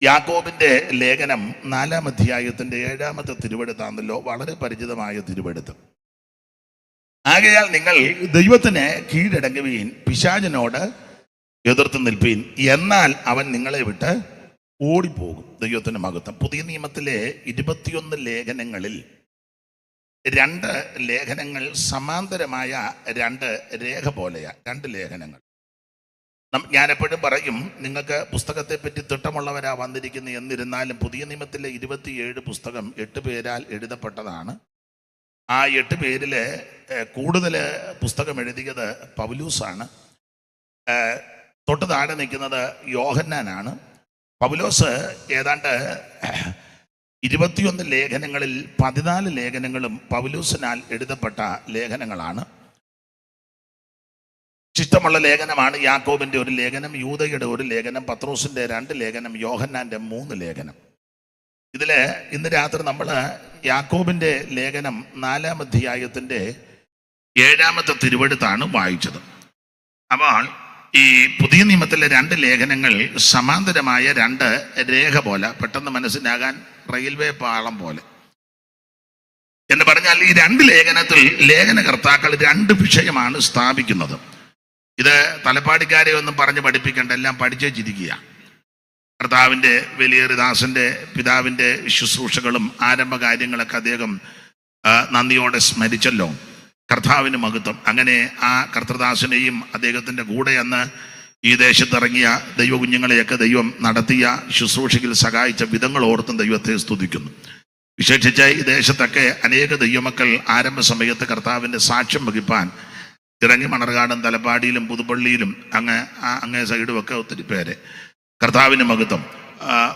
യാക്കോബിന്റെ ലേഖനം 4-ാം അധ്യായത്തിന്റെ 7-ാമത്തെ തിരുവെടുത്താണല്ലോ, വളരെ പരിചിതമായ തിരുവെടുത്ത്. ആകയാൽ നിങ്ങൾ ദൈവത്തിന് കീഴടങ്ങുവീൻ, പിശാചിനോട് എതിർത്ത് നിൽപ്പീൻ, എന്നാൽ അവൻ നിങ്ങളെ വിട്ട് ഓടിപ്പോകും. ദൈവത്തിന് മഹത്വം. പുതിയ നിയമത്തിലെ 21 ലേഖനങ്ങളിൽ 2 ലേഖനങ്ങൾ സമാന്തരമായ 2 രേഖ പോലെയാ. 2 ലേഖനങ്ങൾ. ഞാനെപ്പോഴും പറയും, നിങ്ങൾക്ക് പുസ്തകത്തെ പറ്റി തിട്ടമുള്ളവരാ വന്നിരിക്കുന്നത്. എന്നിരുന്നാലും പുതിയ നിയമത്തിലെ 27 പുസ്തകം 8 പേരാൽ എഴുതപ്പെട്ടതാണ്. ആ 8 പേരിൽ കൂടുതൽ പുസ്തകം എഴുതിയത് പൗലോസാണ്. തൊട്ട് താഴെ നിൽക്കുന്നത് യോഹന്നാനാണ്. പൗലോസ് ഏതാണ്ട് 21 ലേഖനങ്ങളിൽ 14 ലേഖനങ്ങളും പൗലോസിനാൽ എഴുതപ്പെട്ട ലേഖനങ്ങളാണ്. ഇഷ്ടമുള്ള ലേഖനമാണ് യാക്കോബിന്റെ ഒരു ലേഖനം, യൂദയുടെ ഒരു ലേഖനം, പത്രോസിന്റെ 2 ലേഖനം, യോഹന്നാന്റെ 3 ലേഖനം. ഇതില് ഇന്ന് രാത്രി നമ്മൾ യാക്കോബിന്റെ ലേഖനം 4-ാം അധ്യായത്തിന്റെ 7-ാമത്തെ തിരുവെടുത്താണ് വായിച്ചത്. അപ്പോൾ ഈ പുതിയ നിയമത്തിലെ 2 ലേഖനങ്ങൾ സമാന്തരമായ 2 രേഖ പോലെ, പെട്ടെന്ന് മനസ്സിലാകാൻ റെയിൽവേ പാളം പോലെ എന്ന് പറഞ്ഞാൽ, ഈ 2 ലേഖനത്തിൽ ലേഖനകർത്താക്കൾ 2 വിഷയമാണ് സ്ഥാപിക്കുന്നത്. ഇത് തലപ്പാടിക്കാരെ ഒന്നും പറഞ്ഞ് പഠിപ്പിക്കേണ്ട, എല്ലാം പഠിച്ചിരിക്കുക. കർത്താവിൻ്റെ വലിയദാസന്റെ പിതാവിൻ്റെ ശുശ്രൂഷകളും ആരംഭകാര്യങ്ങളൊക്കെ അദ്ദേഹം നന്ദിയോടെ സ്മരിച്ചല്ലോ. കർത്താവിന് മഹത്വം. അങ്ങനെ ആ കർത്തൃദാസനെയും അദ്ദേഹത്തിൻ്റെ കൂടെ അന്ന് ഈ ദേശത്തിറങ്ങിയ ദൈവകുഞ്ഞുങ്ങളെയൊക്കെ ദൈവം നടത്തിയ ശുശ്രൂഷയിൽ സഹായിച്ച വിധങ്ങൾ ഓർത്തും ദൈവത്തെ സ്തുതിക്കുന്നു. വിശേഷിച്ച് ഈ ദേശത്തൊക്കെ അനേക ദൈവമക്കൾ ആരംഭ സമയത്ത് കർത്താവിൻ്റെ സാക്ഷ്യം വഹിപ്പാൻ ഇറങ്ങി. മണർകാടും തലപ്പാടിയിലും പുതുപ്പള്ളിയിലും അങ്ങേ സൈഡുമൊക്കെ ഒത്തിരി പേര്. കർത്താവിന് മഹത്വം.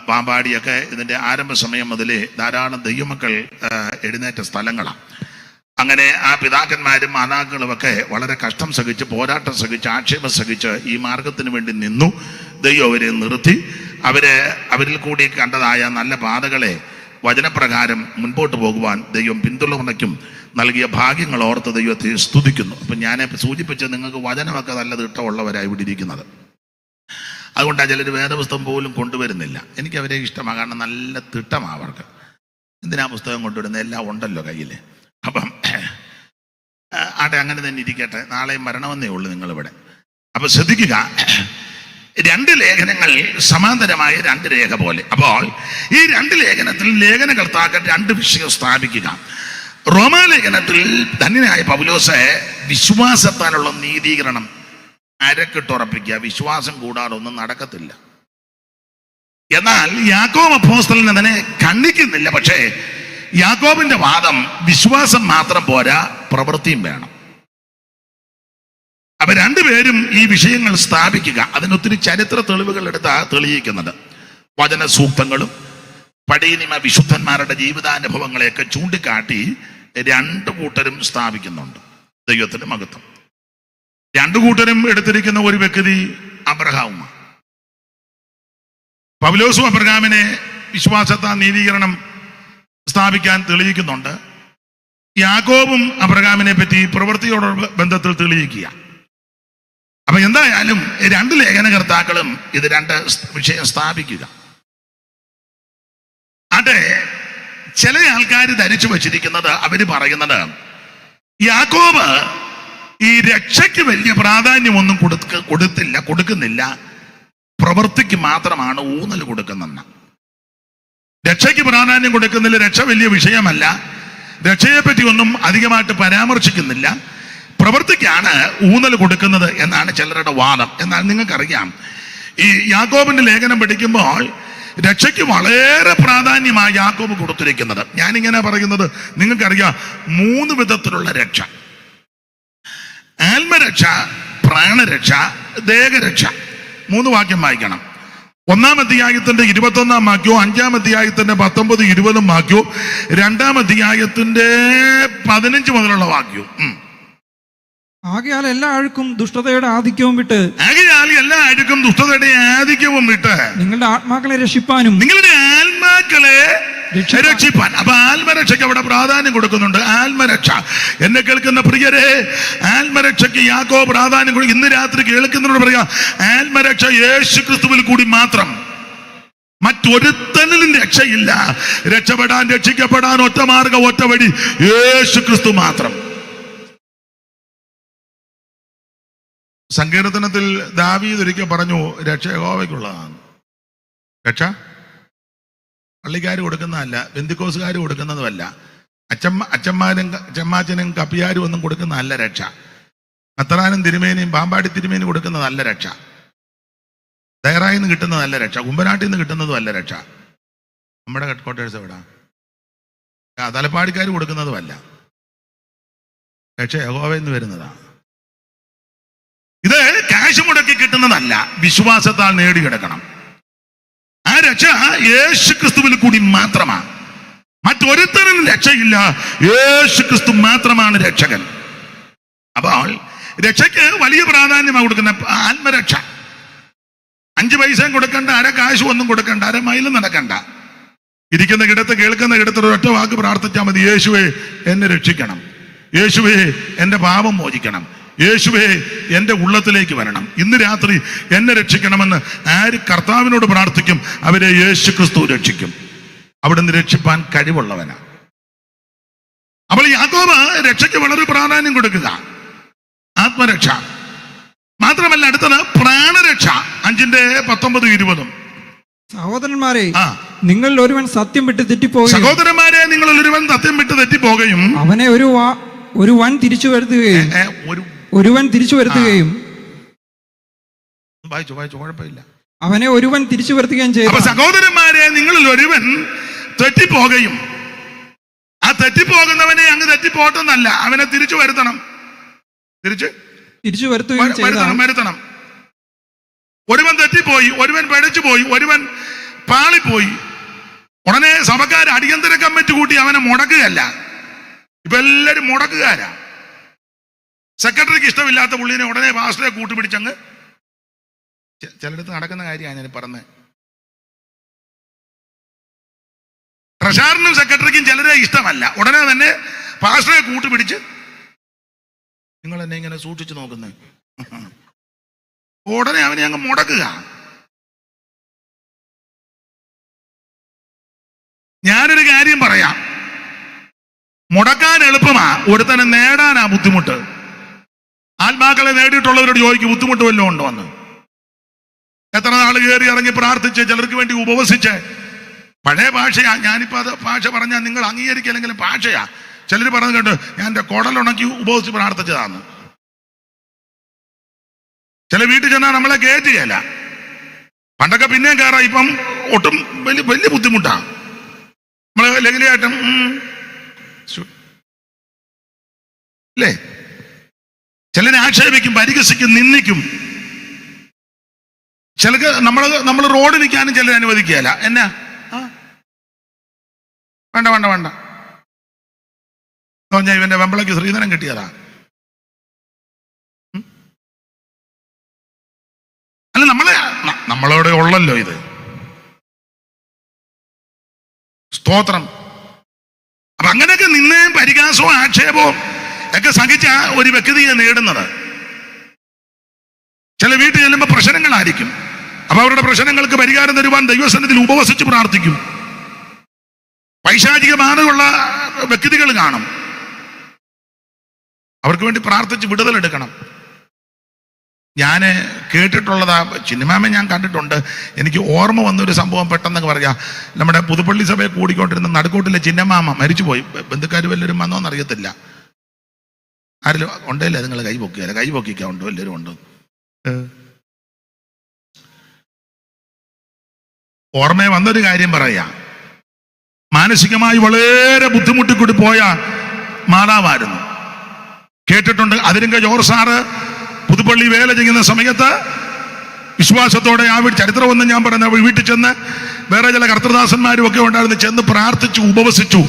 പാമ്പാടിയൊക്കെ ഇതിൻ്റെ ആരംഭ സമയം മുതലേ ധാരാളം ദൈവമക്കൾ എഴുന്നേറ്റ സ്ഥലങ്ങളാണ്. അങ്ങനെ ആ പിതാക്കന്മാരും മാതാക്കളുമൊക്കെ വളരെ കഷ്ടം സഹിച്ച്, പോരാട്ടം സഹിച്ച്, ആക്ഷേപം സഹിച്ച് ഈ മാർഗത്തിന് വേണ്ടി നിന്നു. ദൈവം അവരെ നിർത്തി. അവരിൽ കൂടി കണ്ടതായ നല്ല പാതകളെ വചനപ്രകാരം മുൻപോട്ട് പോകുവാൻ ദൈവം പിന്തുണയ്ക്കും നൽകിയ ഭാഗ്യങ്ങൾ ഓർത്ത് ദൈവത്തെ സ്തുതിക്കുന്നു. അപ്പം ഞാൻ സൂചിപ്പിച്ച നിങ്ങൾക്ക് വചനമൊക്കെ നല്ല തിട്ടമുള്ളവരായി ഇവിടെ ഇരിക്കുന്നത്. അതുകൊണ്ടാണ് ചിലർ വേദപുസ്തകം പോലും കൊണ്ടുവരുന്നില്ല. എനിക്ക് അവരെ ഇഷ്ടമാണ്, കാരണം നല്ല തിട്ടമാണ് അവർക്ക്. എന്തിനാ പുസ്തകം കൊണ്ടുവരുന്നത്? എല്ലാം ഉണ്ടല്ലോ കയ്യിൽ. അപ്പം ആട്ടെ, അങ്ങനെ തന്നെ ഇരിക്കട്ടെ. നാളെ മരണമെന്നേ ഉള്ളൂ നിങ്ങളിവിടെ. അപ്പം ശ്രദ്ധിക്കുക, 2 ലേഖനങ്ങൾ സമാന്തരമായ 2 രേഖ പോലെ. അപ്പോൾ ഈ 2 ലേഖനത്തിൽ ലേഖനകർത്താക്കൾ 2 വിഷയം സ്ഥാപിക്കുക. റോമാലേഖനത്തിൽ ധന്യനായ പൗലോസ് വിശ്വാസത്താലുള്ള നീതീകരണം അരക്കിട്ടുറപ്പിക്കുക. വിശ്വാസം കൂടാതെ ഒന്നും നടക്കത്തില്ല. എന്നാൽ യാക്കോബ് അപ്പോസ്തലൻ അതിനെ ഖണ്ഡിക്കുന്നില്ല. പക്ഷേ യാക്കോബിന്റെ വാദം വിശ്വാസം മാത്രം പോരാ, പ്രവൃത്തിയും വേണം. അപ്പൊ 2 പേരും ഈ വിഷയങ്ങൾ സ്ഥാപിക്കുക. അതിനൊത്തിരി ചരിത്ര തെളിവുകൾ എടുത്താ തെളിയിക്കുന്നത്. വചന സൂക്തങ്ങളും പഴയനിയമ വിശുദ്ധന്മാരുടെ ജീവിതാനുഭവങ്ങളെയൊക്കെ ചൂണ്ടിക്കാട്ടി 2 കൂട്ടരും സ്ഥാപിക്കുന്നുണ്ട്. ദൈവത്തിന്റെ മഹത്വം. 2 കൂട്ടരും എടുത്തിരിക്കുന്ന ഒരു വ്യക്തി അബ്രഹാമുമാണ്. പൗലോസും അബ്രഹാമിനെ വിശ്വാസത്താൽ നീതീകരണം സ്ഥാപിക്കാൻ തെളിയിക്കുന്നുണ്ട്. യാക്കോബും അബ്രഹാമിനെ പറ്റി പ്രവൃത്തിയോടുള്ള ബന്ധത്തിൽ തെളിയിക്കുക. അപ്പൊ എന്തായാലും 2 ലേഖനകർത്താക്കളും ഇത് 2 വിഷയം സ്ഥാപിക്കുക. അതെ, ചില ആൾക്കാർ ധരിച്ചു വച്ചിരിക്കുന്നത്, അവര് പറയുന്നത് യാക്കോബ് ഈ രക്ഷയ്ക്ക് വലിയ പ്രാധാന്യമൊന്നും കൊടുക്കുന്നില്ല, പ്രവൃത്തിക്ക് മാത്രമാണ് ഊന്നൽ കൊടുക്കുന്നെന്ന്. രക്ഷയ്ക്ക് പ്രാധാന്യം കൊടുക്കുന്നില്ല, രക്ഷ വലിയ വിഷയമല്ല, രക്ഷയെപ്പറ്റി ഒന്നും അധികമായിട്ട് പരാമർശിക്കുന്നില്ല, പ്രവൃത്തിക്കാണ് ഊന്നൽ കൊടുക്കുന്നത് എന്നാണ് ചിലരുടെ വാദം. എന്നാൽ നിങ്ങൾക്കറിയാം, ഈ യാക്കോബിന്റെ ലേഖനം പഠിക്കുമ്പോൾ രക്ഷയ്ക്ക് വളരെ പ്രാധാന്യമായി യാക്കോബ് കൊടുത്തിരിക്കുന്നത്. ഞാനിങ്ങനെ പറയുന്നത് നിങ്ങൾക്കറിയാം, 3 വിധത്തിലുള്ള രക്ഷ: ആത്മരക്ഷ, പ്രാണരക്ഷ, ദേഹരക്ഷ. 3 വാക്യം വായിക്കണം. 1-ാം അധ്യായത്തിന്റെ 21-ാം വാക്യവും 5-ാം അധ്യായത്തിന്റെ 19-20 വാക്യവും 2-ാം അധ്യായത്തിന്റെ 15 മുതലുള്ള വാക്യവും. ആകയാൽ എല്ലാ അഴുക്കും ദുഷ്ടതയുടെ ആധിക്യവും വിട്ട് നിങ്ങളുടെ ആത്മാക്കളെ രക്ഷിപ്പാനും രക്ഷിപ്പാൻ. അപ്പൊ ആത്മരക്ഷയ്ക്ക് അവിടെ പ്രാധാന്യം കൊടുക്കുന്നുണ്ട്. ആത്മരക്ഷ. എന്നെ കേൾക്കുന്ന പ്രിയരെ, ആത്മരക്ഷയ്ക്ക് യാക്കോബ് പ്രാധാന്യം കൊടുക്കും. ഇന്ന് രാത്രി കേൾക്കുന്നവരോട് പറയാം, ആത്മരക്ഷ യേശു ക്രിസ്തുവിൽ കൂടി മാത്രം. മറ്റൊരുത്തനിലും രക്ഷയില്ല. രക്ഷപ്പെടാൻ, രക്ഷിക്കപ്പെടാൻ ഒറ്റ മാർഗം, ഒറ്റ വഴി, യേശു ക്രിസ്തു മാത്രം. സങ്കീർത്തനത്തിൽ ദാവീദ് ഒരിക്കൽ പറഞ്ഞു, രക്ഷ യഹോവയ്ക്കുള്ളതാണ്. രക്ഷ പള്ളിക്കാർ കൊടുക്കുന്നതല്ല, ബെന്തിക്കോസുകാർ കൊടുക്കുന്നതുമല്ല, അച്ഛന്മാരും ചെമ്മാച്ചനും കപ്പിയാരും ഒന്നും കൊടുക്കുന്നതല്ല രക്ഷ. അത്രാനും തിരുമേനിയും പാമ്പാടി തിരുമേനും കൊടുക്കുന്നതല്ല രക്ഷ. ദയറായിൽ നിന്ന് കിട്ടുന്നതല്ല രക്ഷ. കുമ്പനാട്ടിൽ നിന്ന് കിട്ടുന്നതും അല്ല രക്ഷ. നമ്മുടെ ഹെഡ് ക്വാർട്ടേഴ്സ് എവിടാ? തലപ്പാടിക്കാർ കൊടുക്കുന്നതുമല്ല. രക്ഷ യഹോവയിൽ നിന്ന് വരുന്നതാണ്. ഇത് കാശ് മുടക്കി കിട്ടുന്നതല്ല, വിശ്വാസത്താൽ നേടിയെടുക്കണം. ആ രക്ഷ യേശു ക്രിസ്തുവിൽ കൂടി മാത്രമാണ്. മറ്റൊരുത്തരും രക്ഷയില്ല, യേശു ക്രിസ്തു മാത്രമാണ് രക്ഷകൻ. അപ്പോൾ രക്ഷയ്ക്ക് വലിയ പ്രാധാന്യമാണ് കൊടുക്കുന്ന ആത്മരക്ഷ. 5 പൈസയും കൊടുക്കണ്ട, അര കാശും ഒന്നും കൊടുക്കണ്ട, അര മൈലും നടക്കണ്ട. ഇരിക്കുന്ന കിടത്ത്, കേൾക്കുന്ന കിടത്ത് ഒരൊറ്റ വാക്ക് പ്രാർത്ഥിച്ചാൽ മതി. യേശുവേ എന്നെ രക്ഷിക്കണം, യേശുവേ എൻ്റെ പാപം മോചിക്കണം, യേശുവേ എൻ്റെ ഉള്ളത്തിലേക്ക് വരണം, ഇന്ന് രാത്രി എന്നെ രക്ഷിക്കണമെന്ന് ആര് കർത്താവിനോട് പ്രാർത്ഥിക്കും, അവരെ യേശു ക്രിസ്തു രക്ഷിക്കും. അവിടുന്ന് രക്ഷിപ്പാൻ കഴിവുള്ളവനാ. അപ്പോൾ യാക്കോബ് രക്ഷയ്ക്ക് വളരെ പ്രാധാന്യം കൊടുക്കുക, ആത്മരക്ഷ മാത്രമല്ല. അടുത്തത് പ്രാണരക്ഷ. 5:19-20. സഹോദരന്മാരെ, നിങ്ങളിൽ ഒരുവൻ സത്യം വിട്ട് തെറ്റിപ്പോകുകയും, സഹോദരന്മാരെ നിങ്ങളിൽ ഒരുവൻ സത്യം വിട്ട് തെറ്റിപ്പോകുകയും, അവനെ ഒരുവൻ തിരിച്ചു വരുത്തുകയും, ഒരുവൻ തിരിച്ചു വരുത്തുകയും, വായിച്ചു കുഴപ്പമില്ല, അവനെ ഒരുവൻ തിരിച്ചു വരുത്തുകയും ചെയ്തു. അപ്പൊ സഹോദരന്മാരെ നിങ്ങളിൽ ഒരുവൻ തെറ്റിപ്പോകുകയും, ആ തെറ്റിപ്പോകുന്നവനെ അങ്ങ് തെറ്റിപ്പോട്ടെന്നല്ല, അവനെ തിരിച്ചു വരുത്തണം. തിരിച്ചു വരുത്തണം. ഒരുവൻ തെറ്റിപ്പോയി, ഒരുവൻ പിഴച്ചുപോയി, ഒരുവൻ പാളിപ്പോയി, ഉടനെ സഭക്കാർ അടിയന്തര കമ്മിറ്റി കൂട്ടി അവനെ മുടക്കുകയല്ല. ഇപ്പൊ എല്ലാരും മുടക്കുകാരാ. സെക്രട്ടറിക്ക് ഇഷ്ടമില്ലാത്ത പുള്ളിനെ ഉടനെ പാസ്റ്ററെ കൂട്ടുപിടിച്ചങ്ങ്, ചിലടത്ത് നടക്കുന്ന കാര്യമാണ് ഞാൻ പറഞ്ഞത്. ട്രഷറിനും സെക്രട്ടറിക്കും ചിലരെ ഇഷ്ടമല്ല, ഉടനെ തന്നെ പാസ്റ്ററെ കൂട്ടുപിടിച്ച്, നിങ്ങൾ എന്നെ ഇങ്ങനെ സൂക്ഷിച്ചു നോക്കുന്നത്, ഉടനെ അവനെ അങ്ങ് മുടക്കുക. ഞാനൊരു കാര്യം പറയാം, മുടക്കാൻ എളുപ്പമാ, ഒരുത്തനെ നേടാനാ ബുദ്ധിമുട്ട്. ആത്മാക്കളെ നേടിയിട്ടുള്ളവരോട് ചോദിക്കും, ബുദ്ധിമുട്ട് വല്ലതും ഉണ്ടോ എന്ന്. എത്ര നാൾ കയറി ഇറങ്ങി പ്രാർത്ഥിച്ച്, ചിലർക്ക് വേണ്ടി ഉപവസിച്ച്. പഴയ ഭാഷയാ, ഞാനിപ്പോൾ അത് ഭാഷ പറഞ്ഞാൽ നിങ്ങൾ അംഗീകരിക്കില്ലെങ്കിലും ഭാഷയാ. ചിലർ പറഞ്ഞു കേട്ടോ, ഞാൻ എൻ്റെ കുടലുണക്കി ഉപവസിച്ച് പ്രാർത്ഥിച്ചതാന്ന്. ചില വീട്ടിൽ ചെന്നാൽ നമ്മളെ കയറ്റുകയല്ല. പണ്ടൊക്കെ പിന്നെയും കയറാം, ഇപ്പം ഒട്ടും വലിയ ബുദ്ധിമുട്ടാ. നമ്മള് ലഘുലയായിട്ടും അല്ലേ, ചിലരെ ആക്ഷേപിക്കും, പരിഹസിക്കും, നിന്ദിക്കും. ചിലക്ക് നമ്മൾ റോഡ് നിൽക്കാനും ചിലർ അനുവദിക്കുകയല്ല. എന്നാ വേണ്ട ഞാൻ ഇവന്റെ വെമ്പളയ്ക്ക് ശ്രീധരൻ കിട്ടിയതാ. അല്ല, നമ്മളവിടെ ഉള്ളല്ലോ ഇത്. സ്തോത്രം. അപ്പൊ അങ്ങനെയൊക്കെ നിന്നയും പരിഹാസവും ആക്ഷേപവും ഒക്കെ സഹിച്ച ഒരു വ്യക്തിയെ നേടുന്നത്. ചില വീട്ടിൽ ചെല്ലുമ്പോൾ പ്രശ്നങ്ങളായിരിക്കും. അപ്പൊ അവരുടെ പ്രശ്നങ്ങൾക്ക് പരിഹാരം തരുവാൻ ദൈവസന്നിധിയിൽ ഉപവസിച്ച് പ്രാർത്ഥിക്കും. പൈശാചിക ബാധയുള്ള വ്യക്തികൾ കാണും, അവർക്ക് വേണ്ടി പ്രാർത്ഥിച്ച് വിടുതലെടുക്കണം. ഞാൻ കേട്ടിട്ടുള്ളതാ, ചിന്നമാമ ഞാൻ കണ്ടിട്ടുണ്ട്. എനിക്ക് ഓർമ്മ വന്നൊരു സംഭവം പെട്ടെന്ന് പറയാം. നമ്മുടെ പുതുപ്പള്ളി സഭയെ കൂടിക്കൊണ്ടിരുന്ന നടുക്കോട്ടിലെ ചിന്നമാമ മരിച്ചുപോയി. ബന്ധുക്കാർ വല്ലവരും വന്നോന്ന് അറിയത്തില്ല. ആരെങ്കിലും ഉണ്ടല്ലേ? നിങ്ങൾ കൈ പൊക്കിയല്ല, കൈ പൊക്കിക്കാ ഉണ്ടോ? എല്ലാവരും ഉണ്ടോ? ഓർമ്മയെ വന്നൊരു കാര്യം പറയാ. മാനസികമായി വളരെ ബുദ്ധിമുട്ടിക്കൂടി പോയ മാതാവായിരുന്നു. കേട്ടിട്ടുണ്ട്. അതിരിങ്ക ജോർജ് സാറ് പുതുപ്പള്ളി വേല ചെയ്യുന്ന സമയത്ത് വിശ്വാസത്തോടെ ആ ചരിത്രമൊന്നും ഞാൻ പറഞ്ഞ വീട്ടിൽ ചെന്ന് വേറെ ചില കർത്തൃദാസന്മാരും ഒക്കെ ഉണ്ടായിരുന്നു. ചെന്ന് പ്രാർത്ഥിച്ചു, ഉപവസിച്ചു.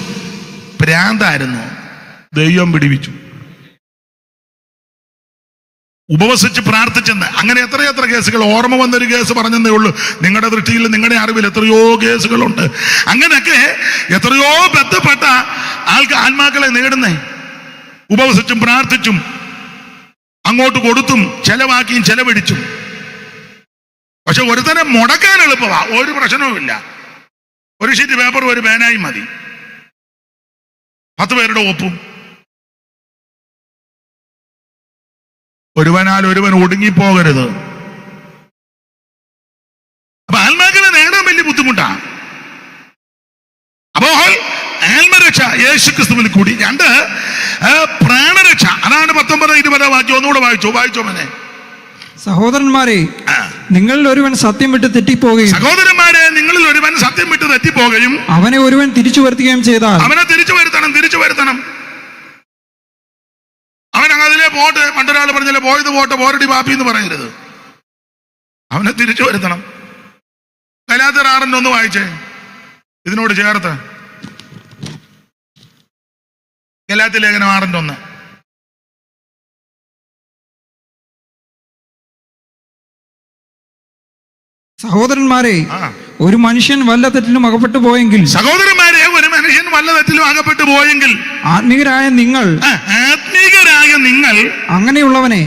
ഭ്രാന്തായിരുന്നു, ദൈവം പിടിവിച്ചു. ഉപവസിച്ച് പ്രാർത്ഥിച്ചെന്ന്. അങ്ങനെ എത്രയെത്ര കേസുകൾ. ഓർമ്മ വന്നൊരു കേസ് പറഞ്ഞതേ ഉള്ളൂ. നിങ്ങളുടെ ദൃഷ്ടിയിൽ, നിങ്ങളുടെ അറിവിൽ എത്രയോ കേസുകളുണ്ട്. അങ്ങനെയൊക്കെ എത്രയോ ബന്ധപ്പെട്ട ആത്മാക്കളെ നേടുന്നേ. ഉപവസിച്ചും പ്രാർത്ഥിച്ചും അങ്ങോട്ട് കൊടുത്തും ചെലവാക്കിയും ചെലവഴിച്ചും. പക്ഷെ ഒരുത്തനെ മുടക്കാൻ എളുപ്പമാ, ഒരു പ്രശ്നവുമില്ല. ഒരു ഷീറ്റ് പേപ്പറും ഒരു പേനായും മതി, 10 പേരുടെ ഒപ്പും. ഒരുവനാൽ ഒരുവൻ ഒടുങ്ങിപ്പോകരുത്. അപ്പൊ ആത്മാക്കളെ നേടാൻ വലിയ ബുദ്ധിമുട്ടാണ്. അപ്പോൾ ആത്മരക്ഷ യേശു ക്രിസ്തുവിൽ കൂടി. 2 പ്രാണരക്ഷ, അതാണ് 19-20 വാക്യം. ഒന്നുകൂടെ വായിച്ചോ മനെ. സഹോദരന്മാരെ, നിങ്ങളിൽ ഒരുവൻ സത്യം വിട്ട് തെറ്റിപ്പോകുകയും അവനെ ഒരുവൻ തിരിച്ചു വരുത്തുകയും ചെയ്താൽ അവനെ തിരിച്ചു വരുത്തണം. അവൻ അതിലെ പോട്ടെ, പണ്ടൊരാൾ പറഞ്ഞല്ലേ, പോയത് പോട്ടെ, പോരടി പാപ്പി എന്ന് പറയരുത്. അവനെ തിരിച്ചു വരുത്തണം. ഗലാത്യർ 6:1 വായിച്ചേ, ഇതിനോട് ചേർത്ത്. ഗലാത്യ ലേഖനം 6:1. സഹോദരന്മാരെ, ഒരു മനുഷ്യൻ വല്ല തെറ്റിലും അകപ്പെട്ടു പോയെങ്കിൽ ആത്മീകരായ നിങ്ങൾ അങ്ങനെയുള്ളവനെ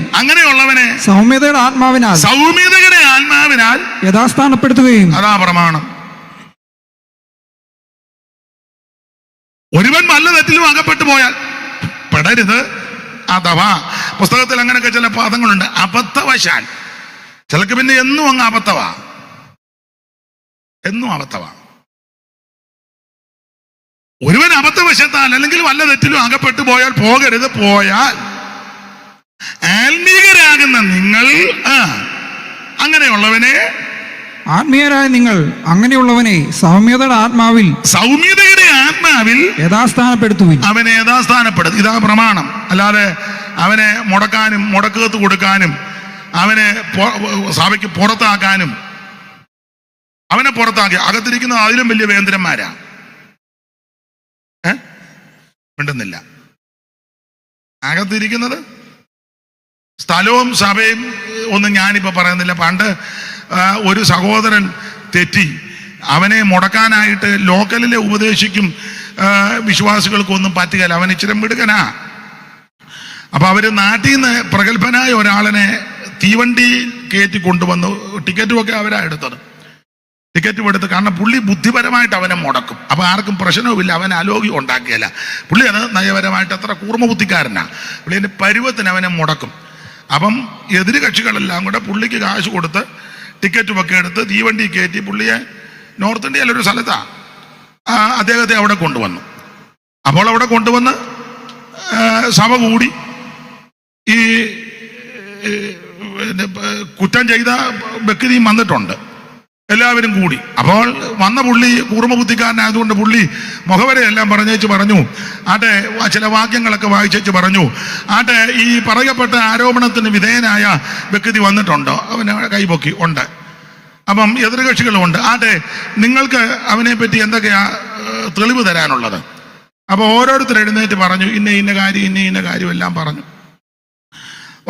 സൗമ്യതയുടെ ആത്മാവിനാൽ യഥാസ്ഥാനപ്പെടുത്തുകയും. അതാ പ്രമാണം. ഒരുവൻ വല്ല തെറ്റിലും അകപ്പെട്ടു പോയാൽ പെടരുത്. അഥവാ പുസ്തകത്തിൽ അങ്ങനെയൊക്കെ ചില പദങ്ങളുണ്ട്. അബദ്ധവശാൽ, ചിലക്ക് പിന്നെ എന്നും അങ്ങ് അബദ്ധവാ. ഒരുവൻ അബദ്ധവശത്താൽ അല്ലെങ്കിൽ വല്ല തെറ്റിലും അകപ്പെട്ടു പോയാൽ പോകരുത്. പോയാൽ ആത്മീകരാകുന്ന നിങ്ങൾ ആത്മീയരായ നിങ്ങൾ അങ്ങനെയുള്ളവനെ സൗമ്യതയുടെ ആത്മാവിൽ യഥാസ്ഥാനപ്പെടുത്തുവിൻ. അവനെ യഥാസ്ഥാനപ്പെടുത്തും. ഇതാ പ്രമാണം. അല്ലാതെ അവനെ മുടക്കാനും മുടക്കത്ത് കൊടുക്കാനും അവനെ സഭയ്ക്ക് പുറത്താക്കാനും, അവനെ പുറത്താക്കി അകത്തിരിക്കുന്ന അതിലും വലിയ വേന്ദ്രന്മാരാ. മിണ്ടുന്നില്ല. അകത്തിരിക്കുന്നത് സ്ഥലവും സഭയും ഒന്നും ഞാനിപ്പോ പറയുന്നില്ല. പണ്ട് ഒരു സഹോദരൻ തെറ്റി, അവനെ മുടക്കാനായിട്ട് ലോക്കലിലെ ഉപദേശിക്കും വിശ്വാസികൾക്കൊന്നും പറ്റുകയില്ല. അവൻ ഇച്ചിരി മിടുക്കനാ. അപ്പൊ അവര് നാട്ടിൽ നിന്ന് പ്രഗത്ഭനായ ഒരാളിനെ തീവണ്ടി കയറ്റി കൊണ്ടുവന്നു. ടിക്കറ്റും ഒക്കെ അവരാ എടുത്തത്. ടിക്കറ്റും എടുത്ത്, കാരണം പുള്ളി ബുദ്ധിപരമായിട്ട് അവനെ മുടക്കും. അപ്പൊ ആർക്കും പ്രശ്നവുമില്ല, അവൻ അലോകി ഉണ്ടാക്കിയല്ല. പുള്ളി അത് നയപരമായിട്ട് അത്ര കൂർമ്മബുദ്ധിക്കാരനാ. പുള്ളിന്റെ പരുവത്തിന് അവനെ മുടക്കും. അപ്പം എതിര് കക്ഷികളെല്ലാം കൂടെ പുള്ളിക്ക് കാശ് കൊടുത്ത് ടിക്കറ്റും ഒക്കെ എടുത്ത് തീവണ്ടി കയറ്റി പുള്ളിയെ നോർത്ത് ഇന്ത്യയിലൊരു സ്ഥലത്താ അദ്ദേഹത്തെ അവിടെ കൊണ്ടുവന്നു. അപ്പോൾ അവിടെ കൊണ്ടുവന്ന് സഭ കൂടി ഈ കുറ്റം ചെയ്ത വ്യക്തിയും വന്നിട്ടുണ്ട്. എല്ലാവരും കൂടി. അപ്പോൾ വന്ന പുള്ളി കൂർമ്മബുദ്ധിക്കാരനായതുകൊണ്ട് പുള്ളി മുഖവരെയെല്ലാം പറഞ്ഞു ആട്ടെ, ചില വാക്യങ്ങളൊക്കെ വായിച്ചു പറഞ്ഞു, ആട്ടെ, ഈ പറയപ്പെട്ട ആരോപണത്തിന് വിധേയനായ വ്യക്തി വന്നിട്ടുണ്ടോ? അവനെ കൈപൊക്കി. ഉണ്ട്. അപ്പം എതിർകക്ഷികളുമുണ്ട്. ആട്ടെ, നിങ്ങൾക്ക് അവനെ പറ്റി എന്തൊക്കെയാ തെളിവ് തരാനുള്ളത്? അപ്പൊ ഓരോരുത്തർ എഴുന്നേറ്റ് പറഞ്ഞു, ഇന്ന കാര്യം എല്ലാം പറഞ്ഞു.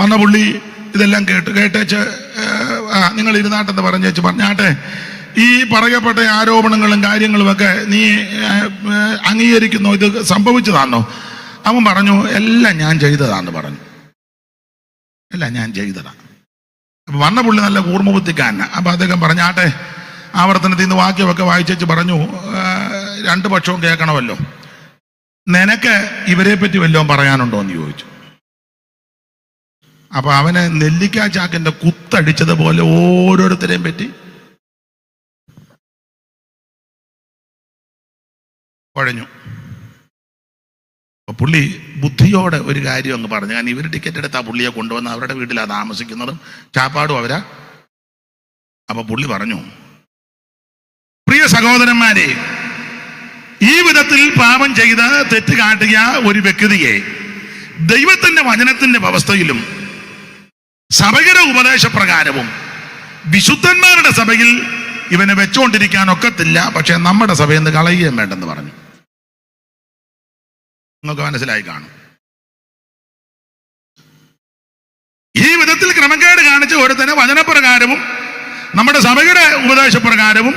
വന്ന പുള്ളി ഇതെല്ലാം കേട്ടേച്ച് നിങ്ങൾ ഇരുന്നാട്ടെന്ന് പറഞ്ഞാട്ടെ, ഈ പറയപ്പെട്ട ആരോപണങ്ങളും കാര്യങ്ങളും ഒക്കെ നീ അംഗീകരിക്കുന്നോ? ഇത് സംഭവിച്ചതാണോ? അവൻ പറഞ്ഞു, എല്ലാം ഞാൻ ചെയ്തതാന്ന് പറഞ്ഞു. എല്ലാം ഞാൻ ചെയ്തതാ. അപ്പൊ വന്ന പുള്ളി നല്ല കൂർമ്മബുദ്ധിക്കാരനാ. അപ്പൊ അദ്ദേഹം പറഞ്ഞാട്ടെ, ആവർത്തനത്തിൽ നിന്ന് വാക്യമൊക്കെ വായിച്ചു പറഞ്ഞു, 2 പക്ഷവും കേൾക്കണമല്ലോ. നിനക്ക് ഇവരെ പറ്റി വല്ലതും പറയാനുണ്ടോ എന്ന് ചോദിച്ചു. അപ്പൊ അവനെ നെല്ലിക്കാ ചാക്കിന്റെ കുത്തടിച്ചതുപോലെ ഓരോരുത്തരെയും പറ്റി കുഴഞ്ഞു. അപ്പൊ പുള്ളി ബുദ്ധിയോടെ ഒരു കാര്യം അങ്ങ് പറഞ്ഞു. കാരണം ഇവർ ടിക്കറ്റ് എടുത്താ പുള്ളിയെ കൊണ്ടുവന്ന് അവരുടെ വീട്ടിലാണ് താമസിക്കുന്നതും ചാപ്പാടും അവരാ. അപ്പൊ പുള്ളി പറഞ്ഞു, പ്രിയ സഹോദരന്മാരെ, ഈ വിധത്തിൽ പാപം ചെയ്ത് തെറ്റ് കാട്ടിയ ഒരു വ്യക്തിയെ ദൈവത്തിന്റെ വചനത്തിന്റെ വ്യവസ്ഥയിലും സഭയുടെ ഉപദേശപ്രകാരവും വിശുദ്ധന്മാരുടെ സഭയിൽ ഇവനെ വെച്ചുകൊണ്ടിരിക്കാൻ ഒക്കത്തില്ല. പക്ഷെ നമ്മുടെ സഭയിൽ നിന്ന് കളയുകയും വേണ്ടെന്ന് പറഞ്ഞു. നിങ്ങൾക്ക് മനസ്സിലായി കാണും. ഈ വിധത്തിൽ ക്രമക്കേട് കാണിച്ച ഒരുത്തനെ വചനപ്രകാരവും നമ്മുടെ സഭയുടെ ഉപദേശപ്രകാരവും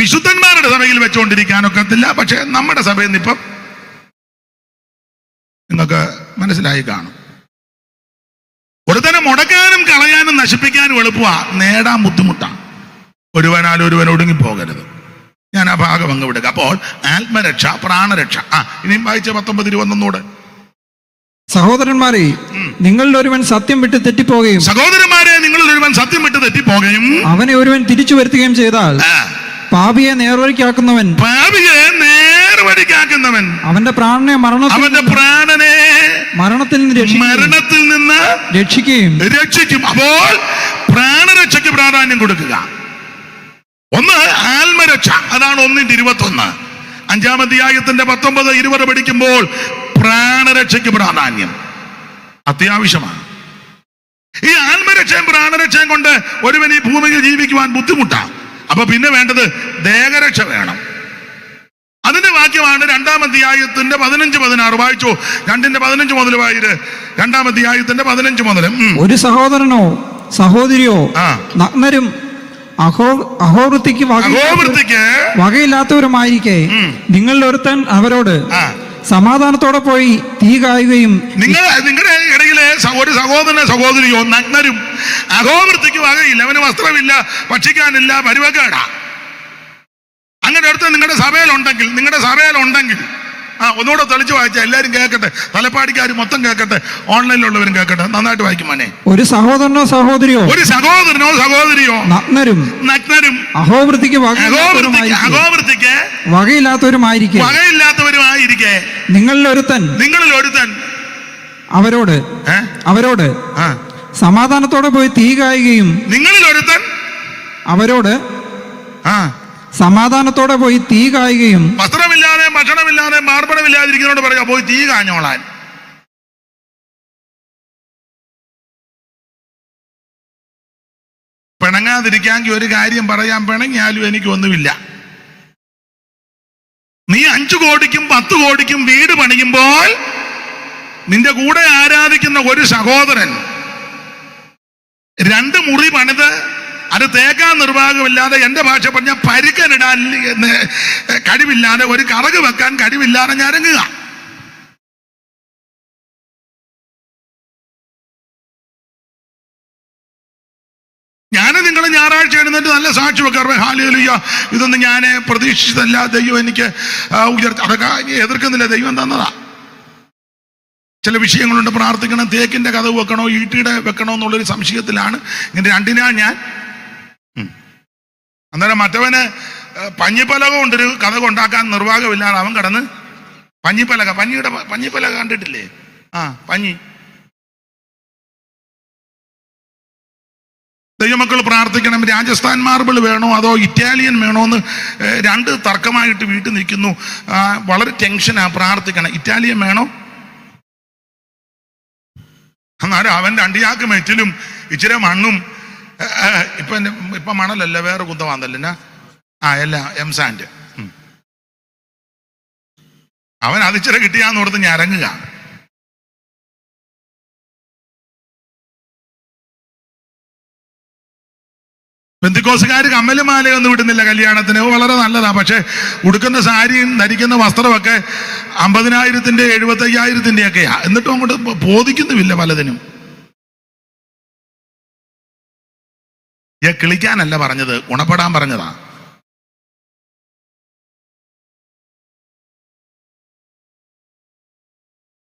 വിശുദ്ധന്മാരുടെ സഭയിൽ വെച്ചുകൊണ്ടിരിക്കാനൊക്കത്തില്ല. പക്ഷെ നമ്മുടെ സഭയിൽ നിന്ന് ഇപ്പം നിങ്ങൾക്ക് മനസ്സിലായി കാണും. ഒരുത്തനെ മുടക്കാനും കളയാനും നശിപ്പിക്കാനും എളുപ്പമാ, നേടാൻ ബുദ്ധിമുട്ടാണ്. ഒരുവനാൽ ഒരുവൻ ഒടുങ്ങിപ്പോകരുത്. ഞാൻ ആ ഭാഗം അങ്ങ് വിടുക. അപ്പോൾ ആത്മരക്ഷ, പ്രാണരക്ഷ. ഇനിയും വായിച്ച 19:21 സഹോദരന്മാരെ, നിങ്ങളിൽ ഒരുവൻ സത്യം വിട്ട് തെറ്റിപ്പോകുകയും സഹോദരന്മാരെ നിങ്ങളിൽ ഒരുവൻ സത്യം വിട്ട് തെറ്റിപ്പോകുകയും അവനെ ഒരുവൻ തിരിച്ചു വരുത്തുകയും ചെയ്താൽ പാപിയെ നേർവഴിക്കാക്കുന്നവൻ അവന്റെ പ്രാണനെ മരണത്തിൽ നിന്ന് രക്ഷിക്കും. അപ്പോൾ പ്രാണരക്ഷയ്ക്ക് പ്രാധാന്യം കൊടുക്കുക. ഒന്ന് ആത്മരക്ഷ, അതാണ് 1:21. 5-ാം അധ്യായത്തിന്റെ 19-20 പഠിക്കുമ്പോൾ പ്രാണരക്ഷയ്ക്ക് പ്രാധാന്യം അത്യാവശ്യമാണ്. ഈ ആത്മരക്ഷയും പ്രാണരക്ഷയും കൊണ്ട് ഒരുവൻ ഈ ഭൂമിയിൽ ജീവിക്കുവാൻ ബുദ്ധിമുട്ടാണ്. അപ്പൊ പിന്നെ വേണ്ടത് ദേഹരക്ഷ വേണം. അതിന്റെ വാക്യമാണ് 2-ാം അധ്യായത്തിന്റെ 15-16 വായിച്ചു. 2:15 മുതൽ വായിര്. 2-ാം അധ്യായത്തിന്റെ 15 മുതൽ. ഒരു സഹോദരനോ സഹോദരിയോ നഗ്നരും അഹോവൃത്തിക്ക് വകയില്ലാത്തവരുമായിരിക്കെ നിങ്ങളിൽ ഒരുത്തൻ അവരോട് സമാധാനത്തോടെ പോയി തീ കായുകയും നിങ്ങളുടെ ഇടയിലെ ഒരു സഹോദരനോ സഹോദരിയോ നഗ്നരും അഹോവൃത്തിക്ക് വകയില്ല, അവന് വസ്ത്രമില്ല, ഭക്ഷിക്കാനില്ല, പരിവകേടാ, അങ്ങനെ അടുത്ത് നിങ്ങളുടെ സഭയിലുണ്ടെങ്കിൽ ഒന്നുകൂടെ തെളിച്ച് വായിച്ചാൽ എല്ലാവരും കേൾക്കട്ടെ, തലപ്പാടിക്കാർ മൊത്തം കേൾക്കട്ടെ, ഓൺലൈനിലുള്ളവരും കേൾക്കട്ടെ. നന്നായിട്ട് വായിക്കും മോനെ. ഒരു സഹോദരനോ സഹോദരിയോ നഗ്നരും അഹോവൃത്തിക്ക് വകയില്ലാത്തവരുമായിരിക്കെ നിങ്ങളിൽ ഒരുത്തൻ അവരോട് സമാധാനത്തോടെ പോയി തീ കായുകയും നിങ്ങളിൽ ഒരുത്തൻ അവരോട് സമാധാനത്തോടെ പോയി തീ കായുകയും വസ്ത്രമില്ലാതെ ഭക്ഷണമില്ലാതെ മാർപ്പണമില്ലാതിരിക്കുന്നതോട് പറയാ പോയി തീ കാഞ്ഞോളാൻ. പിണങ്ങാതിരിക്കാമെങ്കിൽ ഒരു കാര്യം പറയാൻ, പിണങ്ങിയാലും എനിക്കൊന്നുമില്ല. നീ 5 കോടിക്കും 10 കോടിക്കും വീട് പണിയുമ്പോൾ നിന്റെ കൂടെ ആരാധിക്കുന്ന ഒരു സഹോദരൻ 2 മുറി പണിത് അത് തേക്കാൻ നിർവാഹമില്ലാതെ, എന്റെ ഭാഷ പറഞ്ഞ പരുക്കനിടാൻ കഴിവില്ലാതെ, ഒരു കറക് വെക്കാൻ കഴിവില്ലാതെ ഞരങ്ങുക. ഞാൻ നിങ്ങൾ ഞായറാഴ്ച എഴുന്നേറ്റ് നല്ല സാക്ഷി വെക്കാറ്, ഹല്ലേലൂയ, ഇതൊന്നും ഞാൻ പ്രതീക്ഷിച്ചതല്ല, ദൈവം എനിക്ക് അതൊക്കെ എതിർക്കുന്നില്ല, ദൈവം തന്നതാ. ചില വിഷയങ്ങളുണ്ട്, പ്രാർത്ഥിക്കണം, തേക്കിന്റെ കഥ വെക്കണോ ഈട്ടിയുടെ വെക്കണോ എന്നുള്ളൊരു സംശയത്തിലാണ്. ഇങ്ങനെ രണ്ടിനാ ഞാൻ. അന്നേരം മറ്റവന് പഞ്ഞിപ്പലക കൊണ്ടൊരു കഥ ഉണ്ടാക്കാൻ നിർവാഹമില്ലാതെ അവൻ കിടന്ന് പഞ്ഞിപ്പലക കണ്ടിട്ടില്ലേ? പഞ്ഞി. ദൈവമക്കൾ പ്രാർത്ഥിക്കണം. രാജസ്ഥാൻ മാർബിൾ വേണോ അതോ ഇറ്റാലിയൻ വേണോ എന്ന് 2 തർക്കമായിട്ട് വീട്ടിൽ നിൽക്കുന്നു. വളരെ ടെൻഷനാ. പ്രാർത്ഥിക്കണം. ഇറ്റാലിയൻ വേണോ? അന്നേരം അവൻ 2 ചാക്ക് മെറ്റിലും ഇച്ചിരി മണ്ണും, ഇപ്പൊ മണലല്ല, വേറെ കുന്തമാന്തല്ല, എല്ലാം എംസാൻഡ്. അവൻ അതിച്ചിര കിട്ടിയാന്ന് ഓർത്ത് ഞരങ്ങുക. പെന്തിക്കോസുകാർ കമ്മലുമാലയൊന്നും വിടുന്നില്ല കല്യാണത്തിന്, വളരെ നല്ലതാ. പക്ഷെ ഉടുക്കുന്ന സാരിയും ധരിക്കുന്ന വസ്ത്രമൊക്കെ 50,000-ന്റെ 75,000-ന്റെ ഒക്കെയാ. എന്നിട്ടും അങ്ങോട്ട് ബോധിക്കുന്നുമില്ല പലതിനും. കിളിക്കാനല്ല പറഞ്ഞത്, ഗുണപ്പെടാൻ പറഞ്ഞതാ.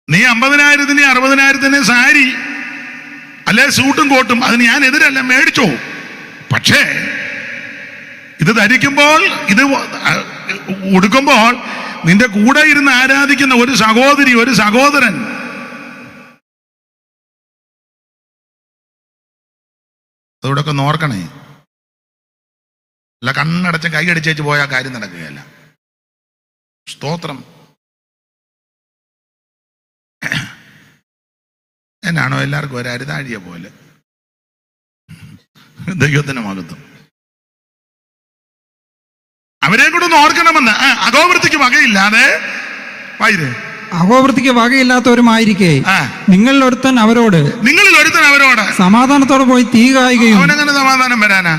നീ 50,000-ന് 60,000-ന് സാരി അല്ലെ സൂട്ടും കോട്ടും, അതിന് ഞാൻ എതിരല്ല, മേടിച്ചോ. പക്ഷേ ഇത് ധരിക്കുമ്പോൾ, ഇത് ഉടുക്കുമ്പോൾ നിന്റെ കൂടെ ഇരുന്ന് ആരാധിക്കുന്ന ഒരു സഹോദരി, ഒരു സഹോദരൻ അതോടൊക്കെ നോർക്കണേ. അല്ല കണ്ണടച്ച് കൈയടിച്ചേച്ച് പോയാൽ കാര്യം നടക്കുകയല്ല. സ്തോത്രം. എന്നാണോ എല്ലാവർക്കും ഒരു അരുതാഴിയ പോലെ. ദൈവത്തിന് മഹത്വം. അവരെ കൂടെ ഒന്ന് ഓർക്കണമെന്ന്. അഗോവൃത്തിക്ക് വകയില്ലാതെ അഹോവൃത്തിക്ക് വകയില്ലാത്തവരുമായിരിക്കെ നിങ്ങളിൽ ഒരുത്തൻ അവരോട് സമാധാനത്തോടെ പോയി തീ കായുകയും. അവനെങ്ങനെ സമാധാനം വരാനാ?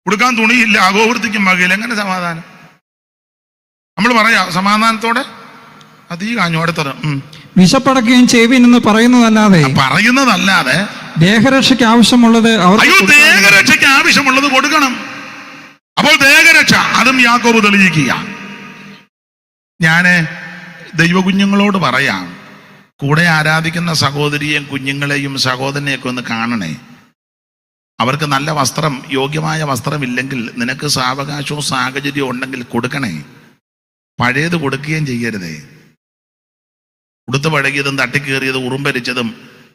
കൊടുക്കാൻ തുണിയില്ല, അഹോവൃത്തിക്കും വകയില്ല, എങ്ങനെ സമാധാനം? നമ്മൾ പറയാ സമാധാനത്തോടെ തീ കാഞ്ഞു. അടുത്തത് വിശപ്പടക്കുകയും ചെയ്യുവിനെന്ന് പറയുന്നതല്ലാതെ ദേഹരക്ഷയ്ക്ക് ആവശ്യമുള്ളത് കൊടുക്കണം. അപ്പോൾ ദേഹരക്ഷ അതും യാക്കോബ് തെളിയിക്കുക. ഞാന് ദൈവകുഞ്ഞുങ്ങളോട് പറയാം, കൂടെ ആരാധിക്കുന്ന സഹോദരിയെയും കുഞ്ഞുങ്ങളെയും സഹോദരനെയൊക്കെ ഒന്ന് കാണണേ. അവർക്ക് നല്ല വസ്ത്രം, യോഗ്യമായ വസ്ത്രമില്ലെങ്കിൽ നിനക്ക് സാവകാശവും സാഹചര്യവും ഉണ്ടെങ്കിൽ കൊടുക്കണേ. പഴയത് കൊടുക്കുകയും ചെയ്യരുതേ. ഉടുത്ത് പഴകിയതും തട്ടിക്കേറിയതും ഉറുമ്പരിച്ചതും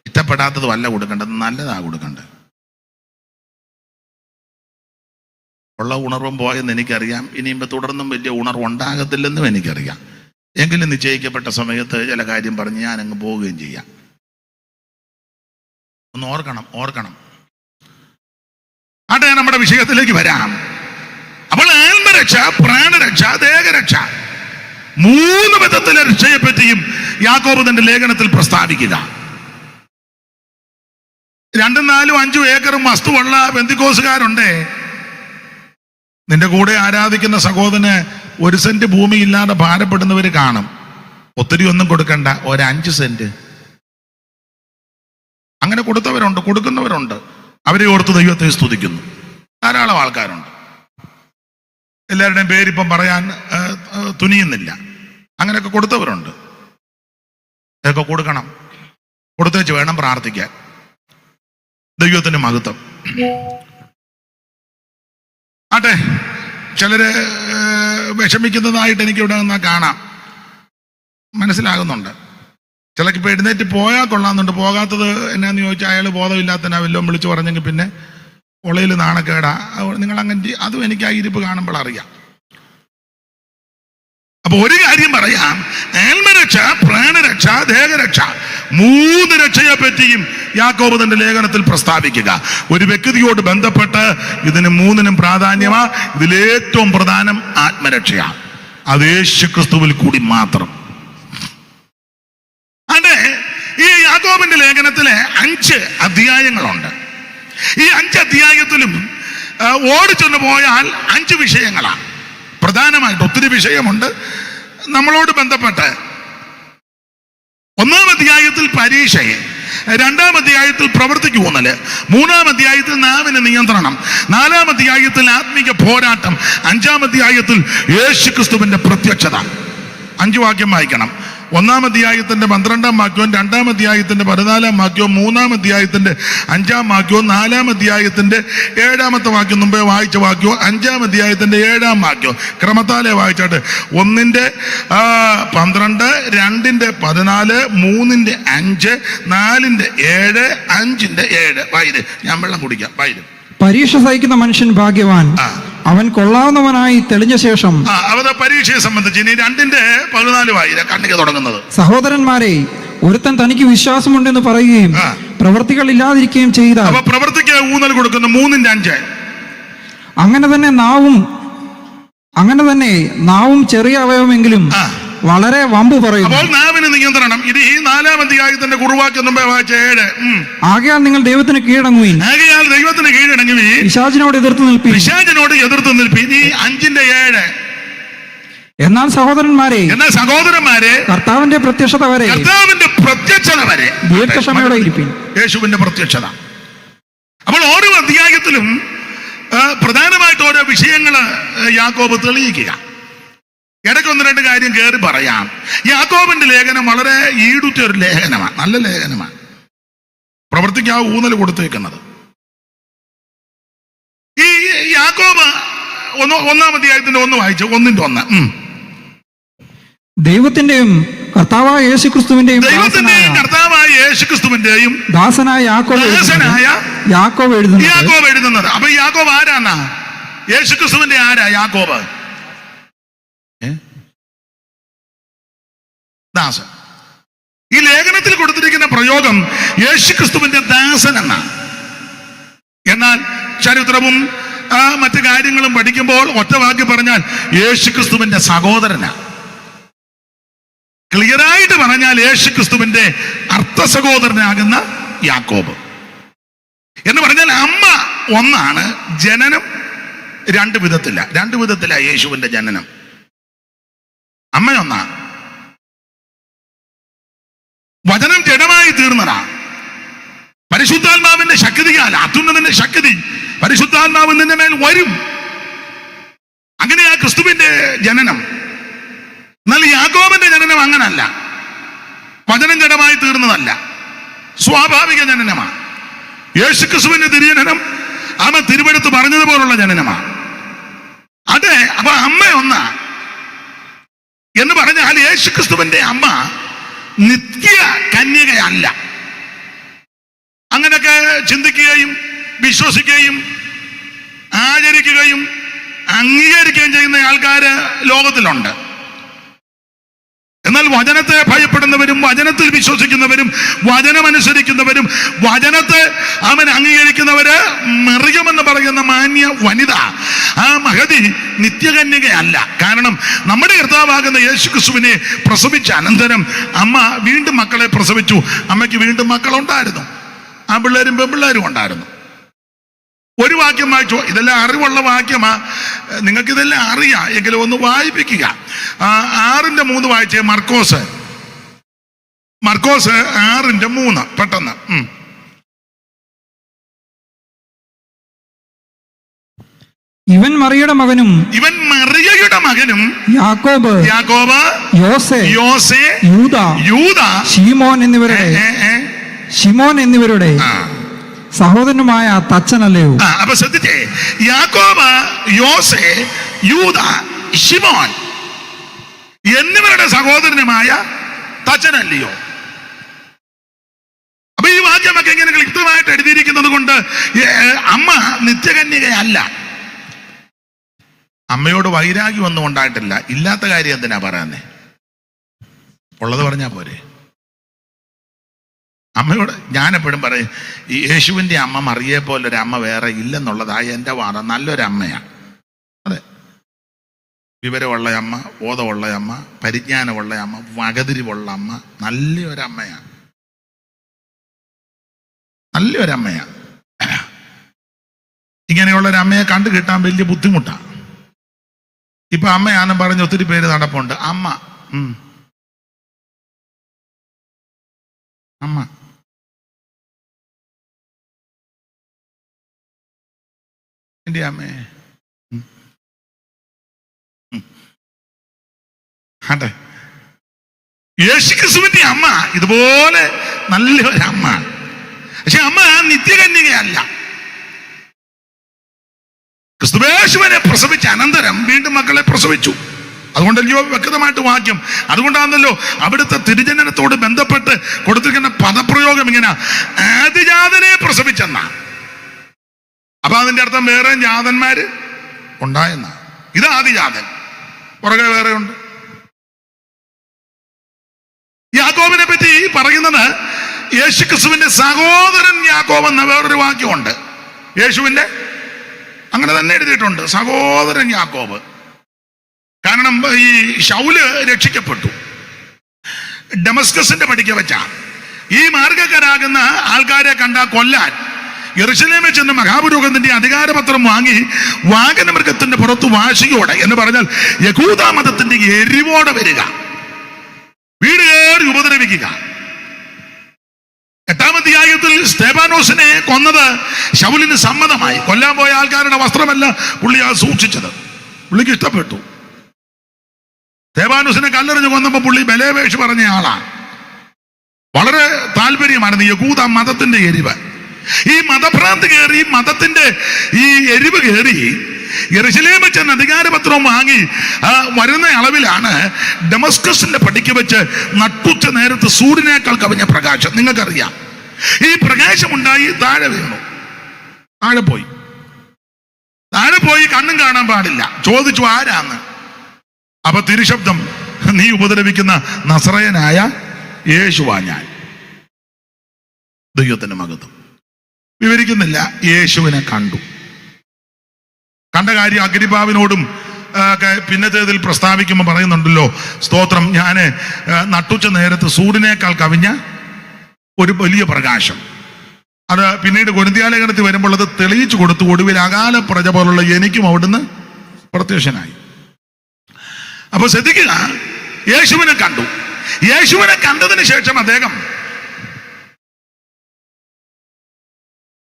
ഇഷ്ടപ്പെടാത്തതും അല്ല കൊടുക്കേണ്ടത്, നല്ലതാ കൊടുക്കേണ്ടത്. ഉള്ള ഉണർവും പോയെന്ന് എനിക്കറിയാം. ഇനിയിപ്പോൾ തുടർന്നും വലിയ ഉണർവ് ഉണ്ടാകത്തില്ലെന്നും എനിക്കറിയാം. എങ്കിലും നിശ്ചയിക്കപ്പെട്ട സമയത്ത് ചില കാര്യം പറഞ്ഞ് ഞാൻ അങ്ങ് പോവുകയും ചെയ്യാം. ഒന്ന് ഓർക്കണം. ആട്ടെ, നമ്മുടെ വിഷയത്തിലേക്ക് വരാം. അപ്പോൾ ആത്മരക്ഷ, പ്രാണരക്ഷ, ദേഹരക്ഷ, 3 വിധത്തിലെ രക്ഷയെപ്പറ്റിയും യാക്കോബ് തന്റെ ലേഖനത്തിൽ പ്രസ്താവിക്കുക. 2, 4, 5 ഏക്കറും വസ്തുവുള്ള പെന്തിക്കോസുകാരുണ്ടേ. നിന്റെ കൂടെ ആരാധിക്കുന്ന സഹോദരന് 1 സെന്റ് ഭൂമി ഇല്ലാതെ ഭാരപ്പെടുന്നവര് കാണും. ഒത്തിരി ഒന്നും കൊടുക്കണ്ട, 5 സെന്റ് അങ്ങനെ കൊടുക്കുന്നവരുണ്ട്. അവരെ ഓർത്ത് ദൈവത്തെ സ്തുതിക്കുന്നു. ധാരാളം ആൾക്കാരുണ്ട്. എല്ലാവരുടെയും പേരിപ്പം പറയാൻ തുനിയുന്നില്ല. അങ്ങനെയൊക്കെ കൊടുത്തവരുണ്ട്. ഇതൊക്കെ കൊടുക്കണം. കൊടുത്തേച്ച് വേണം പ്രാർത്ഥിക്കാൻ. ദൈവത്തിന്റെ മഹത്വം. ആട്ടെ, ചിലര് വിഷമിക്കുന്നതായിട്ട് എനിക്കിവിടെ നിന്നാൽ കാണാം, മനസ്സിലാകുന്നുണ്ട്. ചിലക്ക് ഇപ്പൊ എഴുന്നേറ്റ് പോയാൽ കൊള്ളാമെന്നുണ്ട്. പോകാത്തത് എന്നാന്ന് ചോദിച്ചാൽ അയാൾ ബോധമില്ലാത്തനാ വല്ലതും വിളിച്ചു പറഞ്ഞെങ്കിൽ പിന്നെ ഒളയിൽ നാണക്കേടാ. നിങ്ങൾ അങ്ങനെ അതും എനിക്ക് ആ ഇരിപ്പ് കാണുമ്പോൾ അറിയാം. അപ്പൊ ഒരു കാര്യം പറയാം, ആത്മരക്ഷ, പ്രാണരക്ഷ, ദേഹരക്ഷ, 3 രക്ഷയെ പറ്റിയും യാക്കോബ് തന്റെ ലേഖനത്തിൽ പ്രസ്താവിക്കുക. ഒരു വ്യക്തിയോട് ബന്ധപ്പെട്ട് ഇതിന് 3നും പ്രാധാന്യമാ. ഇതിലേറ്റവും പ്രധാനം ആത്മരക്ഷയാ. അത് യേശുക്രിസ്തുവിൽ കൂടി മാത്രം. അതെ, ഈ യാക്കോബിന്റെ ലേഖനത്തിലെ 5 അധ്യായങ്ങളുണ്ട്. ഈ 5 അധ്യായത്തിലും ഓടിച്ചൊന്ന് പോയാൽ 5 വിഷയങ്ങളാണ് പ്രധാനമായിട്ട്. ഒത്തിരി വിഷയമുണ്ട് നമ്മളോട് ബന്ധപ്പെട്ട്. 1-ാം അധ്യായത്തിൽ പരീക്ഷയെ, 2-ാം അധ്യായത്തിൽ പ്രവൃത്തിക്ക് ഊന്നല്, 3-ാം അധ്യായത്തിൽ നാവിന് നിയന്ത്രണം, 4-ാം അധ്യായത്തിൽ ആത്മീക പോരാട്ടം, 5-ാം അധ്യായത്തിൽ യേശുക്രിസ്തുവിന്റെ പ്രത്യക്ഷത. 5 വാക്യം വായിക്കണം. 1-ാം അധ്യായത്തിന്റെ 12-ാം വാക്യവും, 2-ാം അധ്യായത്തിന്റെ 14-ാം വാക്യവും, 3-ാം അധ്യായത്തിന്റെ 5-ാം വാക്യവും, 4-ാം അധ്യായത്തിന്റെ 7-ാമത്തെ വാക്യം മുമ്പേ വായിച്ച വാക്യവും, 5-ാം അധ്യായത്തിന്റെ 7-ാം വാക്യവും ക്രമത്താലെ വായിച്ചാട്ട് 1-ന്റെ 12, 2-ന്റെ 14, 3-ന്റെ 5, 4-ന്റെ 7, 5-ന്റെ 7. വായിര്, ഞാൻ വെള്ളം കുടിക്കാം. വായിര്. പരീക്ഷ സഹിക്കുന്ന മനുഷ്യൻ ഭാഗ്യവാൻ, അവൻ കൊള്ളാവുന്നവനായി തെളിഞ്ഞ ശേഷം. അവരുടെ പരീക്ഷയെ സംബന്ധിച്ച് ഇനി 2-ന്റെ 14 വായിര കണ്ണിക തുടങ്ങുന്നത്. സഹോദരന്മാരെ, ഒരുത്തൻ തനിക്ക് വിശ്വാസമുണ്ടെന്ന് പറയുകയും പ്രവൃത്തികൾ ഇല്ലാതിരിക്കുകയും ചെയ്താൽ. അപ്പൊ പ്രവൃത്തിക്ക് ഊന്നൽ കൊടുക്കുന്നു. 3-ന്റെ 5. അങ്ങനെ തന്നെ നാവും ചെറിയ അവയവമെങ്കിലും വളരെ വമ്പു പറയുന്നു. അപ്പോൾ നാവിന് നിയന്ത്രണം. ഇത് ഈ 4-ാം അധ്യായത്തിന്റെ കുറുവാക്യം മുമ്പേ വായിച്ച 7. ആകയാൽ നിങ്ങൾ ദൈവത്തിന് കീഴടങ്ങുവീൻ. പിശാചിനോട് എതിർത്ത് നിൽപ്പീൻ. ഈ 5-ന്റെ 7. എന്നാൽ സഹോദരന്മാരെ, കർത്താവിന്റെ പ്രത്യക്ഷത വരെ ദീർഘക്ഷമയോടെ ഇരിപ്പീൻ. യേശുവിന്റെ പ്രത്യക്ഷത. അപ്പോൾ ഓരോ അധ്യായത്തിലും പ്രധാനമായിട്ട് ഓരോ വിഷയങ്ങള് യാക്കോബ് തെളിയിക്കുക. ഇടയ്ക്ക് 1-2 കാര്യം കയറി പറയാം. യാക്കോബിന്റെ ലേഖനം വളരെ ഈടുറ്റ ഒരു ലേഖനമാണ്, നല്ല ലേഖനമാണ്. പ്രവർത്തിക്ക് ആ ഊന്നൽ കൊടുത്തേക്കുന്നത്. ഈ യാക്കോബ് 1-ാം അധ്യായത്തിന്റെ 1 വായിച്ചു. 1-ന്റെ 1. ദൈവത്തിന്റെയും കർത്താവായ യേശുക്രിസ്തുവിന്റെയും ദാസനായ യാക്കോബ് എഴുതുന്നത്. അപ്പൊ യാക്കോബ് ആരാന്നാ? യേശുക്രിസ്തുവിന്റെ ആരാ യാക്കോബ്? ദാസൻ. ഈ ലേഖനത്തിൽ കൊടുത്തിരിക്കുന്ന പ്രയോഗം യേശുക്രിസ്തുവിന്റെ ദാസൻ എന്നാണ്. എന്നാൽ ചരിത്രവും മറ്റു കാര്യങ്ങളും പഠിക്കുമ്പോൾ ഒറ്റ വാക്കി പറഞ്ഞാൽ യേശുക്രിസ്തുവിന്റെ സഹോദരനാണ്. ക്ലിയറായിട്ട് പറഞ്ഞാൽ യേശുക്രിസ്തുവിന്റെ അർത്ഥ സഹോദരനാകുന്ന യാക്കോബ് എന്ന് പറഞ്ഞാൽ അമ്മ ഒന്നാണ്, ജനനം 2 വിധത്തില യേശുവിന്റെ ജനനം. അമ്മ ഒന്നാ, വചനം ജഡമായി തീർന്നതാ. പരിശുദ്ധാത്മാവിന്റെ ശക്തിയാൽ, അത്യുന്നതിന്റെ ശക്തി പരിശുദ്ധാത്മാവ് നിന്റെ മേൽ വരും. അങ്ങനെയാ ക്രിസ്തുവിന്റെ ജനനം. എന്നാൽ യാക്കോബിന്റെ ജനനം അങ്ങനല്ല. വചനം ജഡമായി തീർന്നതല്ല, സ്വാഭാവിക ജനനമാണ്. യേശുക്രിസ്തുവിന്റെ തിരുജനനം അവൻ തിരുവെടുത്ത് പറഞ്ഞതുപോലുള്ള ജനനമാണ്. അതെ. അപ്പൊ അമ്മ ഒന്നാ എന്ന് പറഞ്ഞാൽ യേശുക്രിസ്തുവിന്റെ അമ്മ നിത്യ കന്യകയല്ല. അങ്ങനെയൊക്കെ ചിന്തിക്കുകയും വിശ്വസിക്കുകയും ആചരിക്കുകയും അംഗീകരിക്കുകയും ചെയ്യുന്ന ആൾക്കാര് ലോകത്തിലുണ്ട്. എന്നാൽ വചനത്തെ ഭയപ്പെടുന്നവരും വചനത്തിൽ വിശ്വസിക്കുന്നവരും വചനമനുസരിക്കുന്നവരും വചനത്തെ അവൻ അംഗീകരിക്കുന്നവര് മറിയമെന്ന് പറയുന്ന മാന്യ വനിത, ആ മഹതി നിത്യകന്യകയല്ല. കാരണം നമ്മുടെ കർത്താവാകുന്ന യേശുക്രിസ്തുവിനെ പ്രസവിച്ച അനന്തരം അമ്മ വീണ്ടും മക്കളെ പ്രസവിച്ചു. അമ്മയ്ക്ക് വീണ്ടും മക്കളുണ്ടായിരുന്നു, ആ പിള്ളേരും പെൺപിള്ളേരും ഉണ്ടായിരുന്നു. ഒരു വാക്യം വായിച്ചു. ഇതെല്ലാം അറിവുള്ള വാക്യമാ, നിങ്ങൾക്കിതെല്ലാം അറിയാം, എങ്കിലും ഒന്ന് വായിപ്പിക്കുക. 6:3 വായിച്ചേ. മർക്കോസ് 6:3 പെട്ടെന്ന്. ഇവൻ മറിയയുടെ മകനും യാക്കോബ്, യോസെ, യൂദ, ശിമോൻ എന്നിവരുടെ സഹോദരനുമായ തച്ചനല്ലയോ? അപ്പൊ ശ്രദ്ധിച്ചേ, യാക്കോബ്, യോസെ, യൂദ, ശിമോൻ എന്നിവരുടെ സഹോദരനുമായ തച്ചനല്ലയോ? അപ്പൊ ഈ വാക്യമൊക്കെ ഇങ്ങനെ ക്ലിപ്തമായിട്ട് എഴുതിയിരിക്കുന്നത് കൊണ്ട് അമ്മ നിത്യകന്യകയല്ല. അമ്മയോട് വൈരാഗ്യം ഒന്നും ഉണ്ടായിട്ടില്ല. ഇല്ലാത്ത കാര്യം എന്തിനാ പറയുന്നേ? ഉള്ളത് പറഞ്ഞാ പോരെ. അമ്മയോട് ഞാൻ എപ്പോഴും പറയും, ഈ യേശുവിൻ്റെ അമ്മ മറിയെ പോലൊരു അമ്മ വേറെ ഇല്ലെന്നുള്ളതായ എൻ്റെ വാദം. നല്ലൊരമ്മയാണ്. അതെ, വിവരമുള്ള അമ്മ, ബോധമുള്ള അമ്മ, പരിജ്ഞാനമുള്ള അമ്മ, വകതിരിവുള്ള അമ്മ, നല്ലൊരമ്മയാണ്. നല്ലൊരമ്മയാണ്. ഇങ്ങനെയുള്ളൊരമ്മയെ കണ്ടു കിട്ടാൻ വലിയ ബുദ്ധിമുട്ടാണ്. ഇപ്പൊ അമ്മയാണെന്ന് പറഞ്ഞ് ഒത്തിരി പേര് നടപ്പുണ്ട്. അമ്മ അമ്മ എൻ്റെ അമ്മേ. അതെ, യേശുക്രിസ്തുവിന്റെ അമ്മ ഇതുപോലെ നല്ലൊരമ്മ. പക്ഷെ അമ്മ നിത്യകന്യകയല്ല. ക്രിസ്തുവേശുവിനെ പ്രസവിച്ച അനന്തരം വീണ്ടും മക്കളെ പ്രസവിച്ചു. അതുകൊണ്ടല്ലോ വ്യക്തമായിട്ട് വാക്യം. അതുകൊണ്ടാണല്ലോ അവിടുത്തെ തിരുജനനത്തോട് ബന്ധപ്പെട്ട് കൊടുത്തിരിക്കുന്ന പദപ്രയോഗം ഇങ്ങനെ, ആദിജാതനെ പ്രസവിച്ചെന്ന. അപ്പൊ അതിന്റെ അർത്ഥം വേറെ ജാതന്മാര് ഉണ്ടായെന്ന. ഇത് ആദിജാതൻ, പുറകെ വേറെ ഉണ്ട്. യാക്കോബിനെ പറ്റി പറയുന്നത് യേശുക്രിസ്തുവിന്റെ സഹോദരൻ യാക്കോബ് എന്ന വേറൊരു വാക്യമുണ്ട്. യേശുവിന്റെ അങ്ങനെ തന്നെ എഴുതിയിട്ടുണ്ട്, സഹോദരൻ യാക്കോബ്. കാരണം ഈ ശൗല് രക്ഷിക്കപ്പെട്ടു, ഡമസ്കസിന്റെ പടിക്ക് വെച്ച ഈ മാർഗക്കാരാകുന്ന ആൾക്കാരെ കണ്ട കൊല്ലാൻ യെരൂശലേമിൽ ചെന്ന് മഹാപുരോഹിതന്റെ അധികാരപത്രം വാങ്ങി വാഹനമൃഗത്തിന്റെ പുറത്ത് വാശിയോടെ, എന്ന് പറഞ്ഞാൽ യഹൂദ മതത്തിന്റെ എരിവോടെ വരിക, വീട് കയറി ഉപദ്രവിക്കുക. 8-ാം അധ്യായത്തിൽ സ്തെഫാനോസിനെ കൊന്നത് ശൗലിന് സമ്മതമായി. കൊല്ലാൻ പോയ ആൾക്കാരുടെ വസ്ത്രമല്ല പുള്ളിയാ സൂക്ഷിച്ചത്. പുള്ളിക്ക് ഇഷ്ടപ്പെട്ടു. സ്തെഫാനോസിനെ കല്ലെറിഞ്ഞ് കൊന്നപ്പോൾ പുള്ളി ബലേവേഷ് പറഞ്ഞ ആളാണ്. വളരെ താല്പര്യമായിരുന്നു യഹൂദ മതത്തിന്റെ എരിവ്. ഈ മതഭ്രാന്തി കയറി, മതത്തിന്റെ ഈ എരിവ് കയറി യെരൂശലേമിൽ ചെന്ന് അധികാരപത്രവും വാങ്ങി വരുന്ന അളവിലാണ് ഡമസ്കസിന്റെ പടിക്ക് വെച്ച് നട്ടുച്ച നേരത്ത് സൂര്യനേക്കാൾ കവിഞ്ഞ പ്രകാശം. നിങ്ങൾക്കറിയാം, ഈ പ്രകാശം ഉണ്ടായി താഴെ വീണു. താഴെ പോയി കണ്ണും കാണാൻ പാടില്ല. ചോദിച്ചു ആരാന്ന്. അപ്പൊ തിരുശബ്ദം, നീ ഉപദ്രവിക്കുന്ന നസറയനായ യേശുവാ ഞാൻ. ദൈവത്തിന്റെ മഹത്വം വിവരിക്കുന്നില്ല. യേശുവിനെ കണ്ട കാര്യം അഗ്രിപ്പാവിനോടും പിന്നത്തേതിൽ പ്രസ്താവിക്കുമ്പോൾ പറയുന്നുണ്ടല്ലോ, സ്തോത്രം, ഞാൻ നട്ടുച്ച നേരത്ത് സൂര്യനേക്കാൾ കവിഞ്ഞ ഒരു വലിയ പ്രകാശം. അത് പിന്നീട് കൊരിന്ത്യലേഖനത്തിൽ വരുമ്പോൾ അത് തെളിയിച്ചു കൊടുത്തു. ഒടുവിൽ അകാല പ്രജ പോലുള്ള എനിക്കും അവിടുന്ന് പ്രത്യക്ഷനായി. അപ്പൊ ശ്രദ്ധിക്കുക, യേശുവിനെ കണ്ടു. യേശുവിനെ കണ്ടതിന് ശേഷം അദ്ദേഹം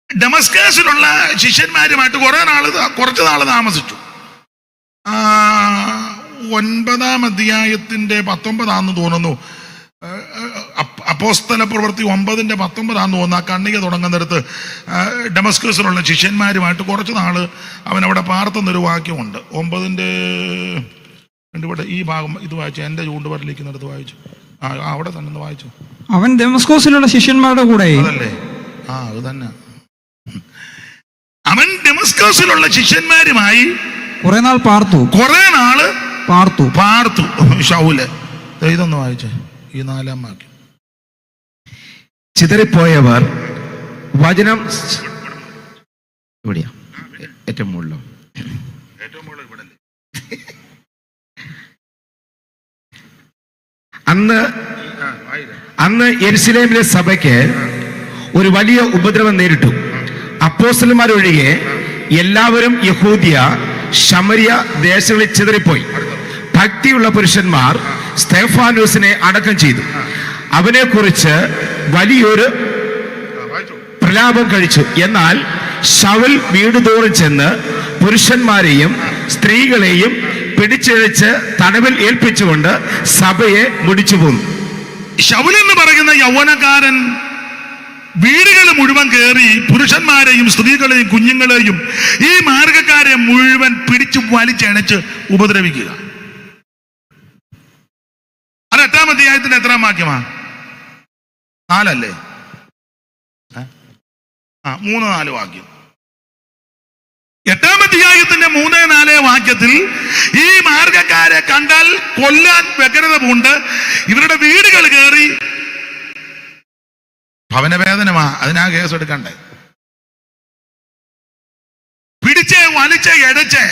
ഡമസ്കസിലുള്ള ശിഷ്യന്മാരുമായിട്ട് കുറച്ചു നാള് താമസിച്ചു. 9-ാം അധ്യായത്തിന്റെ 19 തോന്നുന്നു. അപ്പോസ്തല പ്രവൃത്തി 9:19 തോന്നുന്നു. ആ കണ്ണിക തുടങ്ങുന്നിടത്ത് ഡമസ്കസിലുള്ള ശിഷ്യന്മാരുമായിട്ട് കുറച്ച് നാള് അവൻ അവിടെ പാർത്തുന്നൊരു വാക്യമുണ്ട്. 9:2 ഈ ഭാഗം ഇത് വായിച്ചു, എൻ്റെ ചൂണ്ടുപരലിക്കുന്നിടത്ത് വായിച്ചു. അവിടെ തന്നെ വായിച്ചു. അവൻ ഡമസ്കസിലുള്ള ശിഷ്യന്മാരുടെ കൂടെ, അതല്ലേ? അത് തന്നെ. അവൻ ഡമസ്കസിലുള്ള ശിഷ്യന്മാരുമായി കുറെ നാൾ പാർത്തു. ശൗല് ഇതൊന്ന് വായിച്ചേ, ഈ 4-ാം വാക്യം. ചിതറിപ്പോയവർ വചനം ഇവിടെയാ, ഏറ്റവും മുകളിലോ, അന്ന് യെരുശലേമിലെ സഭയ്ക്ക് ഒരു വലിയ ഉപദ്രവം നേരിട്ടു. അപ്പോസ്തലന്മാരൊഴികെ എല്ലാവരും യഹൂദ്യ ശമരിയ ദേശങ്ങളിൽ ചിതറിപ്പോയി. ഭക്തിയുള്ള പുരുഷന്മാർ സ്തെഫാനോസിനെ അടക്കം ചെയ്തു. അവനെ കുറിച്ച് വലിയൊരു പ്രലാപം കഴിച്ചു. എന്നാൽ ശൗൽ വീടുതോറും ചെന്ന് പുരുഷന്മാരെയും സ്ത്രീകളെയും പിടിച്ചിഴച്ച് തടവിൽ ഏൽപ്പിച്ചുകൊണ്ട് സഭയെ മുടിച്ചു പോന്നു. ശൗൽ എന്ന് പറയുന്ന യൗവനക്കാരൻ വീടുകൾ മുഴുവൻ കയറി പുരുഷന്മാരെയും സ്ത്രീകളെയും കുഞ്ഞുങ്ങളെയും ഈ മാർഗക്കാരെ മുഴുവൻ പിടിച്ചു വലിച്ചണച്ച് ഉപദ്രവിക്കുക. അത് 8-ാം അധ്യായത്തിന്റെ എത്രാം വാക്യമാ? 4 അല്ലേ? 3-4 വാക്യം. 8-ാം അധ്യായത്തിന്റെ 3-4 വാക്യത്തിൽ ഈ മാർഗക്കാരെ കണ്ടാൽ കൊല്ലാൻ വ്യഗ്രത പൂണ്ട് ഇവരുടെ വീടുകൾ കയറി, ഭവനവേദനമാ, അതിനാ കേസ് എടുക്കണ്ടേ, പിടിച്ച് വലിച്ച് എടച്ച്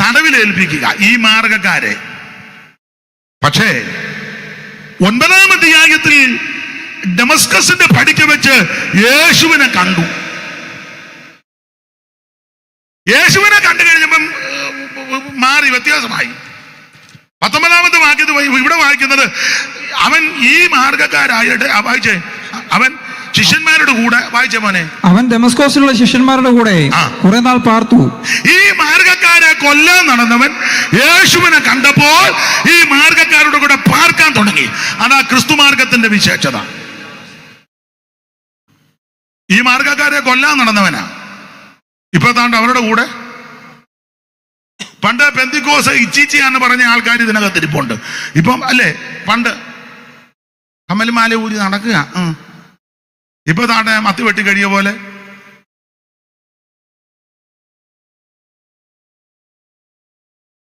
തടവിലേൽപ്പിക്കുക ഈ മാർഗക്കാരെ. പക്ഷേ 9-ാം അധ്യായത്തിൽ ഡമസ്കസിന്റെ പടിക്ക് വെച്ച് യേശുവിനെ കണ്ടു. യേശുവിനെ കണ്ടു കഴിഞ്ഞപ്പം മാറി, വ്യത്യാസമായി. 19-ാമത്തെ വാക്യത്തിൽ ഇവിടെ വായിക്കുന്നത് അവൻ ഈ മാർഗക്കാരായിട്ട് വായിച്ചേ, അവൻ ശിഷ്യന്മാരുടെ കൂടെ, വായിച്ച മോനെ, അവൻ ഡമസ്കസിലുള്ള ശിഷ്യന്മാരുടെ കൂടെ കുറെ നാൾ പാർത്തു. ഈ മാർഗക്കാരെ കൊല്ലാൻ നടന്നവൻ യേശുവിനെ കണ്ടപ്പോൾ ഈ മാർഗക്കാരുടെ കൂടെ പാർക്കാൻ തുടങ്ങി. അതാ ക്രിസ്തു മാർഗത്തിന്റെ വിശേഷത. ഈ മാർഗക്കാരെ കൊല്ലാൻ നടന്നവനാ ഇപ്പൊ താണ്ട് അവരുടെ കൂടെ. പണ്ട് പെന്തിക്കോസ് ഇച്ചിച്ചിയാന്ന് പറഞ്ഞ ആൾക്കാർ ഇതിനകത്ത് ഇരിപ്പുണ്ട്. ഇപ്പം അല്ലേ, പണ്ട് കമ്മൽമാല ഊരി നടക്കുക. ഇപ്പൊ താണ്ടെ മത്തി വെട്ടി കഴിയ പോലെ.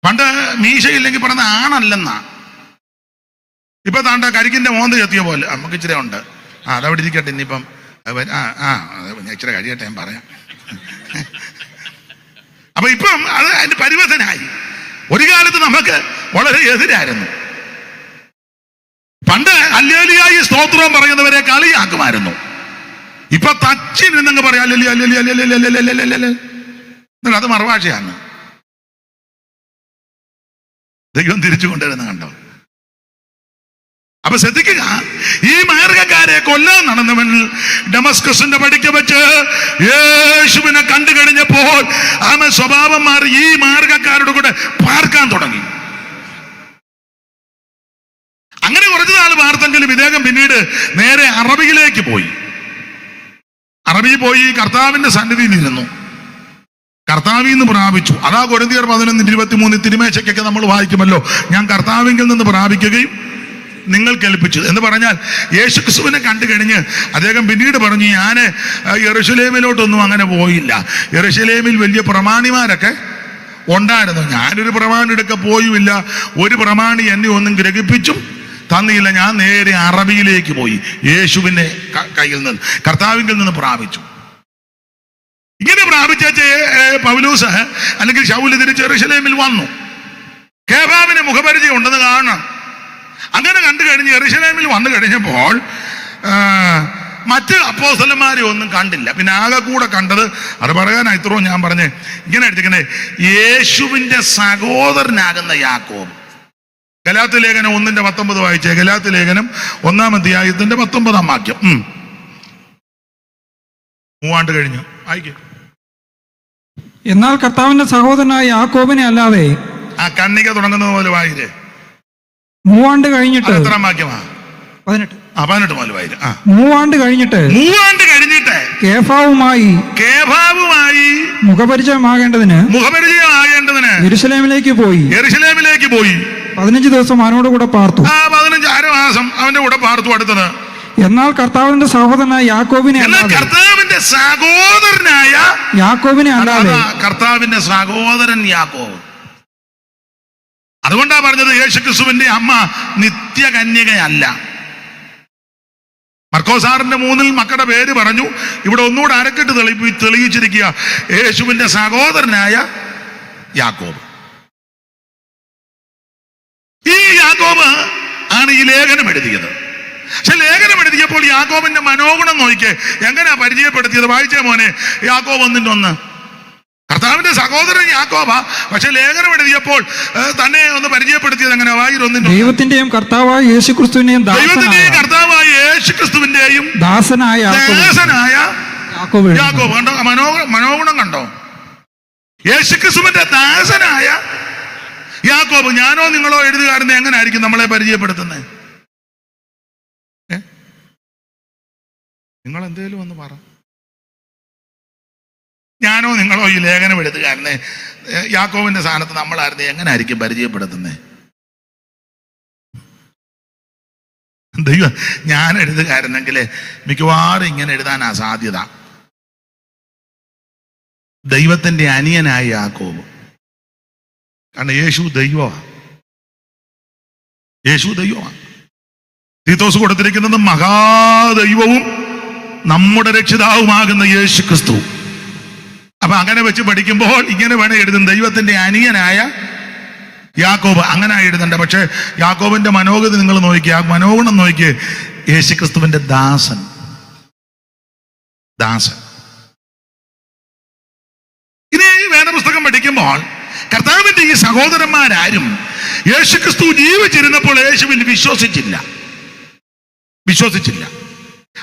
പണ്ട് മീശയില്ലെങ്കിൽ പറഞ്ഞ ആണല്ലെന്നാ. ഇപ്പൊ താണ്ട കരിക്കിന്റെ മോന്ത് ചെത്തിയ പോലെ. നമുക്ക് ഇച്ചിരി ഉണ്ട്. അതവിടെ ഇരിക്കട്ടെ. ഇനിയിപ്പം ഇച്ചിരി കഴിയട്ടെ, ഞാൻ പറയാം. അപ്പൊ ഇപ്പം അത് അതിന്റെ പരിവർത്തനായി. ഒരു കാലത്ത് നമുക്ക് വളരെ എതിരായിരുന്നു. പണ്ട് ഹല്ലേലൂയ സ്തോത്രം പറയുന്നവരെ കളിയാക്കുമായിരുന്നു. ഇപ്പൊ തച്ചി നിന്നങ്ങ് പറയാം അത് മറുഭാഷയാണ്. ദൈവം തിരിച്ചു കൊണ്ടുവരുന്ന കണ്ടോ? അപ്പൊ ശ്രദ്ധിക്കുക, ഈ മാർഗക്കാരെ കൊല്ലാൻ നടന്നവൻ ഡമസ്കസിന്റെ പടിക്ക് വെച്ച് യേശുവിനെ കണ്ടു കഴിഞ്ഞപ്പോൾ അവൻ സ്വഭാവം മാറി ഈ മാർഗക്കാരുടെ കൂടെ പാർക്കാൻ തുടങ്ങി. അങ്ങനെ കുറച്ചു നാൾ പാർത്തെങ്കിലും ഇദ്ദേഹം പിന്നീട് നേരെ അറബിയിലേക്ക് പോയി. അറബിയിൽ പോയി കർത്താവിന്റെ സന്നിധിയിൽ ഇരുന്നു. കർത്താവിന്ന് പ്രാപിച്ചു. അതാ കൊരിന്ത്യർ 11:23 തിരുമേശയ്ക്കൊക്കെ നമ്മൾ വായിക്കുമല്ലോ, ഞാൻ കർത്താവിങ്കിൽ നിന്ന് പ്രാപിക്കുകയും നിങ്ങൾ കേൾപ്പിച്ചു എന്ന് പറഞ്ഞാൽ യേശുക്രിസ്തുവിനെ കണ്ടു കഴിഞ്ഞ് അദ്ദേഹം പിന്നീട് പറഞ്ഞു, ഞാൻ യെരൂശലേമിലോട്ടൊന്നും അങ്ങനെ പോയില്ല. യെരൂശലേമിൽ വലിയ പ്രമാണിമാരൊക്കെ ഉണ്ടായിരുന്നു, ഞാനൊരു പ്രമാണിയൊക്കെ പോയുമില്ല. ഒരു പ്രമാണി എന്നെ ഒന്നും ഗ്രഹിപ്പിച്ചും തന്നില്ല. ഞാൻ നേരെ അറബിയിലേക്ക് പോയി യേശുവിന്റെ കയ്യിൽ നിന്ന്, കർത്താവിങ്കിൽ നിന്ന് പ്രാപിച്ചു. ഇങ്ങനെ പ്രാപിച്ച പൗലോസ് അല്ലെങ്കിൽ ശൗല് തിരിച്ച് യെരൂശലേമിൽ വന്നു. കേഫാവിന് മുഖപരിചയം ഉണ്ടെന്ന് കാണണം. അങ്ങനെ കണ്ടു കഴിഞ്ഞ് യെരൂശലേമിൽ വന്നു കഴിഞ്ഞപ്പോൾ മറ്റ് അപ്പോസ്തലന്മാരെ ഒന്നും കണ്ടില്ല. പിന്നെ ആകെ കൂടെ കണ്ടത്, അത് പറയാനാ ഇത്രയും ഞാൻ പറഞ്ഞേ, ഇങ്ങനെ എടുത്തിക്കണേ, യേശുവിന്റെ സഹോദരനാകുന്ന യാക്കോബ്. ഗലാത്യ ലേഖനം 1:19 വായിച്ചേ. ഗലാത്യ ലേഖനം 1-ാം അധ്യായത്തിന്റെ 19-ാം വാക്യം. 3 കഴിഞ്ഞു വായിക്കും. എന്നാൽ കർത്താവിന്റെ സഹോദരനായ യാക്കോബിനെ അല്ലാതെ ആ കണ്ണിക തുടങ്ങുന്നത് മുതൽ വായിര്. 3 ആണ്ട് കഴിഞ്ഞിട്ട്. എത്ര വാക്യമാ? 18. 18 മുതൽ വായിര്. 3 ആണ്ട് കഴിഞ്ഞിട്ട് കേഫാവുമായി മുഖപരിചയമാകേണ്ടതിന് യെരൂശലേമിലേക്ക് പോയി 15 ദിവസം അവനോട് കൂടെ പാർത്തു. 15 മാസം അവന്റെ കൂടെ പാർത്തു. അടുത്തത്, എന്നാൽ കർത്താവിന്റെ സഹോദരനായ യാക്കോബിനെ അല്ലാതെ കർത്താവിന്റെ സഹോദരൻ യാക്കോബ്. അതുകൊണ്ടാ പറഞ്ഞത് യേശുക്രിസ്തുവിന്റെ അമ്മ നിത്യകന്യകയല്ല. മർക്കോസ് 6:3 മക്കളുടെ പേര് പറഞ്ഞു. ഇവിടെ ഒന്നുകൂടെ അരക്കിട്ട് തെളിയിച്ചിരിക്കുക, യേശുവിന്റെ സഹോദരനായ യാക്കോബ്. ഈ യാക്കോബ് ആണ് ഈ ലേഖനം എഴുതിയത്. പക്ഷെ ലേഖനം എഴുതിയപ്പോൾ യാക്കോബിന്റെ മനോഗുണം നോക്കിയേ, എങ്ങനെയാ പരിചയപ്പെടുത്തിയത്? വായിച്ചേ മോനെ, യാക്കോബ് 1:1. കർത്താവിന്റെ സഹോദരൻ യാക്കോബാ, പക്ഷെ ലേഖനം എഴുതിയപ്പോൾ തന്നെ ഒന്ന് പരിചയപ്പെടുത്തിയത് എങ്ങനെ? ദൈവത്തിന്റെയും കർത്താവായ യേശുക്രിസ്തുവിന്റെയും ദാസനായ യാക്കോബ്. കണ്ടോ മനോഗുണം കണ്ടോ? യേശുക്രിസ്തുവിന്റെ ദാസനായ യാക്കോബ്. ഞാനോ നിങ്ങളോ എഴുതുകാരനെ എങ്ങനെ ആയിരിക്കും നമ്മളെ പരിചയപ്പെടുത്തുന്നത്? നിങ്ങൾ എന്തേലും ഒന്ന് പറ. ഞാനോ നിങ്ങളോ ഈ ലേഖനം എഴുതുകാരനെ യാക്കോബിന്റെ സ്ഥാനത്ത് നമ്മളായിരുന്നു എങ്ങനെ ആയിരിക്കും പരിചയപ്പെടുത്തുന്നത്? ദൈവം, ഞാൻ എഴുതുകാരനെങ്കിൽ മിക്കവാറും ഇങ്ങനെ എഴുതാനാ സാധ്യത. ദൈവത്തിന്റെ അനിയനായ യാക്കോബ്. കാരണം യേശു ദൈവമാണ്. തീത്തോസ് കൊടുത്തിരിക്കുന്നത് മഹാദൈവവും നമ്മുടെ രക്ഷിതാവുമാകുന്ന യേശു ക്രിസ്തു. അപ്പൊ അങ്ങനെ വെച്ച് പഠിക്കുമ്പോൾ ഇങ്ങനെ വേണം എഴുതും, ദൈവത്തിന്റെ അനിയനായ യാക്കോബ്. അങ്ങനെ എഴുതണ്ട. പക്ഷെ യാക്കോബിന്റെ മനോഗതി നിങ്ങൾ നോക്കിയേ, ആ മനോഗുണം നോക്കിയേ, യേശുക്രിസ്തുവിന്റെ ദാസൻ. ഇനി ഈ വേദപുസ്തകം പഠിക്കുമ്പോൾ കർത്താവിന്റെ ഈ സഹോദരന്മാരാരും യേശുക്രിസ്തു ജീവിച്ചിരുന്നപ്പോൾ യേശുവിൽ വിശ്വസിച്ചില്ല.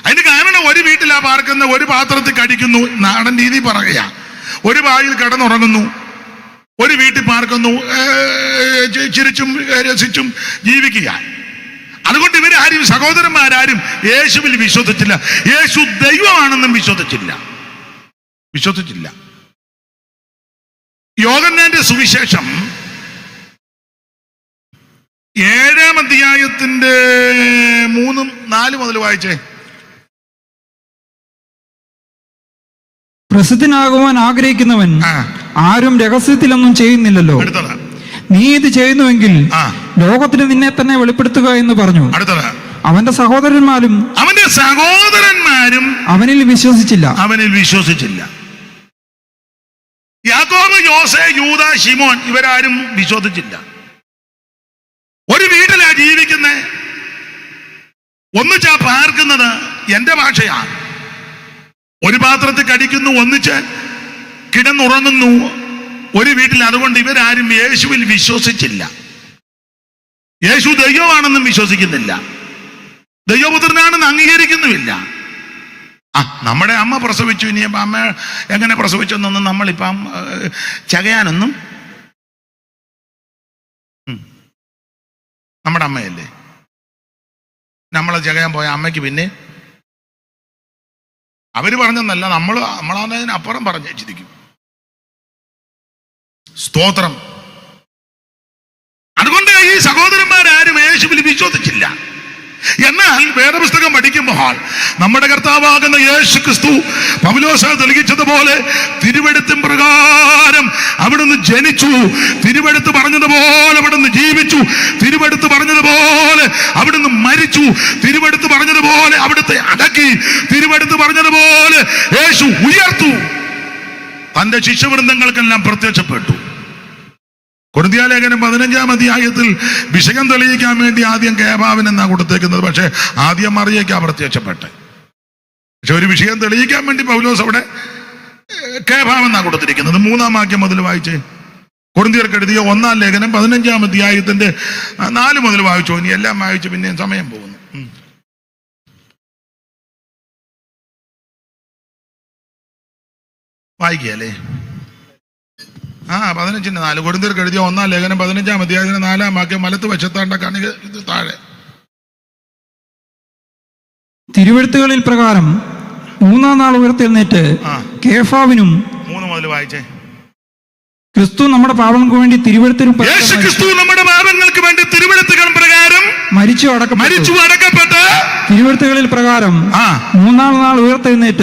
അതിന് കാരണം, ഒരു വീട്ടിലാ പാർക്കുന്ന, ഒരു പാത്രത്തിൽ കടിക്കുന്നു, നാടൻ രീതി പറയുക, ഒരു വായിൽ കിടന്നുറങ്ങുന്നു, ഒരു വീട്ടിൽ പാർക്കുന്നു, ചിരിച്ചും രസിച്ചും ജീവിക്കുക. അതുകൊണ്ട് ഇവരാരും, സഹോദരന്മാരാരും യേശുവിൽ വിശ്വസിച്ചില്ല. യേശു ദൈവമാണെന്നും വിശ്വസിച്ചില്ല. യോഹന്നാന്റെ സുവിശേഷം 7-ാം അധ്യായത്തിന്റെ 3-4 മുതൽ വായിച്ചേ. പ്രസിദ്ധനാകുവാൻ ആഗ്രഹിക്കുന്നവൻ ആരും രഹസ്യത്തിലൊന്നും ചെയ്യുന്നില്ലല്ലോ. നീ ഇത് ചെയ്യുന്നുവെങ്കിൽ ലോകത്തിന് നിന്നെ തന്നെ വെളിപ്പെടുത്തുക എന്ന് പറഞ്ഞു. അവന്റെ സഹോദരന്മാരും അവനിൽ വിശ്വസിച്ചില്ല. യാക്കോബ്, യോസേ, യൂദാ, ശിമോൻ ഇവരാരും വിശ്വസിച്ചില്ല. ഒരു വീട്ടിലാ ജീവിക്കുന്നത്, ഒന്നിച്ചാ പാർക്കുന്നത്. എന്റെ ഭാഷയാണ്. ഒരു പാത്രത്തിൽ കടിക്കുന്നു, ഒന്നിച്ച് കിടന്നുറങ്ങുന്നു ഒരു വീട്ടിൽ. അതുകൊണ്ട് ഇവരാരും യേശുവിൽ വിശ്വസിച്ചില്ല. യേശു ദൈവമാണെന്നും വിശ്വസിക്കുന്നില്ല, ദൈവപുത്രനാണെന്ന് അംഗീകരിക്കുന്നുമില്ല. നമ്മുടെ അമ്മ പ്രസവിച്ചു, ഇനി അമ്മ എങ്ങനെ പ്രസവിച്ചെന്നൊന്നും നമ്മളിപ്പം ചകയാനൊന്നും. നമ്മുടെ അമ്മയല്ലേ, നമ്മളെ ചകയാൻ പോയ അമ്മയ്ക്ക് പിന്നെ അവര് പറഞ്ഞെന്നല്ല, നമ്മളതിനപ്പുറം പറഞ്ഞു വെച്ചിരിക്കും. സ്തോത്രം. അതുകൊണ്ട് ഈ സഹോദരന്മാരാരും യേശുവിൽ വിശ്വസിച്ചില്ല. എന്നാൽ വേദപുസ്തകം പഠിക്കുമ്പോൾ നമ്മുടെ കർത്താവാകുന്ന യേശു ക്രിസ്തു പൗലോസ് തെളിയിച്ചതുപോലെ തിരുവെഴുത്തിൻ പ്രകാരം അവിടുന്ന് ജനിച്ചു, തിരുവെഴുത്ത് പറഞ്ഞതുപോലെ അവിടുന്ന് ജീവിച്ചു, തിരുവെഴുത്ത് പറഞ്ഞതുപോലെ അവിടുന്ന് മരിച്ചു, തിരുവെഴുത്ത് പറഞ്ഞതുപോലെ അവിടുത്തെ അടക്കി, തിരുവെഴുത്ത് പറഞ്ഞതുപോലെ യേശു ഉയർത്തു, തന്റെ ശിഷ്യവൃന്ദങ്ങൾക്കെല്ലാം പ്രത്യക്ഷപ്പെട്ടു. കൊരിന്ത്യ ലേഖനം 15-ാം അധ്യായത്തിൽ വിഷയം തെളിയിക്കാൻ വേണ്ടി ആദ്യം കേഫാവിനെന്നാ കൊടുത്തേക്കുന്നത്. പക്ഷെ ആദ്യം മറിയയ്ക്കാ പ്രത്യക്ഷപ്പെട്ടെ. പക്ഷെ ഒരു വിഷയം തെളിയിക്കാൻ വേണ്ടി പൗലോസ് അവിടെ കേഫാവെന്നാ കൊടുത്തിരിക്കുന്നത്. 3-ാം വാക്യം മുതൽ വായിച്ചേ. കൊരിന്ത്യർക്ക് എഴുതിയ 1-ാം ലേഖനം 15-ാം അധ്യായത്തിന്റെ 4 മുതൽ വായിച്ചോ. ഇനി എല്ലാം വായിച്ചു, പിന്നെ സമയം പോകുന്നു. വായിക്കല്ലേ. 15:4 കൊരിന്ത്യർക്ക് എഴുതിയ 1-ാം ലേഖനം 15-ാം അധ്യായത്തിന് 4-ാം വാക്യം വലത്ത് വശത്താണ്ട കണിക ഇത് താഴെ. തിരുവെഴുത്തുകളിൽ പ്രകാരം 3-ാം നാൾ ഉയർത്തെഴുന്നേറ്റ് കേഫാവിനും 3 മുതൽ വായിച്ചേ. ക്രിസ്തു നമ്മുടെ പാപങ്ങൾക്ക് വേണ്ടി യേശുക്രിസ്തു നമ്മുടെ പാപങ്ങൾക്ക് വേണ്ടി തിരുവെഴുത്തുകൾ പ്രകാരം മരിച്ചു അടക്കപ്പെട്ട് തിരുവെഴുത്തുകളിൽ പ്രകാരം 3-ാം നാൾ ഉയർത്തെഴുന്നേറ്റ്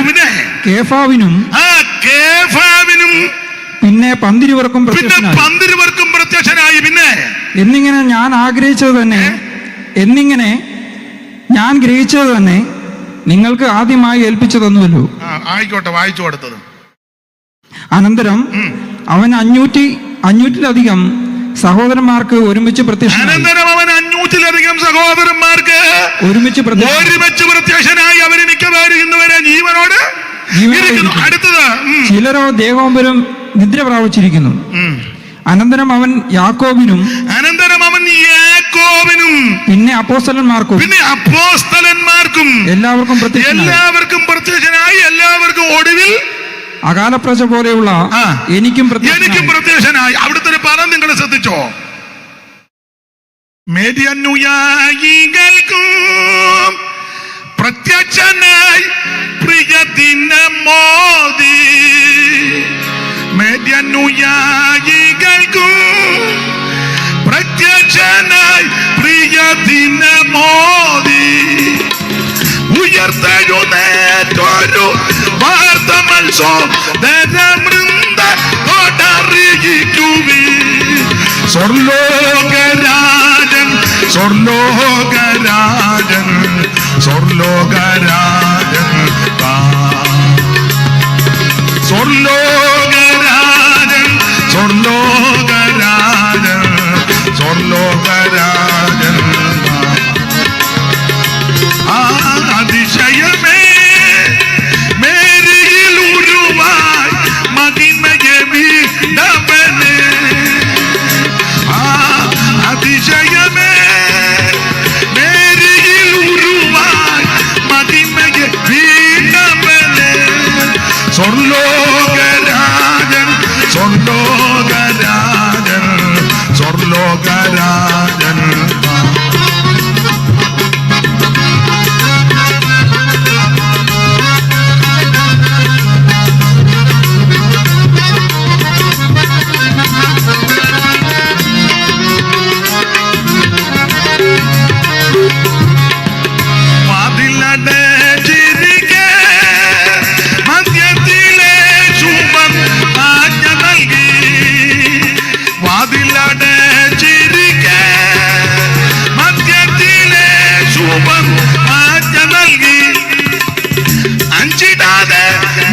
പിന്നെ കേഫാവിനും പിന്നെ 12 പ്രത്യക്ഷനായി പിന്നെ എന്നിങ്ങനെ ഞാൻ ഗ്രഹിച്ചത് തന്നെ നിങ്ങൾക്ക് ആദ്യമായി ഏൽപ്പിച്ചു തന്നുവല്ലോ. ആയിക്കോട്ടെ, വായിച്ചു കൊടുത്തത്. അനന്തരം അവൻ 500-ലധികം സഹോദരന്മാർക്ക് ഒരുമിച്ച് പ്രത്യക്ഷനായി. അവര് മിക്കവാറും ഇന്നുവരെ ജീവനോട് അടുത്തത്. ചിലരോ ദേഹോപരം നിദ്ര പ്രാപിച്ചിരിക്കുന്നു. അനന്തരം അവൻ യാക്കോബിനും പിന്നെ അപ്പോസ്തലന്മാർക്കും എല്ലാവർക്കും പ്രത്യക്ഷനായി. എല്ലാവർക്കും ഒടുവിൽ അകാലപ്രജ പോലെയുള്ള എനിക്കും പ്രത്യക്ഷനായി. അവിടുത്തെ ഒരു പദം നിങ്ങൾ ശ്രദ്ധിച്ചോ? മേദിയനുയായികൾക്കും പ്രത്യക്ഷനായി പ്രിയദിന മോദി. മേദിയനുയായികൾക്കും പ്രത്യക്ഷനായി പ്രിയദിന മോദി. ഉയർത്തെഴുന്നേറ്റൊരു വാർത്ത സ്വർലോകരാജൻ സ്വർലോകരാജൻ സ്വർലോകരാജൻ സ്വർലോകരാജൻ സ്വർലോകരാജൻ സ്വർലോകരാജൻ അതിശയമേ മേരിയിൽ ഉരുവായി മഹിമയെ വീണ്ടവനെ. അതിശയമേ മേരിയിൽ ഉരുവായി മഹിമയെ വീണ്ടവനെ. സ്വർലോകരാജൻ സ്വർലോകരാജൻ സ്വർലോകരാജൻ.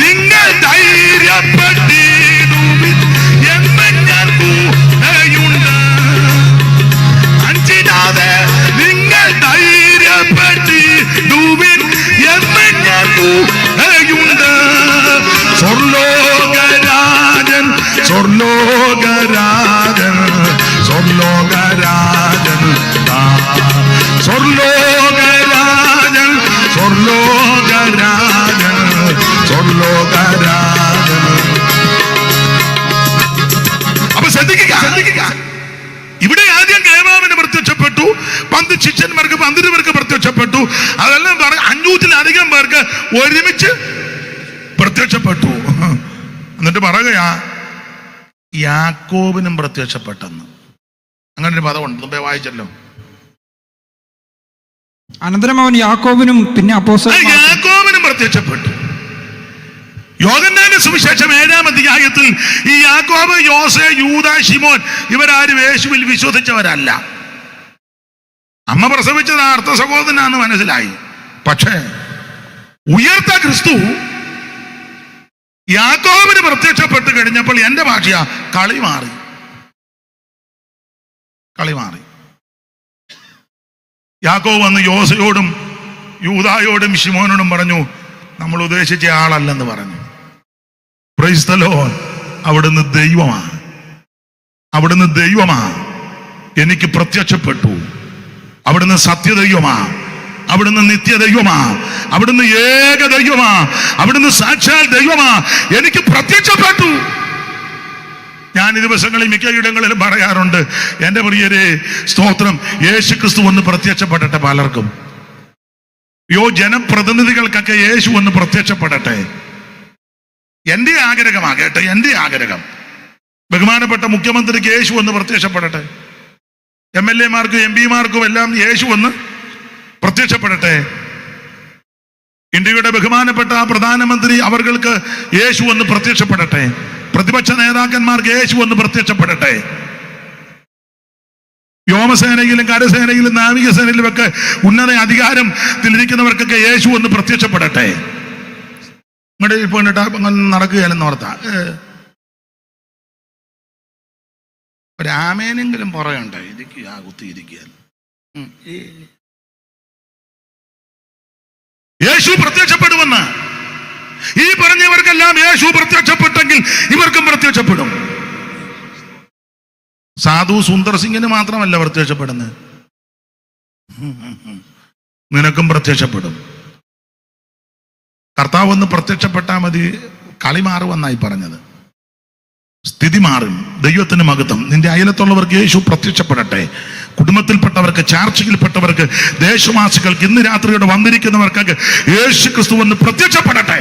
നിങ്ങൾ ധൈര്യപ്പെട്ടിടുവിൻ എന്ന് ഞാൻ കൂടെയുണ്ട്. അഞ്ചിടാതെ നിങ്ങൾ ധൈര്യപ്പെട്ടിടുവിൻ എന്ന് ഞാൻ കൂടെയുണ്ട്. സ്വർലോകരാജൻ സ്വർലോകരാജൻ സ്വർലോകരാജൻ സ്വർലോകരാജൻ സ്വർലോകരാജൻ സ്വർലോകരാജൻ. അപ്പൊ ശ്രദ്ധിക്കുക, ഇവിടെ ആദ്യം കേവാവിന് പ്രത്യക്ഷപ്പെട്ടു, 10 ശിഷ്യന്മാർക്ക് 12 പേർക്ക് പ്രത്യക്ഷപ്പെട്ടു. അതെല്ലാം പറഞ്ഞ് 500-ലധികം പേർക്ക് ഒരുമിച്ച് പ്രത്യക്ഷപ്പെട്ടു. എന്നിട്ട് പറയുകയാ യാക്കോബിനും പ്രത്യക്ഷപ്പെട്ടെന്ന്. അങ്ങനെ ഒരു പദമുണ്ട്, മുമ്പേ വായിച്ചല്ലോ. അനന്തരം അവൻ യാക്കോബിനും പിന്നെ യാക്കോബിനും പ്രത്യക്ഷപ്പെട്ടു. യോഹന്നാന്റെ സുവിശേഷം 7-ാം അധ്യായത്തിൽ ഈ യാക്കോബ്, യോസെ, യൂദാ, ശിമോൻ ഇവരാരും യേശുവിൽ വിശ്വസിച്ചവരല്ല. അമ്മ പ്രസവിച്ചത് അർത്ഥ സഹോദരനാണെന്ന് മനസ്സിലായി. പക്ഷേ ഉയർത്ത ക്രിസ്തു യാക്കോബിന് പ്രത്യക്ഷപ്പെട്ട് കഴിഞ്ഞപ്പോൾ എന്റെ ഭാഷയാ കളി മാറി. യാക്കോബ് വന്ന് യോസയോടും യൂദായോടും ശിമോനോടും പറഞ്ഞു, നമ്മൾ ഉദ്ദേശിച്ച ആളല്ലെന്ന് പറഞ്ഞു. Praise the Lord. അവിടുന്ന് ദൈവമാ, എനിക്ക് പ്രത്യക്ഷപ്പെട്ടു. അവിടുന്ന് സത്യദൈവമാ, അവിടുന്ന് നിത്യദൈവമാ, അവിടുന്ന് ഏക ദൈവമാ, അവിടുന്ന് സാക്ഷാൽ ദൈവമാ, എനിക്ക് പ്രത്യക്ഷപ്പെട്ടു. ഞാൻ ഈ ദിവസങ്ങളിൽ മിക്ക ഇടങ്ങളിലും പറയാറുണ്ട്, എൻ്റെ പ്രിയരെ, സ്തോത്രം, യേശു ക്രിസ്തു ഒന്ന് പ്രത്യക്ഷപ്പെടട്ടെ പലർക്കും. ജനപ്രതിനിധികൾക്കൊക്കെ യേശു ഒന്ന് പ്രത്യക്ഷപ്പെടട്ടെ. എൻ്റെ ആഗ്രഹമാകട്ടെ, എൻ്റെ ആഗ്രഹം. ബഹുമാനപ്പെട്ട മുഖ്യമന്ത്രിക്ക് യേശു ഒന്ന് പ്രത്യക്ഷപ്പെടട്ടെ. MLA മാർക്കും MP മാർക്കും എല്ലാം യേശു ഒന്ന് പ്രത്യക്ഷപ്പെടട്ടെ. ഇന്ത്യയുടെ ബഹുമാനപ്പെട്ട പ്രധാനമന്ത്രി അവർക്ക് യേശു ഒന്ന് പ്രത്യക്ഷപ്പെടട്ടെ. പ്രതിപക്ഷ നേതാക്കന്മാർക്ക് യേശു ഒന്ന് പ്രത്യക്ഷപ്പെടട്ടെ. വ്യോമസേനയിലും കരസേനയിലും നാവികസേനയിലും ഒക്കെ ഉന്നത അധികാരത്തിലിരിക്കുന്നവർക്കൊക്കെ യേശു ഒന്ന് പ്രത്യക്ഷപ്പെടട്ടെ. ഇങ്ങോട്ട് ഇപ്പൊ നടക്കുകയല്ലെന്ന് ഓർത്താ ഒരാമേനെങ്കിലും പറയണ്ടേ? ഇരിക്കുക, കുത്തിയിരിക്കുക. യേശു പ്രത്യക്ഷപ്പെടുമെന്ന് ഈ പറഞ്ഞവർക്കെല്ലാം യേശു പ്രത്യക്ഷപ്പെട്ടെങ്കിൽ ഇവർക്കും പ്രത്യക്ഷപ്പെടും. സാധു സുന്ദർ സിംഗിന് മാത്രമല്ല പ്രത്യക്ഷപ്പെടുന്നത്, നിനക്കും പ്രത്യക്ഷപ്പെടും. കർത്താവ് ഒന്ന് പ്രത്യക്ഷപ്പെട്ടാൽ മതി, കളി മാറുമെന്നായി പറഞ്ഞത്. സ്ഥിതി മാറും. ദൈവത്തിന് മഹത്വം. നിന്റെ അയലത്തുള്ളവർക്ക് യേശു പ്രത്യക്ഷപ്പെടട്ടെ. കുടുംബത്തിൽപ്പെട്ടവർക്ക്, ചാർച്ചയിൽപ്പെട്ടവർക്ക്, ദേശവാസികൾക്ക്, ഇന്ന് രാത്രിയോടെ വന്നിരിക്കുന്നവർക്കൊക്കെ യേശു ക്രിസ്തു ഒന്ന് പ്രത്യക്ഷപ്പെടട്ടെ.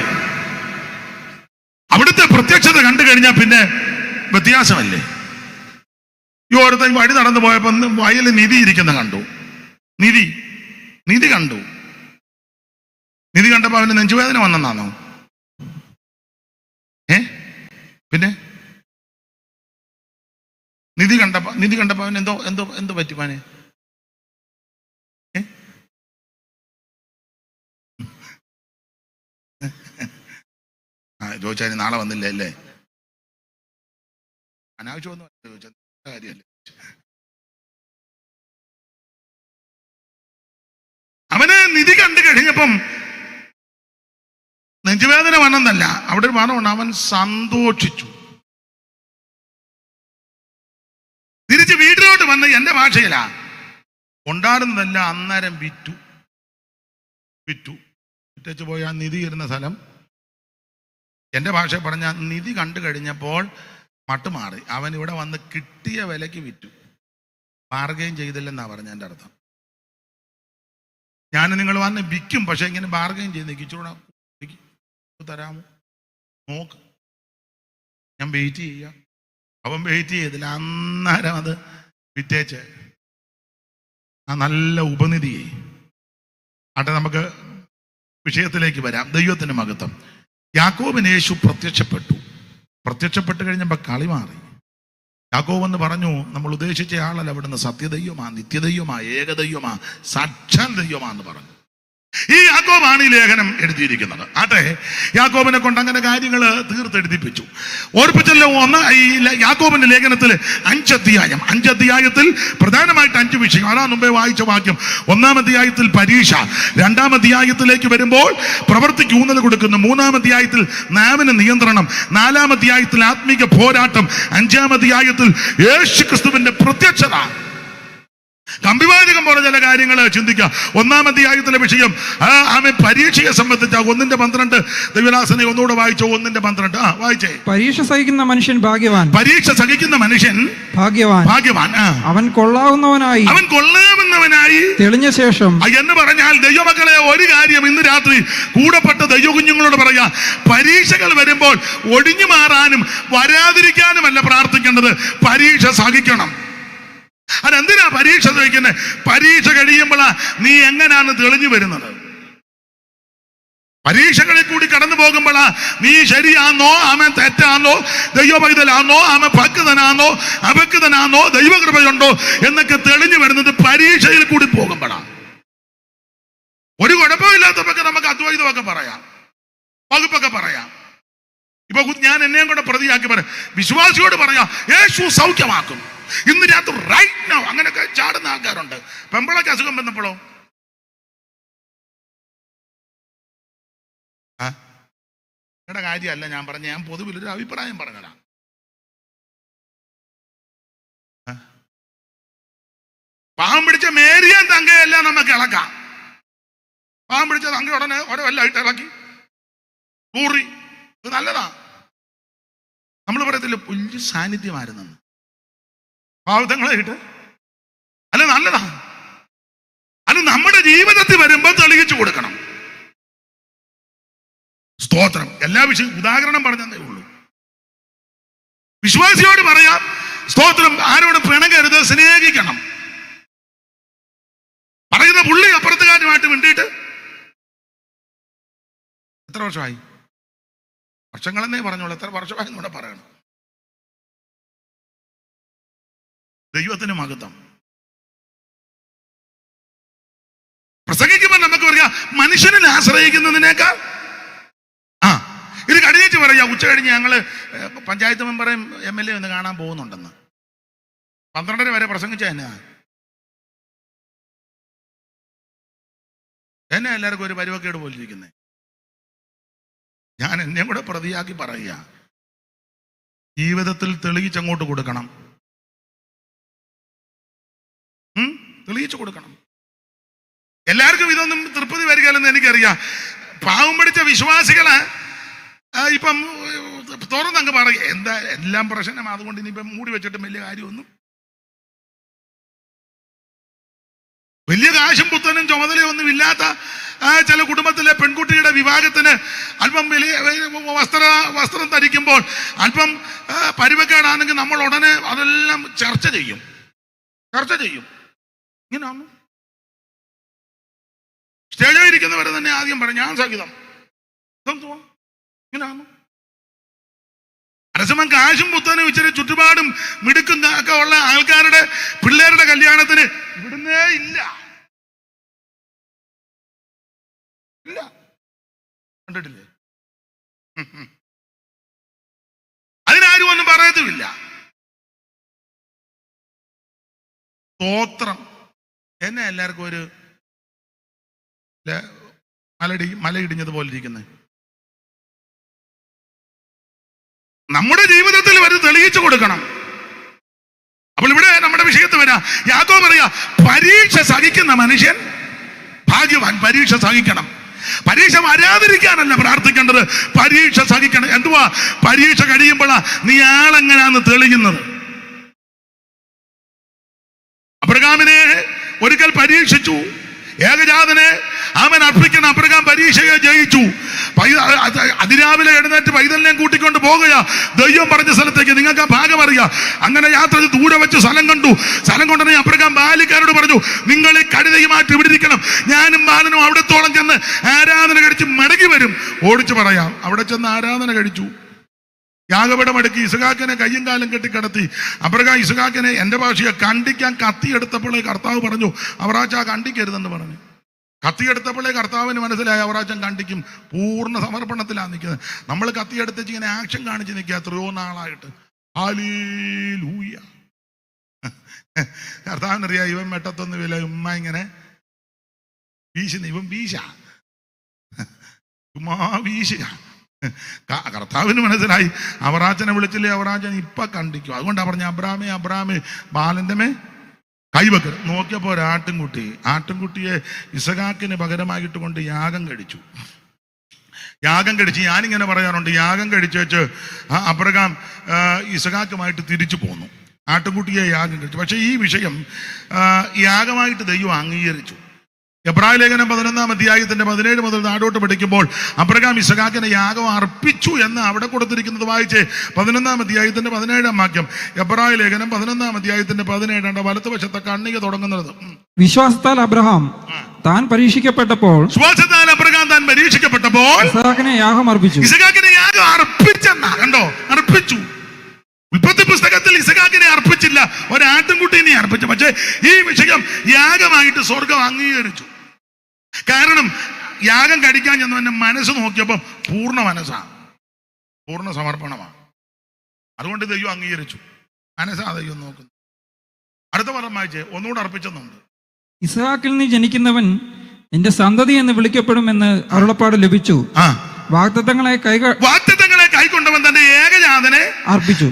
അവിടുത്തെ പ്രത്യക്ഷത കണ്ടു കഴിഞ്ഞാൽ പിന്നെ വ്യത്യാസമല്ലേ? ഈ ഓരോരുത്തർ വഴി നടന്നു പോയപ്പോ വയലിൽ നിധി ഇരിക്കുന്ന കണ്ടു. നിധി കണ്ടു. നിധി കണ്ടപ്പോ അവന് നെഞ്ചുവേദന വന്നെന്നാണോ? പിന്നെ നിധി കണ്ടപ്പോ അവൻ എന്തോ പറ്റിപ്പാനെ? ചോദിച്ചാൽ നാളെ വന്നില്ല അല്ലേ? അനാവശ്യമൊന്നും ചോദിച്ചാൽ കാര്യമല്ലേ? അവന് നിധി കണ്ടു കഴിഞ്ഞപ്പം നെഞ്ചുവേദന വന്നെന്നല്ല, അവിടെ ഒരു പദമുണ്ട്, അവൻ സന്തോഷിച്ചു. തിരിച്ച് വീട്ടിലോട്ട് വന്ന് എന്റെ ഭാഷയിലാ കൊണ്ടാടുന്നതല്ല, അന്നേരം വിറ്റു വിറ്റേച്ച് പോയി ആ നിധി ഇരുന്ന സ്ഥലം. എന്റെ ഭാഷ പറഞ്ഞ നിധി കണ്ടു കഴിഞ്ഞപ്പോൾ മട്ടുമാറി. അവൻ ഇവിടെ വന്ന് കിട്ടിയ വിലക്ക് വിറ്റു. ബാർഗെയിൻ ചെയ്തില്ലെന്നാ പറഞ്ഞ എൻ്റെ അർത്ഥം. ഞാൻ നിങ്ങൾ വന്ന് വിൽക്കും, പക്ഷെ ഇങ്ങനെ ബാർഗെയിൻ ചെയ്ത് ഇച്ചിരൂടെ തരാമോ നോക്ക്, ഞാൻ വെയിറ്റ് ചെയ്യാം. അവൻ വെയിറ്റ് ചെയ്തില്ല, അന്നേരം അത് വിറ്റേച്ച് ആ നല്ല ഉപനിധിയെ. ആട്ടെ, നമുക്ക് വിഷയത്തിലേക്ക് വരാം. ദൈവത്തിന് മഹത്വം. യാക്കോബിന് യേശു പ്രത്യക്ഷപ്പെട്ട് കഴിഞ്ഞപ്പോൾ കളി മാറി. യാക്കോബ് എന്ന് പറഞ്ഞു, നമ്മൾ ഉദ്ദേശിച്ച ആളല്ല, അവിടുന്ന് സത്യദൈവമാ, നിത്യദൈവമാ, ഏകദൈവമാ, സാക്ഷാൽ ദൈവമാന്ന് പറഞ്ഞു. ഈ യാക്കോബാണ് ഈ ലേഖനം എഴുതിയിരിക്കുന്നത്. ആട്ടെ, യാക്കോബിനെ കൊണ്ട് അങ്ങനെ കാര്യങ്ങൾ തീർത്തെഴുതിപ്പിച്ചു. ഓർപ്പിച്ചല്ലോ, ഈ യാക്കോബിന്റെ ലേഖനത്തിൽ 5 അധ്യായം. 5 അധ്യായത്തിൽ പ്രധാനമായിട്ട് 5 വിഷയം. അതാ മുമ്പേ വായിച്ച വാക്യം. 1-ാം അധ്യായത്തിൽ പരീക്ഷ, 2-ാം അധ്യായത്തിലേക്ക് വരുമ്പോൾ പ്രവൃത്തിക്ക് ഊന്നൽ കൊടുക്കുന്നു, 3-ാം അധ്യായത്തിൽ നാവിന് നിയന്ത്രണം, 4-ാം അധ്യായത്തിൽ ആത്മീക പോരാട്ടം, 5-ാം അധ്യായത്തിൽ യേശു ക്രിസ്തുവിന്റെ പ്രത്യക്ഷത. കമ്പിവാചകം പോലെ ചില കാര്യങ്ങൾ ചിന്തിക്കുക. 1-ാം അധ്യായത്തിലെ വിഷയം പരീക്ഷയെ സംബന്ധിച്ച 1:12. ദൈവദാസനെ ഒന്നുകൂടെ വായിച്ചോ. 1:12 വായിച്ചേ. പരീക്ഷ സഹിക്കുന്ന മനുഷ്യൻ ഭാഗ്യവാൻ. പരീക്ഷ സഹിക്കുന്ന മനുഷ്യൻ ഭാഗ്യവാൻ. അവൻ കൊള്ളാവുന്നവനായി തെളിഞ്ഞ ശേഷം. എന്ന് പറഞ്ഞാൽ ദൈവമക്കളെ, ഒരു കാര്യം ഇന്ന് രാത്രി കൂടപ്പെട്ട ദൈവകുഞ്ഞുങ്ങളോട് പറയാ, പരീക്ഷകൾ വരുമ്പോൾ ഒഴിഞ്ഞു മാറാനും വരാതിരിക്കാനുമല്ല പ്രാർത്ഥിക്കേണ്ടത്, പരീക്ഷ സഹിക്കണം. അതെന്തിനാ പരീക്ഷ ചോദിക്കുന്നത്? പരീക്ഷ കഴിയുമ്പോഴാ നീ എങ്ങനെയാണ് തെളിഞ്ഞു വരുന്നത്. പരീക്ഷകളിൽ കൂടി കടന്നു പോകുമ്പോഴാ നീ ശരിയാണോ, ആമൻ തെറ്റാണോ, ദൈവപൈതലാണോ, ആമൻ ഭക്തനാണോ, അഭക്തനാണോ, ദൈവകൃപയുണ്ടോ എന്നൊക്കെ തെളിഞ്ഞു വരുന്നത് പരീക്ഷയിൽ കൂടി പോകുമ്പോഴാണ്. ഒരു കുഴപ്പമില്ലാത്തപ്പൊക്കെ നമുക്ക് അദ്വൈതമൊക്കെ പറയാം, വകുപ്പൊക്കെ പറയാം. ഇപ്പൊ ഞാൻ എന്നെയും കൂടെ പ്രതിയാക്കി പറയാം, വിശ്വാസിയോട് പറയാം യേശു സൗഖ്യമാക്കും ഇന്ന് രാത്രി, റൈറ്റ് നൗ. അങ്ങനെയൊക്കെ ചാടുന്ന ആൾക്കാരുണ്ട്. പെമ്പളൊക്കെ അസുഖം വന്നപ്പോഴോ നിങ്ങളുടെ കാര്യമല്ല ഞാൻ പറഞ്ഞ, ഞാൻ പൊതുവിലൊരു അഭിപ്രായം പറഞ്ഞതാ. പാവം പിടിച്ച മേരിയാൻ തങ്കയെല്ലാം നമുക്ക് ഇളക്കാം. പാവം പിടിച്ച തങ്ക ഉടനെ ഓരോ എല്ലാം ഇട്ട് ഇളക്കി ഊറി, ഇത് നല്ലതാ. നമ്മൾ പറയത്തില്ല വലിയ സാന്നിധ്യമായിരുന്നു പാവത്തങ്ങളായിട്ട്. അല്ല നല്ലതാ, അത് നമ്മുടെ ജീവിതത്തിൽ വരുമ്പോൾ തെളിയിച്ചു കൊടുക്കണം. സ്തോത്രം. എല്ലാ വിഷയം ഉദാഹരണം പറഞ്ഞതേ ഉള്ളൂ. വിശ്വാസിയോട് പറയാം സ്തോത്രം, ആരോട് പിണങ്ങരുത്, സ്നേഹിക്കണം. പറയുന്ന പുള്ളി അപ്പുറത്തുകാരുമായിട്ട് വേണ്ടിയിട്ട് എത്ര വർഷമായി? വർഷങ്ങളെന്നേ പറഞ്ഞോളൂ, എത്ര വർഷമായി എന്നൂടെ പറയണം. ദൈവത്തിന് മഹത്വം. പ്രസംഗിക്കുമ്പോൾ നമുക്ക് പറയാം മനുഷ്യനിൽ ആശ്രയിക്കുന്നതിനേക്കാൾ ഇത് കടിയേച്ച് പറയാം. ഉച്ച കഴിഞ്ഞ് ഞങ്ങള് പഞ്ചായത്ത് മെമ്പറേയും MLA ഒന്ന് കാണാൻ പോകുന്നുണ്ടെന്ന്. 12:30 വരെ പ്രസംഗിച്ച എന്നെ എല്ലാവർക്കും ഒരു പരുവക്കേട് പോലിരിക്കുന്നേ. ഞാൻ എന്നെ കൂടെ പ്രതിയാക്കി പറയുക, ജീവിതത്തിൽ തെളിയിച്ചങ്ങോട്ട് കൊടുക്കണം, തെളിയിച്ചു കൊടുക്കണം. എല്ലാവർക്കും ഇതൊന്നും തൃപ്തി വരികയല്ലെന്ന് എനിക്കറിയാം. പാവം പിടിച്ച വിശ്വാസികള് ഇപ്പം തുറന്നങ്ങ് പറയും എന്താ എല്ലാം പ്രശ്നം, അതുകൊണ്ട് ഇനിയിപ്പം മൂടി വെച്ചിട്ട് വലിയ കാര്യമൊന്നും. വലിയ കാശും പുത്തനും ചുമതലയൊന്നും ഇല്ലാത്ത ചില കുടുംബത്തിലെ പെൺകുട്ടിയുടെ വിവാഹത്തിന് അല്പം വലിയ വസ്ത്രം ധരിക്കുമ്പോൾ അല്പം പരുവക്കേടാണെങ്കിൽ നമ്മൾ ഉടനെ അതെല്ലാം ചർച്ച ചെയ്യും. ഇങ്ങനെയാണോ? സ്റ്റേജിൽ ഇരിക്കുന്നവരെ തന്നെ ആദ്യം പറയും ഞാൻ സഹിതം. ഇങ്ങനെയാണോ? അതേസമയം കാശും പുത്തനും ഇച്ചിരി ചുറ്റുപാടും മിടുക്കും ഒക്കെ ഉള്ള ആൾക്കാരുടെ പിള്ളേരുടെ കല്യാണത്തിന് ഇവിടുന്നേ ഇല്ല. കണ്ടിട്ടില്ലേ? അതിനാരും ഒന്നും പറയത്തുമില്ല. സ്തോത്രം. എന്നെ എല്ലാവർക്കും ഒരു മലയിടിഞ്ഞതുപോലെ ഇരിക്കുന്നത്. നമ്മുടെ ജീവിതത്തിൽ വരെ തെളിയിച്ചു കൊടുക്കണം. അപ്പോൾ ഇവിടെ നമ്മുടെ വിഷയത്തിൽ വരാം. യാക്കോബ് പറയാ പരീക്ഷ സഹിക്കുന്ന മനുഷ്യൻ ഭാഗ്യവാൻ. പരീക്ഷ സഹിക്കണം. പരീക്ഷ വരാതിരിക്കാനല്ല പ്രാർത്ഥിക്കേണ്ടത്, പരീക്ഷ സഹിക്കണം. എന്തുവാ? പരീക്ഷ കഴിയുമ്പോഴാ നീ ആളെങ്ങനാന്ന് തെളിയുന്നത്. അബ്രഹാമിനെ ഒരിക്കൽ പരീക്ഷിച്ചു. ഏകജാതനെ അവൻ അർപ്പിക്കണം. അബ്രഹാം പരീക്ഷയെ ജയിച്ചു. അതിരാവിലെ എഴുന്നേറ്റ് പൈതലിനെയും കൂട്ടിക്കൊണ്ട് പോകുക ദൈവം പറഞ്ഞ സ്ഥലത്തേക്ക്. നിങ്ങൾക്ക് ആ ഭാഗം അറിയാം. അങ്ങനെ യാത്ര ദൂരെ വെച്ച് സ്ഥലം കണ്ടു. സ്ഥലം കൊണ്ടുവന്നെ അബ്രഹാം ബാലിക്കാരോട് പറഞ്ഞു, നിങ്ങൾ ഈ കഴുതയുമായിട്ട് ഇവിടെ ഇരിക്കണം, ഞാനും ബാലനും അവിടത്തോളം ചെന്ന് ആരാധന കഴിച്ച് മടങ്ങി വരും. ഓടിച്ചു പറയാം. അവിടെ ചെന്ന് ആരാധന കഴിച്ചു. യാഗപീഠം അടുക്കി ഇസ്ഹാക്കിനെ കയ്യും കാലും കെട്ടിക്കിടത്തി. അബ്രഹാം ഇസ്ഹാക്കിനെ എൻ്റെ ഭാഷയെ കണ്ടിക്കാൻ കത്തിയെടുത്തപ്പോഴേ കർത്താവ് പറഞ്ഞു അവറാച്ച കണ്ടിക്കരുതെന്ന് പറഞ്ഞു. കത്തിയെടുത്തപ്പോഴേ കർത്താവിന് മനസ്സിലായി അവറാച്ചൻ കണ്ടിക്കും. പൂർണ്ണ സമർപ്പണത്തിലാണ് നിൽക്കുന്നത്. നമ്മൾ കത്തിയെടുത്ത് ഇങ്ങനെ ആക്ഷൻ കാണിച്ച് നിൽക്കുക എത്രയോ നാളായിട്ട്. ഹല്ലേലൂയ. കർത്താവിനറിയാം ഇവൻ വെട്ടത്തൊന്നുമില്ല, ഉമ്മ ഇങ്ങനെ വീശുന്നു. ഇവൻ ഉമ്മാ വീശുക. കർത്താവിന് മനസ്സിലായി അവറാച്ചനെ വിളിച്ചില്ലേ, അവറാച്ചൻ ഇപ്പൊ കണ്ടിക്കും. അതുകൊണ്ടാ പറഞ്ഞ അബ്രാമേ ബാലന്റെ മേ കൈവക്കൽ. നോക്കിയപ്പോ ഒരു ആട്ടിൻകുട്ടിയെ ഇസഹാക്കിന് പകരമായിട്ട് കൊണ്ട് യാഗം കഴിച്ചു. ഞാനിങ്ങനെ പറയാറുണ്ട്, യാഗം കഴിച്ചേച്ച് അബ്രഹാം ഇസഹാക്കുമായിട്ട് തിരിച്ചു പോന്നു. ആട്ടിൻകുട്ടിയെ യാഗം കഴിച്ചു. പക്ഷെ ഈ വിഷയം യാഗമായിട്ട് ദൈവം അംഗീകരിച്ചു. എബ്രായ ലേഖനം 11-ാം അധ്യായത്തിന്റെ 17 മുതൽ താഴോട്ട് പഠിക്കുമ്പോൾ അബ്രഹാം ഇസഹാക്കിനെ യാഗം അർപ്പിച്ചു എന്ന് അവിടെ കൊടുത്തിരിക്കുന്നത് വായിച്ച് 11-ാം അധ്യായത്തിന്റെ 17-ാം വാക്യം. എബ്രായ ലേഖനം 11-ാം അധ്യായത്തിന്റെ 17 വലത്തുവശത്തെ കണ്ണിക തുടങ്ങുന്നത്. വിശ്വാസത്താൽ അബ്രഹാം താൻ പരീക്ഷിക്കപ്പെട്ടപ്പോൾ ഇസഹാക്കിനെ യാഗം അർപ്പിച്ചു. കണ്ടോ? അർപ്പിച്ചു. ഉൽപ്പത്തി പുസ്തകത്തിൽ ഇസഹാക്കിനെ അർപ്പിച്ചില്ല, ഒരാട്ടിൻകുട്ടീനെ അർപ്പിച്ചു. പക്ഷേ ഈ വിഷയം യാഗമായിട്ട് സ്വർഗം അംഗീകരിച്ചു. കാരണം യാഗം കഴിക്കാൻ ചെന്ന് എന്നെ മനസ്സ് നോക്കിയപ്പോൾ പൂർണ്ണ മനസ്സാണ്, പൂർണ്ണ സമർപ്പണമാണ്. അതുകൊണ്ട് ദൈവം അംഗീകരിച്ചു. മനസ്സാ ദൈവം നോക്കുന്നു. അടുത്ത വർഷം വായിച്ചേ, ഒന്നുകൂടെ അർപ്പിച്ചെന്നുണ്ട്. ഇസ്ഹാക്കിൽ നിന്ന് ജനിക്കുന്നവൻ നിന്റെ സന്തതി എന്ന് വിളിക്കപ്പെടുമെന്ന് അരുളപ്പാട് ലഭിച്ചു. വാഗ്ദത്തങ്ങളെ കൈക്കൊണ്ടവൻ തന്റെ ഏകജാതനെ അർപ്പിച്ചു.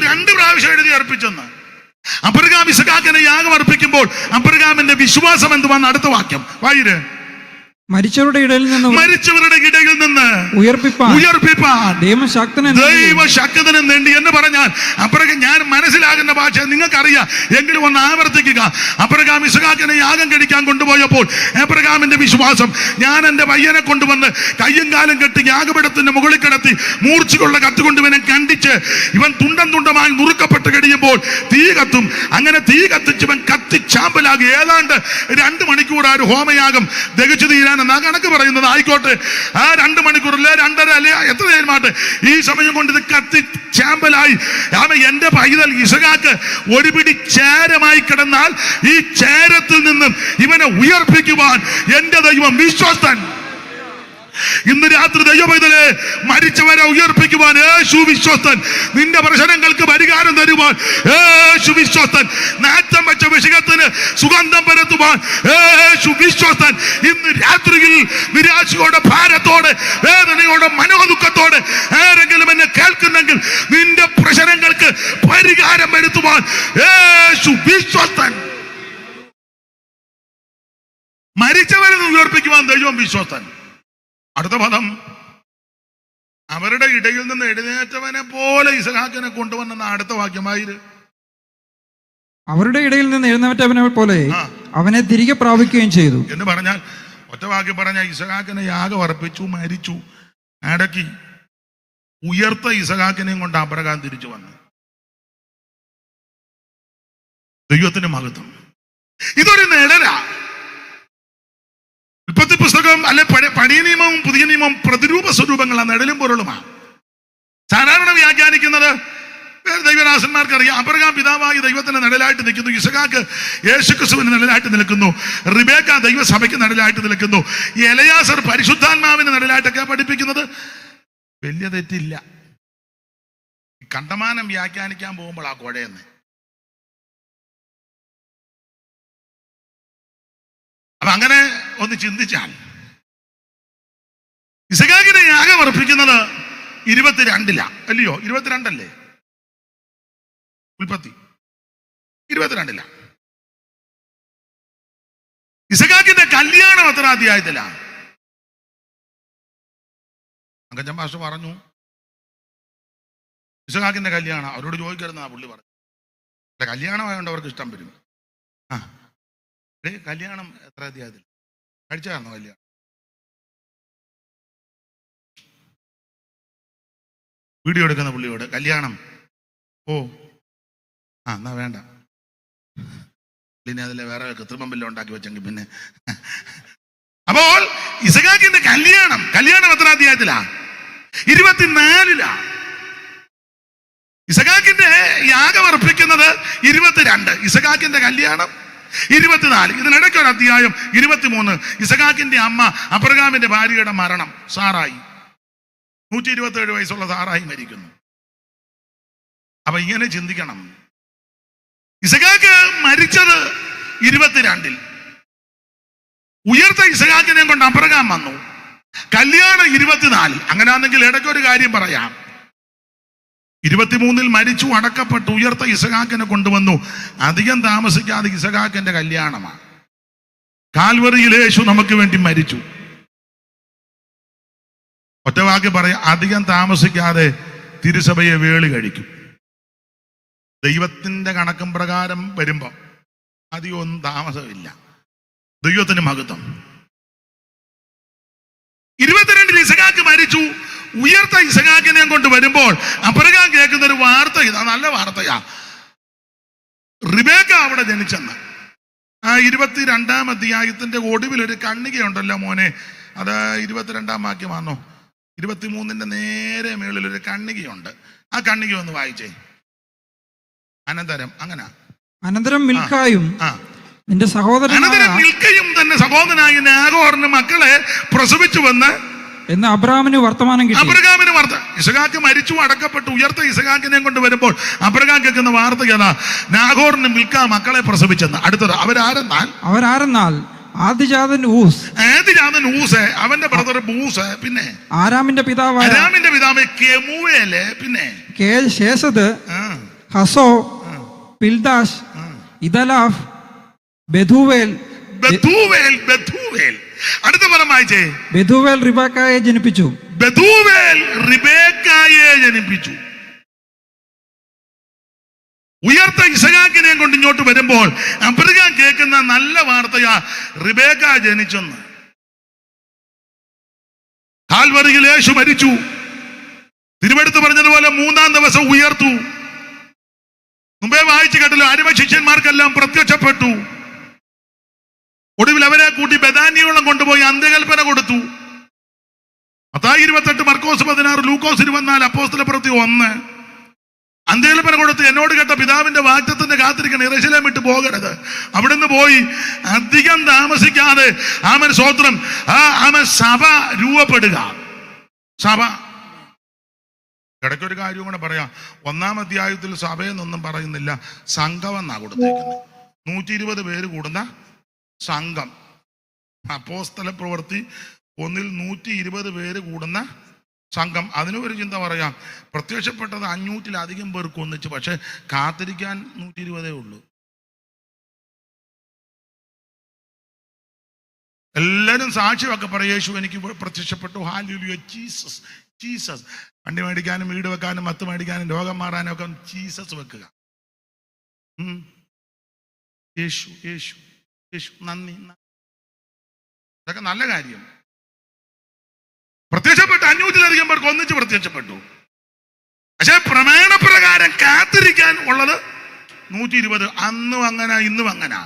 2 പ്രാവശ്യം എഴുതി അർപ്പിച്ചെന്ന്. അബ്രഹാം ഇസഹാക്കിനെ യാഗം അർപ്പിക്കുമ്പോൾ അബ്രഹാമിന്റെ വിശ്വാസം എന്തുവാന്ന് അടുത്ത വാക്യം വായിര്. മരിച്ചവരുടെ ഇടയിൽ നിന്ന് നിന്ന് ഉയർപ്പിപ്പാൻ ദൈവശക്തനും വേണ്ടി എന്ന് പറഞ്ഞാൽ അബ്രഹാം, ഞാൻ മനസ്സിലാകുന്ന ഭാഷ നിങ്ങൾക്കറിയാം എങ്കിലും ഒന്ന് ആവർത്തിക്കുക. അബ്രഹാം ഇസ്ഹാക്കിനെ യാഗം കഴിക്കാൻ കൊണ്ടുപോയപ്പോൾ അബ്രഹാമിന്റെ വിശ്വാസം, ഞാൻ എന്റെ പയ്യനെ കൊണ്ടുവന്ന് കയ്യും കാലും കെട്ടി യാഗപീഠത്തിന്റെ മുകളിൽ കിടത്തി മൂർച്ചയുള്ള കത്തുകൊണ്ട് ഇവനെ കണ്ടിച്ച് ഇവൻ തുണ്ടം തുണ്ടമായി നുറുക്കപ്പെട്ട് കഴിയുമ്പോൾ തീ കത്തും. അങ്ങനെ തീ കത്തിച്ച് ഇവൻ കത്തിച്ചാമ്പലാകി ഏതാണ്ട് 2 മണിക്കൂർ ആ ഒരു ഹോമയാഗം ദഹിച്ചു തീരാനെന്നാ കണക്ക് പറയുന്നത്. ആയിക്കോട്ടെ, ആ 2 മണിക്കൂറിലെ 2.5 അല്ലെ എത്ര നേരമാട്ടെ, ഈ സമയം കൊണ്ട് ഇത് കത്തിച്ചാമ്പലായി. എന്റെ പൈതൽ ഇസ്ഹാക്ക് ഒരു പിടി ചേരമായി കിടന്നാൽ ഈ ചേരത്തിൽ നിന്നും ഇവനെ ഉയർപ്പിക്കുവാൻ എന്റെ ദൈവം വിശ്വസ്തൻ. ഇന്ന് രാത്രി ദൈവപൈതലെ, മരിച്ചവരെ ഉയർപ്പിക്കുവാൻ യേശു വിശ്വസ്തൻ. നിന്റെ പ്രശ്നങ്ങൾക്ക് പരിഹാരം തരുവാൻ യേശു വിശ്വസ്തൻ. നാറ്റം വെച്ച വിഷയത്തിന് സുഗന്ധം പരത്തുവാൻ യേശു വിശ്വസ്തൻ. ഇന്ന് രാത്രിയിൽ നിരാശയോടെ, ഭാരത്തോടെ, വേദനയോടെ, മനോദുഃഖത്തോടെ ആരെങ്കിലും എന്നെ കേൾക്കുന്നെങ്കിൽ നിന്റെ പ്രശ്നങ്ങൾക്ക് പരിഹാരം വരുത്തുവാൻ യേശു വിശ്വസ്തൻ. മരിച്ചവരെ ഉയർപ്പിക്കുവാൻ ദൈവം വിശ്വസ്തൻ. അടുത്ത പദം, അവരുടെ ഇടയിൽ നിന്ന് എഴുന്നേറ്റവനെ പോലെ ഇസ്ഹാക്കിനെ കൊണ്ടുവന്ന അടുത്ത വാക്യമായിര്. അവരുടെ ഇടയിൽ നിന്ന് എഴുന്നേറ്റവനെ പോലെ അവനെ തിരികെ പ്രാപിക്കുകയും ചെയ്തു എന്ന് പറഞ്ഞാൽ, ഒറ്റ വാക്യം പറഞ്ഞാൽ ഇസ്ഹാക്കിനെ യാഗം അർപ്പിച്ചു, മരിച്ചു, അടക്കി, ഉയർത്ത ഇസ്ഹാക്കിനെയും കൊണ്ട് അബ്രഹാം തിരിച്ചു വന്നു. ദൈവത്തിന്റെ മഹത്വം. ഇതൊരു നിഴലാ. ഉൽപ്പത്തി പുസ്തകം അല്ലെ പഴയ നിയമവും പുതിയ നിയമവും പ്രതിരൂപ സ്വരൂപങ്ങളാണ്, നിഴലും പൊരുളുമാണ്. സാധാരണ വ്യാഖ്യാനിക്കുന്നത് ദൈവദാസന്മാർക്കറിയാം. അബ്രഹാം പിതാവായി ദൈവത്തിന്റെ നിഴലായിട്ട് നിൽക്കുന്നു, ഇസ്ഹാക്ക് യേശുക്രിസ്തുവിന്റെ നിഴലായിട്ട് നിൽക്കുന്നു, റിബേക്ക ദൈവസഭയ്ക്ക് നിഴലായിട്ട് നിൽക്കുന്നു, എലയാസർ പരിശുദ്ധാത്മാവിന്റെ നിഴലായിട്ടൊക്കെ പഠിപ്പിക്കുന്നത്. വലിയ തെറ്റില്ല. കണ്ടമാനം വ്യാഖ്യാനിക്കാൻ പോകുമ്പോൾ ആ കുഴയെന്ന്. അപ്പൊ അങ്ങനെ ഒന്ന് ചിന്തിച്ചാൽ, ഇസ്ഹാക്കിനെ യാഗം അർപ്പിക്കുന്നത് 22 അല്ലയോ? 22 അല്ലേ? ഉൽപ്പത്തി 22. ഇസ്ഹാക്കിന്റെ കല്യാണം എത്ര അധ്യായത്തിലാണ്? അങ്കച്ചൻ മാഷ് പറഞ്ഞു ഇസ്ഹാക്കിന്റെ കല്യാണം. അവരോട് ചോദിക്കരുന്ന പുള്ളി പറഞ്ഞു, കല്യാണമായതുകൊണ്ട് അവർക്ക് ഇഷ്ടം വരും. കല്യാണം എത്ര അധ്യായത്തിൽ കഴിച്ചായിരുന്നോ കല്യാണം? വീഡിയോ എടുക്കുന്ന പുള്ളിയോട് കല്യാണം, എന്നാ വേണ്ട, പിന്നെ അതിലെ വേറെ കൃത്രിമം വല്ലതും ഉണ്ടാക്കി വെച്ചെങ്കിൽ പിന്നെ. അപ്പോൾ ഇസ്ഹാക്കിന്റെ കല്യാണം എത്ര അധ്യായത്തിലാ? 24. ഇസ്ഹാക്കിന്റെ യാഗം അർപ്പിക്കുന്നത് 22, ഇസ്ഹാക്കിന്റെ കല്യാണം 24. ഇതിനിടയ്ക്ക് ഒരു അധ്യായം 23. ഇസ്ഹാക്കിന്റെ അമ്മ അബ്രഹാമിന്റെ ഭാര്യയുടെ മരണം, സാറായി. 127 വയസ്സുള്ള സാറായി മരിക്കുന്നു. അപ്പൊ ഇങ്ങനെ ചിന്തിക്കണം. ഇസ്ഹാക്ക് മരിച്ചത് 22. ഉയർത്ത ഇസ്ഹാക്കിനെ കൊണ്ട് അബ്രഹാം വന്നു. കല്യാണം 24. അങ്ങനെയാണെങ്കിൽ ഇടയ്ക്കൊരു കാര്യം പറയാം. 23 മരിച്ചു, അടക്കപ്പെട്ടു, ഉയർത്ത ഇസ്ഹാക്കിനെ കൊണ്ടുവന്നു. അധികം താമസിക്കാതെ ഇസ്ഹാക്കിന്റെ കല്യാണമാണ്. കാൽവറിയിൽ യേശു നമുക്ക് വേണ്ടി മരിച്ചു. ഒറ്റവാക്കി പറയാം, അധികം താമസിക്കാതെ തിരുസഭയെ വേളി കഴിക്കും. ദൈവത്തിന്റെ കണക്കും പ്രകാരം വരുമ്പം അധികം ഒന്നും താമസമില്ല. ദൈവത്തിന് മഹത്വം. 22 ഇസ്ഹാക്ക് മരിച്ചു. ഉയർത്ത ഇസ്ഹാക്കിനെ കൊണ്ട് വരുമ്പോൾ അബ്രഹാം കേൾക്കുന്ന ഒരു വാർത്ത ഇതാ, നല്ല വാർത്തയാ. റിബേക്ക അവിടെ ജനിച്ചെന്ന്. ആ 22-ാം അധ്യായത്തിന്റെ ഒടുവിൽ ഒരു കണ്ണികയുണ്ടല്ലോ മോനെ, അത് 22-ാം വാക്യമാണോ? 23-ന്റെ നേരെ മേളിൽ ഒരു കണ്ണികയുണ്ട്. ആ കണ്ണിക ഒന്ന് വായിച്ചേ. അനന്തരം മിൽക്കായും നിന്റെ മിൽക്കയും തന്റെ സഹോദരനായ നാഗോറിന് മക്കളെ പ്രസവിച്ചുവെന്ന് എന്ന് അബ്രഹാമിന് വർത്തമാനം കിട്ടി. ഇസ്ഹാക്ക് മരിച്ചു, അടക്കപ്പെട്ടു, ഉയർത്ത ഇസ്ഹാക്കിനെ കൊണ്ട് വരുമ്പോൾ അബ്രഹാം കേൾക്കുന്ന വാർത്ത ഏതാ? നാഗോറിന് മിൽക്ക മക്കളെ പ്രസവിച്ചെന്ന്. അടുത്തത് അവരാരെന്നാൽ ആദിജാതൻ ഊസ്, അവന്റെ ബ്രദർ ബൂസ്, പിന്നെ ആരാമിന്റെ പിതാവ് കെമൂവേല്, പിന്നെ ശേഷത്, ഹസോ, പിൽദാഷ്, ഇദലാഫ്, ബെഥൂവേൽ. അടുത്ത പദം വായിച്ചേ. ബെഥൂവേൽ റിബേക്കായെ ജനിപ്പിച്ചു. ബെഥൂവേൽ റിബേക്കായെ ജനിപ്പിച്ചു. ഉയർത്ത ഇസഹാക്കിനെ കൊണ്ട് ഇങ്ങോട്ട് വരുമ്പോൾ അബ്രഹാം കേൾക്കുന്ന നല്ല വാർത്തയാ, റിബേക്ക ജനിച്ചെന്ന്. കാൽവറിയിൽ യേശു മരിച്ചു. തിരുവെടുത്ത് പറഞ്ഞതുപോലെ 3-ാം ദിവസം ഉയർത്തു. മുമ്പേ വായിച്ചു കേട്ടല്ലോ, അരുമ ശിഷ്യന്മാർക്കെല്ലാം പ്രത്യക്ഷപ്പെട്ടു. ഒടുവിൽ അവരെ കൂട്ടി ബെഥാന്യോളം കൊണ്ടുപോയി അന്ത്യകൽപ്പന കൊടുത്തു. മത്തായി 28, മർക്കോസ് 16, ലൂക്കോസ് 24, അപ്പോസ്തലപ്രവൃത്തി 1. അന്ത്യകൽപ്പന കൊടുത്ത് എന്നോട് കേട്ട പിതാവിന്റെ വാഗ്ദത്തത്തിന് കാത്തിരിക്കണം, യെരൂശലേം വിട്ടു പോകരുത്. അവിടുന്ന് പോയി അധികം താമസിക്കാതെ ആമൻ സ്തോത്രം ആമൻ സഭ രൂപപ്പെടുക. സഭ ഇടയ്ക്കൊരു കാര്യം കൂടെ പറയാം. 1-ാം അധ്യായത്തിൽ സഭയെന്നൊന്നും പറയുന്നില്ല, സംഘം എന്നാ കൊടുത്തേക്കുന്നത്. 120 പേര് കൂടുന്ന സംഘം. അപ്പോസ്തലപ്രവൃത്തി 1-ൽ 120 പേര് കൂടുന്ന സംഘം. അതിന് ഒരു ചിന്ത പറയാം, പ്രത്യക്ഷപ്പെട്ടത് 500-ലധികം പേർക്ക് ഒന്നിച്ച്, പക്ഷെ കാത്തിരിക്കാൻ 120 ഉള്ളൂ. എല്ലാവരും സാക്ഷിയൊക്കെ പറയും, യേശു എനിക്ക് പ്രത്യക്ഷപ്പെട്ടു, ഹല്ലേലൂയ, ജീസസ് ജീസസ്. വണ്ടി മേടിക്കാനും വീട് വെക്കാനും മത്ത് മേടിക്കാനും രോഗം മാറാനും ഒക്കെ ജീസസ് വെക്കുക. യേശു യേശു യേശു, നന്ദി. ഇതൊക്കെ നല്ല കാര്യം. പ്രത്യക്ഷപ്പെട്ടു 500-ലധികം പേർക്ക് ഒന്നിച്ച് പ്രത്യക്ഷപ്പെട്ടു. പക്ഷെ പ്രമാണപ്രകാരം കാത്തിരിക്കാൻ ഉള്ളത് 120. അന്നും അങ്ങനെ ഇന്നും അങ്ങനെ.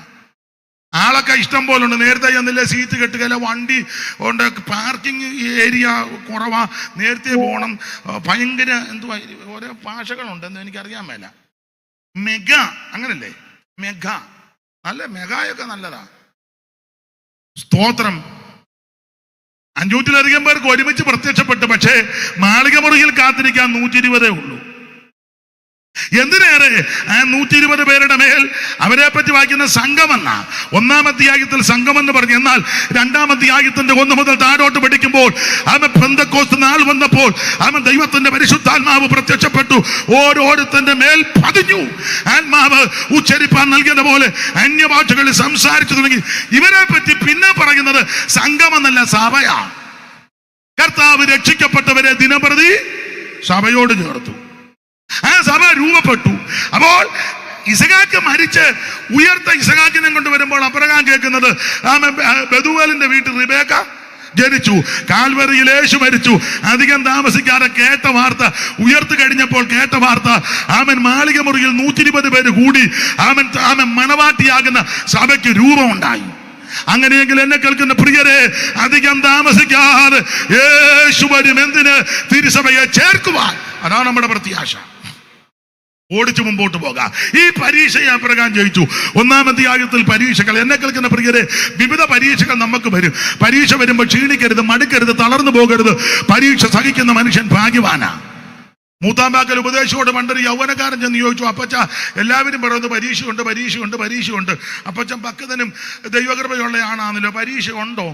ആളൊക്കെ ഇഷ്ടം പോലെ ഉണ്ട്. നേരത്തെ ചെന്നില്ല, സീറ്റ് കെട്ടുകയില്ല, വണ്ടി ഉണ്ട്, പാർക്കിംഗ് ഏരിയ കുറവാ, നേരത്തെ പോകണം, ഭയങ്കര എന്തുവാ ഓരോ ഭാഷകളുണ്ട്, എന്ന് എനിക്കറിയാൻ മേല. മെഗാ അങ്ങനല്ലേ, മെഗാ. നല്ല മെഗായൊക്കെ നല്ലതാ. സ്തോത്രം. 500-ലധികം പേർക്ക് ഒരുമിച്ച് പ്രത്യക്ഷപ്പെട്ടു. പക്ഷേ മാളിക മുറിയിൽ കാത്തിരിക്കാൻ 120 ഉള്ളൂ. എന്തിനേറെ, ആ 120 പേരുടെ മേൽ അവരെ പറ്റി വായിക്കുന്ന സംഘമെന്ന 1-ാം അധ്യായത്തിൽ സംഘമെന്ന് പറഞ്ഞു. എന്നാൽ 2-ാം അധ്യായത്തിന്റെ 1 മുതൽ താഴോട്ട് പഠിക്കുമ്പോൾ അവൻ പെന്തക്കോസ്ത് നാൾ വന്നപ്പോൾ അവൻ ദൈവത്തിന്റെ പരിശുദ്ധാത്മാവ് പ്രത്യക്ഷപ്പെട്ടു, ഓരോരുത്തന്റെ മേൽ പതിഞ്ഞു. ആത്മാവ് ഉച്ചരിപ്പാൻ നൽകിയതുപോലെ അന്യഭാഷകളിൽ സംസാരിച്ചു തുടങ്ങി. ഇവരെ പറ്റി പിന്നെ പറയുന്നത് സംഘമെന്നല്ല, സഭയാ. കർത്താവ് രക്ഷിക്കപ്പെട്ടവരെ ദിനപ്രതി സഭയോട് ചേർത്തു. ആ സഭ രൂപപ്പെട്ടു. അപ്പോൾ ഇസഹാക്ക് മരിച്ച് ഉയർത്ത ഇസഹാക്കിനെ കൊണ്ട് വരുമ്പോൾ അബ്രഹാം കേൾക്കുന്നത്, ബെഥൂവേലിന്റെ വീട്ടിൽ റിബേക്ക ജനിച്ചു. കാൽവറിയിൽ യേശു മരിച്ചു. അധികം താമസിക്കാതെ കേട്ട വാർത്ത, ഉയർത്ത് കഴിഞ്ഞപ്പോൾ കേട്ട വാർത്ത, ആമൻ മാളിക മുറിയിൽ 120 പേര് കൂടി ആമൻ മണവാട്ടിയാകുന്ന സഭയ്ക്ക് രൂപമുണ്ടായി. അങ്ങനെയെങ്കിൽ എന്നെ കേൾക്കുന്ന പ്രിയരെ, അധികം താമസിക്കാതെ യേശു വരും. എന്തിന്? തിരുസഭയെ ചേർക്കുവാൻ. അതാണ് നമ്മുടെ പ്രത്യാശ. ഓടിച്ചു മുമ്പോട്ട് പോകാം. ഈ പരീക്ഷയെ അബ്രഹാം ജയിച്ചു. 1-ാം അധ്യായത്തിൽ പരീക്ഷകൾ. എന്നെ കേൾക്കുന്ന പ്രിയരെ, വിവിധ പരീക്ഷകൾ നമുക്ക് വരും. പരീക്ഷ വരുമ്പോൾ ക്ഷീണിക്കരുത്, മടുക്കരുത്, തളർന്നു പോകരുത്. പരീക്ഷ സഹിക്കുന്ന മനുഷ്യൻ ഭാഗ്യവാനാ. മൂത്താമ്പാക്കൽ ഉപദേശത്തോട് പണ്ടൊരു യൗവനക്കാരൻ ചെന്ന് ചോദിച്ചു, അപ്പച്ച എല്ലാവരും പറയുന്നത് പരീക്ഷയുണ്ട് പരീക്ഷയുണ്ട് പരീക്ഷയുണ്ട്, അപ്പച്ചൻ പക്വതനും ദൈവകൃപയുള്ള ആണാണല്ലോ, പരീക്ഷ ഉണ്ടോ?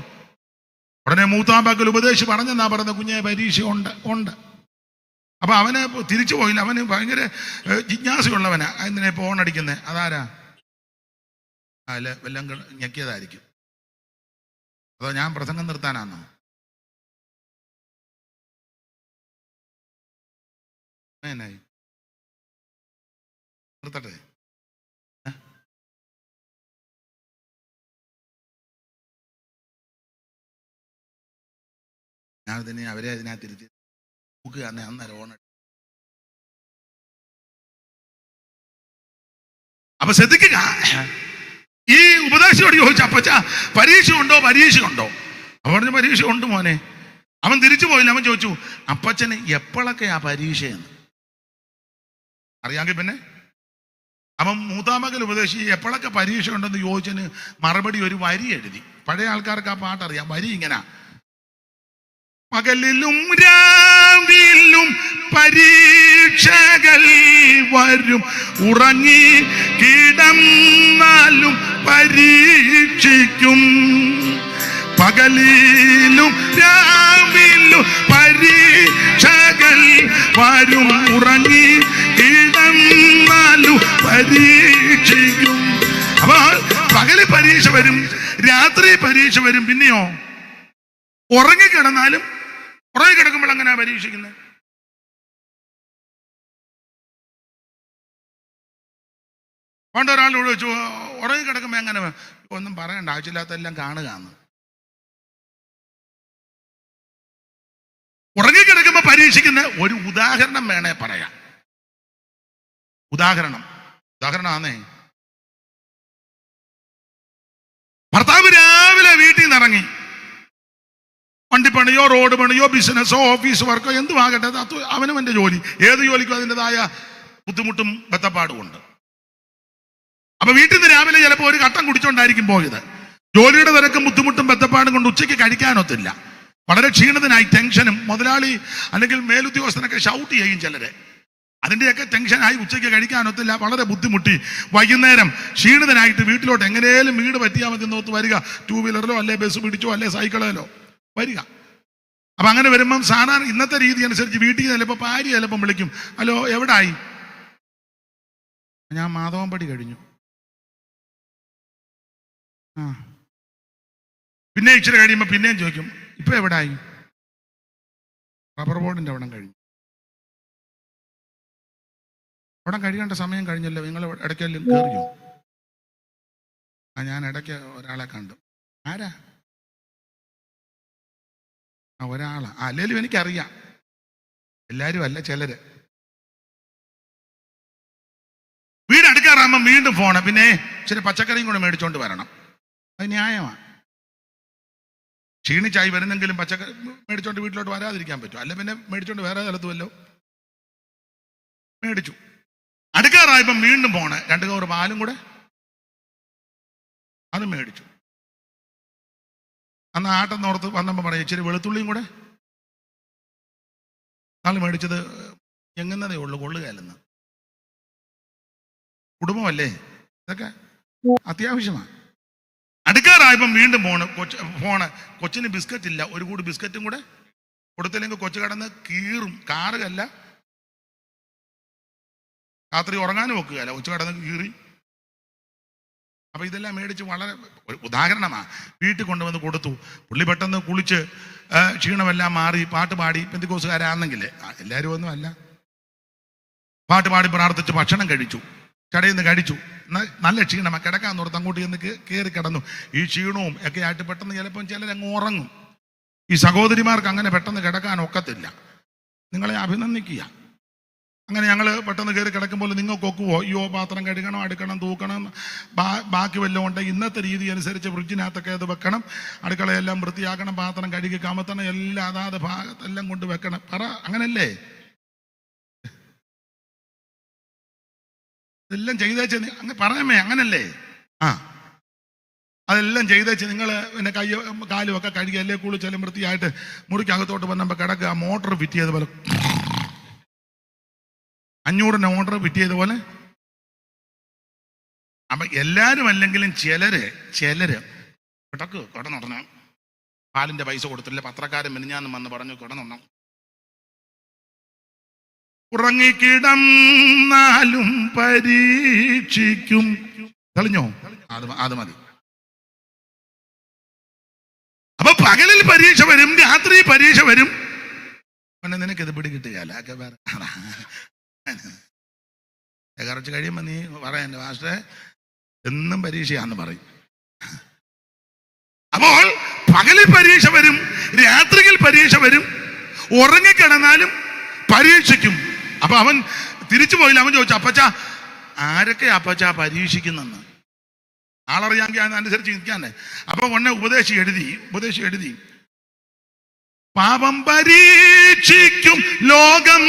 ഉടനെ മൂത്താമ്പാക്കൽ ഉപദേശി പറഞ്ഞെന്നാ പറഞ്ഞ, കുഞ്ഞെ പരീക്ഷ ഉണ്ട് ഉണ്ട്. അപ്പൊ അവന് തിരിച്ചു പോയില്ല. അവന് ഭയങ്കര ജിജ്ഞാസയുള്ളവനാ. എന്തിനാ ഫോണടിക്കുന്നത്? അതാരാ? അല്ല, വല്ലം ഞെക്കിയതായിരിക്കും. അതോ ഞാൻ പ്രസംഗം നിർത്താനാണോ? എന്നായി നിർത്തട്ടെ? ഞാൻ തന്നെ അവരെ അതിനകത്തിരുത്തി നോക്കുക. അന്നേരം ഓണ. അപ്പൊ ശ്രദ്ധിക്കുക, ഈ ഉപദേശിയോട് ചോദിച്ചു, അപ്പച്ച പരീക്ഷ ഉണ്ടോ പരീക്ഷ ഉണ്ടോ? അവൻ പറഞ്ഞു, പരീക്ഷ ഉണ്ട് മോനെ. അവൻ തിരിച്ചു പോയില്ല. അവൻ ചോദിച്ചു, അപ്പച്ചന് എപ്പോഴൊക്കെയാ പരീക്ഷയെന്ന് അറിയാമെങ്കിൽ പിന്നെ അവൻ മൂത്താമകൽ ഉപദേശി എപ്പോഴൊക്കെ പരീക്ഷ ഉണ്ടെന്ന് ചോദിച്ചതിന് മറുപടി ഒരു വരി എഴുതി. പഴയ ആൾക്കാർക്ക് ആ പാട്ടറിയാം. വരി ഇങ്ങനെ: പകലിലും രാവിലും പരീക്ഷകൾ വരും, ഉറങ്ങി കിടന്നാലും പരീക്ഷിക്കും. പകലിലും രാവിലും പരീക്ഷകൾ വരും, ഉറങ്ങി കിടന്നാലും പരീക്ഷിക്കും. അപ്പോൾ പകല് പരീക്ഷ വരും, രാത്രി പരീക്ഷ വരും, പിന്നെയോ ഉറങ്ങിക്കിടക്കുമ്പോൾ എങ്ങനെയാ പരീക്ഷിക്കുന്നത്? പണ്ട് ഒരാളോട് ചോദിച്ചു, ഉറങ്ങിക്കിടക്കുമ്പോൾ എങ്ങനെ? ഒന്നും പറയണ്ട, ആവശ്യമില്ലാത്തെല്ലാം കാണുകയെന്ന്. ഉറങ്ങിക്കിടക്കുമ്പോൾ പരീക്ഷിക്കുന്ന ഒരു ഉദാഹരണം വേണേ പറയാം. ഉദാഹരണമാണേ, ഭർത്താവ് രാവിലെ വീട്ടിൽ നിന്ന് ഇറങ്ങി, വണ്ടിപ്പണിയോ റോഡ് പണിയോ ബിസിനസ്സോ ഓഫീസ് വർക്കോ എന്തുമാകട്ടെ, അവനവൻ്റെ ജോലി, ഏത് ജോലിക്കും അതിൻ്റെതായ ബുദ്ധിമുട്ടും ബത്തപ്പാടും ഉണ്ട്. അപ്പൊ വീട്ടിൽ നിന്ന് രാവിലെ ചിലപ്പോൾ ഒരു കട്ടൻ കുടിച്ചോണ്ടായിരിക്കും പോയത്. ജോലിയുടെ തിരക്കും ബുദ്ധിമുട്ടും ബത്തപ്പാടും കൊണ്ട് ഉച്ചയ്ക്ക് കഴിക്കാനൊത്തില്ല. വളരെ ക്ഷീണിതനായി, ടെൻഷനും, മുതലാളി അല്ലെങ്കിൽ മേലുദ്യോഗസ്ഥനൊക്കെ ഷൗട്ട് ചെയ്യും ചിലരെ. അതിൻ്റെയൊക്കെ ടെൻഷനായി ഉച്ചയ്ക്ക് കഴിക്കാനൊത്തില്ല, വളരെ ബുദ്ധിമുട്ടി. വൈകുന്നേരം ക്ഷീണിതനായിട്ട് വീട്ടിലോട്ട് എങ്ങനെയും വീട് പറ്റിയാൽ മതി നോത്ത് വരിക. 2 വീലറിലോ അല്ലെ ബസ് പിടിച്ചോ അല്ലെ സൈക്കിളിലോ വരിക. അപ്പൊ അങ്ങനെ വരുമ്പം സാധാരണ ഇന്നത്തെ രീതി അനുസരിച്ച് വീട്ടിൽ ചിലപ്പോൾ ഭാര്യ ചിലപ്പം വിളിക്കും, ഹലോ എവിടായി? ഞാൻ മാധവൻപടി കഴിഞ്ഞു. പിന്നെ ഇച്ചിരി കഴിയുമ്പോൾ പിന്നെയും ചോദിക്കും, ഇപ്പൊ എവിടായി? റബ്ബർ ബോർഡിന്റെ അവിടെ കഴിഞ്ഞു. അവിടെ കഴിയേണ്ട സമയം കഴിഞ്ഞല്ലോ, നിങ്ങൾ ഇടയ്ക്കെല്ലാം കയറിയോ? ഞാൻ ഇടയ്ക്ക് ഒരാളെ കണ്ടു. ആരാ? ഒരാളാ. അല്ലേലും എനിക്കറിയാം, എല്ലാരും അല്ല, ചിലര്. വീട് അടുക്കാറാകുമ്പോൾ വീണ്ടും ഫോണ്, പിന്നെ ഇച്ചിരി പച്ചക്കറിയും കൂടെ മേടിച്ചോണ്ട് വരണം. അത് ന്യായമാണ്. ക്ഷീണിച്ചായി വരുന്നെങ്കിലും പച്ചക്കറി മേടിച്ചോണ്ട് വീട്ടിലോട്ട് വരാതിരിക്കാൻ പറ്റും. അല്ലെ പിന്നെ മേടിച്ചോണ്ട് വേറെ സ്ഥലത്തുമല്ലോ മേടിച്ചു. അടുക്കാറായപ്പം വീണ്ടും പോണേ, 2 കവർ പാലും കൂടെ അത് മേടിച്ചു. അന്ന് ആട്ടം നോർത്ത് വന്നപ്പോൾ പറയാം, ഇച്ചിരി വെളുത്തുള്ളിയും കൂടെ. ആൾ മേടിച്ചത് എങ്ങുന്നതേ ഉള്ളു, കൊള്ളുകയല്ലെന്ന്. കുടുംബമല്ലേ, ഇതൊക്കെ അത്യാവശ്യമാണ്. അടുക്കാറായപ്പം വീണ്ടും ഫോണ്. കൊച്ചിന് ബിസ്ക്കറ്റ് ഇല്ല, ഒരു കൂടി ബിസ്ക്കറ്റും കൂടെ കൊടുത്തില്ലെങ്കിൽ കൊച്ചു കടന്ന് കീറും. കാറുകല്ല, രാത്രി ഉറങ്ങാനും വെക്കുകയല്ല, കൊച്ചു കടന്ന് കീറി. അപ്പൊ ഇതെല്ലാം മേടിച്ച് വളരെ ഒരു ഉദാഹരണമാണ്. വീട്ടിൽ കൊണ്ടുവന്ന് കൊടുത്തു. പുള്ളി പെട്ടെന്ന് കുളിച്ച് ക്ഷീണമെല്ലാം മാറി പാട്ട് പാടി, പെന്തിക്കോസുകാരാണെങ്കിലേ, എല്ലാവരും ഒന്നും അല്ല, പാട്ട് പാടി പ്രാർത്ഥിച്ച് ഭക്ഷണം കഴിച്ചു, കടയിൽ നിന്ന് കഴിച്ചു. നല്ല ക്ഷീണമാണ്, കിടക്കാൻ നോർത്ത് അങ്ങോട്ട് ചെന്ന് കയറി കിടന്നു. ഈ ക്ഷീണവും ഒക്കെ ആയിട്ട് പെട്ടെന്ന് ചിലപ്പം ചിലരങ്ങ് ഉറങ്ങും. ഈ സഹോദരിമാർക്ക് അങ്ങനെ പെട്ടെന്ന് കിടക്കാൻ ഒക്കത്തില്ല. നിങ്ങളെ അഭിനന്ദിക്കുക. അങ്ങനെ ഞങ്ങൾ പെട്ടെന്ന് കയറി കിടക്കുമ്പോൾ നിങ്ങൾക്ക് ഒക്കുവോ? അയ്യോ, പാത്രം കഴുകണം, അടുക്കണം, തൂക്കണം, ബാക്കി വല്ലതും ഉണ്ടെങ്കിൽ ഇന്നത്തെ രീതി അനുസരിച്ച് ഫ്രിഡ്ജിനകത്തൊക്കെ അത് വെക്കണം, അടുക്കളയെല്ലാം വൃത്തിയാക്കണം, പാത്രം കഴുകി കമത്തണം, എല്ലാം അതാത് ഭാഗത്തെല്ലാം കൊണ്ട് വെക്കണം. പറ, അങ്ങനല്ലേ? ഇതെല്ലാം ചെയ്തേച്ച് അങ്ങ് പറയാമേ, അങ്ങനല്ലേ? അതെല്ലാം ചെയ്തേച്ച് നിങ്ങൾ പിന്നെ കാലും ഒക്കെ കഴുകി അല്ലേ കുളിച്ചാലും വൃത്തിയായിട്ട് മുറിക്കകത്തോട്ട് വന്നപ്പോൾ കിടക്കുക. മോട്ടർ ഫിറ്റ് ചെയ്തപോലെ 500 മോട്ടർ ഫിറ്റ് ചെയ്തപോലെ. അപ്പൊ എല്ലാരും അല്ലെങ്കിലും ചിലര് കിടക്ക് കിടന്നുടനെ പാലിന്റെ പൈസ കൊടുത്തില്ല, പത്രക്കാരൻ മിനിഞ്ഞാന്ന് വന്ന് പറഞ്ഞു കിടന്നുടണം. ഉറങ്ങിക്കിടന്നാലും പരീക്ഷിക്കും. തെളിഞ്ഞോ? അത് മതി. അപ്പൊ പകലിൽ പരീക്ഷ വരും, രാത്രി പരീക്ഷ വരും. പിന്നെ നിനക്കിത് പിടികിട്ടുകയല്ല. കുറച്ച് കഴിയുമ്പോ നീ പറയാ, എന്റെ മാസ്റ്ററെ എന്നും പരീക്ഷയാന്ന് പറയും. അപ്പോൾ പകലിൽ പരീക്ഷ വരും, രാത്രിയിൽ പരീക്ഷ വരും, ഉറങ്ങിക്കിടന്നാലും പരീക്ഷിക്കും. അപ്പൊ അവൻ തിരിച്ചു പോയില്ല. അവൻ ചോദിച്ചു, അപ്പച്ച ആരൊക്കെ അപ്പച്ച പരീക്ഷിക്കുന്നെന്ന്? ആളറിയാമെങ്കിൽ അതിനനുസരിച്ച് നിൽക്കാന്നെ. അപ്പൊ ഉടനെ ഉപദേശി എഴുതി പാപം പരീക്ഷിക്കും, ലോകം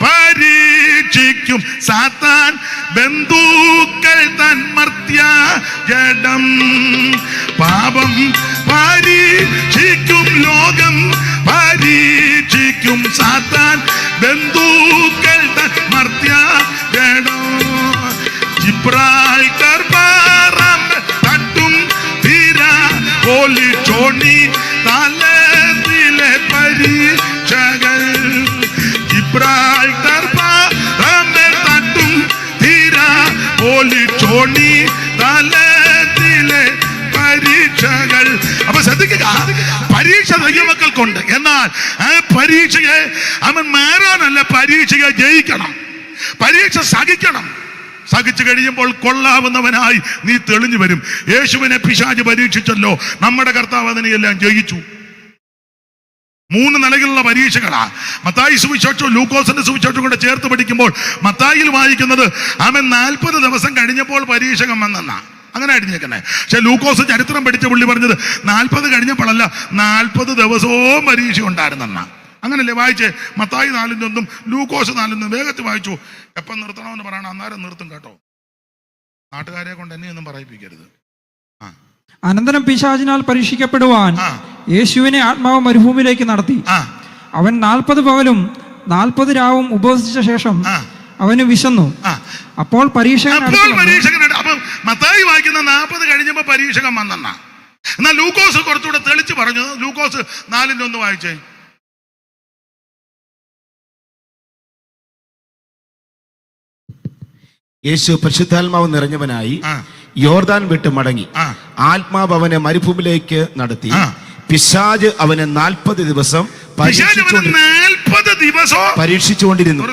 പരീക്ഷിക്കും, സാത്താൻ ബന്ധുക്കൾ തൻ മർത്യ ജഡം. പാപം പരീക്ഷിക്കും, ലോകം പരീക്ഷിക്കും, സാത്താൻ ബന്ധുക്കൾ തൻ മർത്യ ജഡം. ജിബ്രാൾട്ടർ പാറം തട്ടും തീര ഒളിച്ചോടി തലത്തിലെ പരീക്ഷകൾ. ജിബ്രാൾട്ടർ പാറം തട്ടും തീര ഒളിച്ചോടി തലത്തിലെ പരീക്ഷകൾ. അപ്പൊ ശ്രദ്ധിക്കുക, പരീക്ഷ ദൈവമക്കൾക്കുണ്ട്. എന്നാൽ ആ പരീക്ഷയെ അവൻ മാറാനല്ല, പരീക്ഷയെ ജയിക്കണം. പരീക്ഷ സഹിക്കണം. സഹിച്ചു കഴിയുമ്പോൾ കൊള്ളാവുന്നവനായി നീ തെളിഞ്ഞു വരും. യേശുവിനെ പിശാച് പരീക്ഷിച്ചല്ലോ, നമ്മുടെ കർത്താവ് അതിനെയെല്ലാം ജയിച്ചു. 3 നിലയിലുള്ള പരീക്ഷകളാ. മത്തായി സുവിശേഷവും ലൂക്കോസിന്റെ സുവിശേഷവും കൂടെ ചേർത്ത് പഠിക്കുമ്പോൾ മത്തായിയിൽ വായിക്കുന്നത് അവൻ 40 ദിവസം കഴിഞ്ഞപ്പോൾ പരീക്ഷകൻ വന്നെന്നാ. അങ്ങനെ അടിഞ്ഞേക്കുന്നത്. പക്ഷെ ലൂക്കോസ് ചരിത്രം പഠിച്ച പുള്ളി പറഞ്ഞത് 40 കഴിഞ്ഞപ്പോഴല്ല, 40 ദിവസവും പരീക്ഷ ഉണ്ടായിരുന്നെന്നാ. അങ്ങനല്ലേ വായിച്ചേ? മത്തായി 4:1 ലൂക്കോസ് 4:1 വേഗത്തിൽ വായിച്ചു. എപ്പം നിർത്തണമെന്ന് പറയണം, അന്നേരം നിർത്തും കേട്ടോ. നാട്ടുകാരെ കൊണ്ട് എന്നെയൊന്നും പറയിപ്പിക്കരുത്. അനന്തരം പിശാചിനാൽ പരീക്ഷിക്കപ്പെടുവാൻ യേശുവിനെ ആത്മാവ് മരുഭൂമിയിലേക്ക് നടത്തി. അവൻ 40 പകലും 40 രാവും ഉപവസിച്ച ശേഷം അവന് വിശന്നു. അപ്പോൾ പരീക്ഷകൻ അപ്പൊ മത്തായി വായിക്കുന്ന 40 കഴിഞ്ഞപ്പോ പരീക്ഷകൻ വന്നെന്നാ. എന്നാൽ ലൂക്കോസ് കുറച്ചുകൂടെ തെളിച്ച് പറഞ്ഞു. ലൂക്കോസ് 4:1 വായിച്ചേ. യേശു പരിശുദ്ധാത്മാവ് നിറഞ്ഞവനായി യോർദാൻ വിട്ട് മടങ്ങി. ആത്മാവ് അവനെ മരുഭൂമിയിലേക്ക് നടത്തി. പിശാച് അവനെ 40 ദിവസം പരീക്ഷിച്ചുകൊണ്ടിരുന്നു.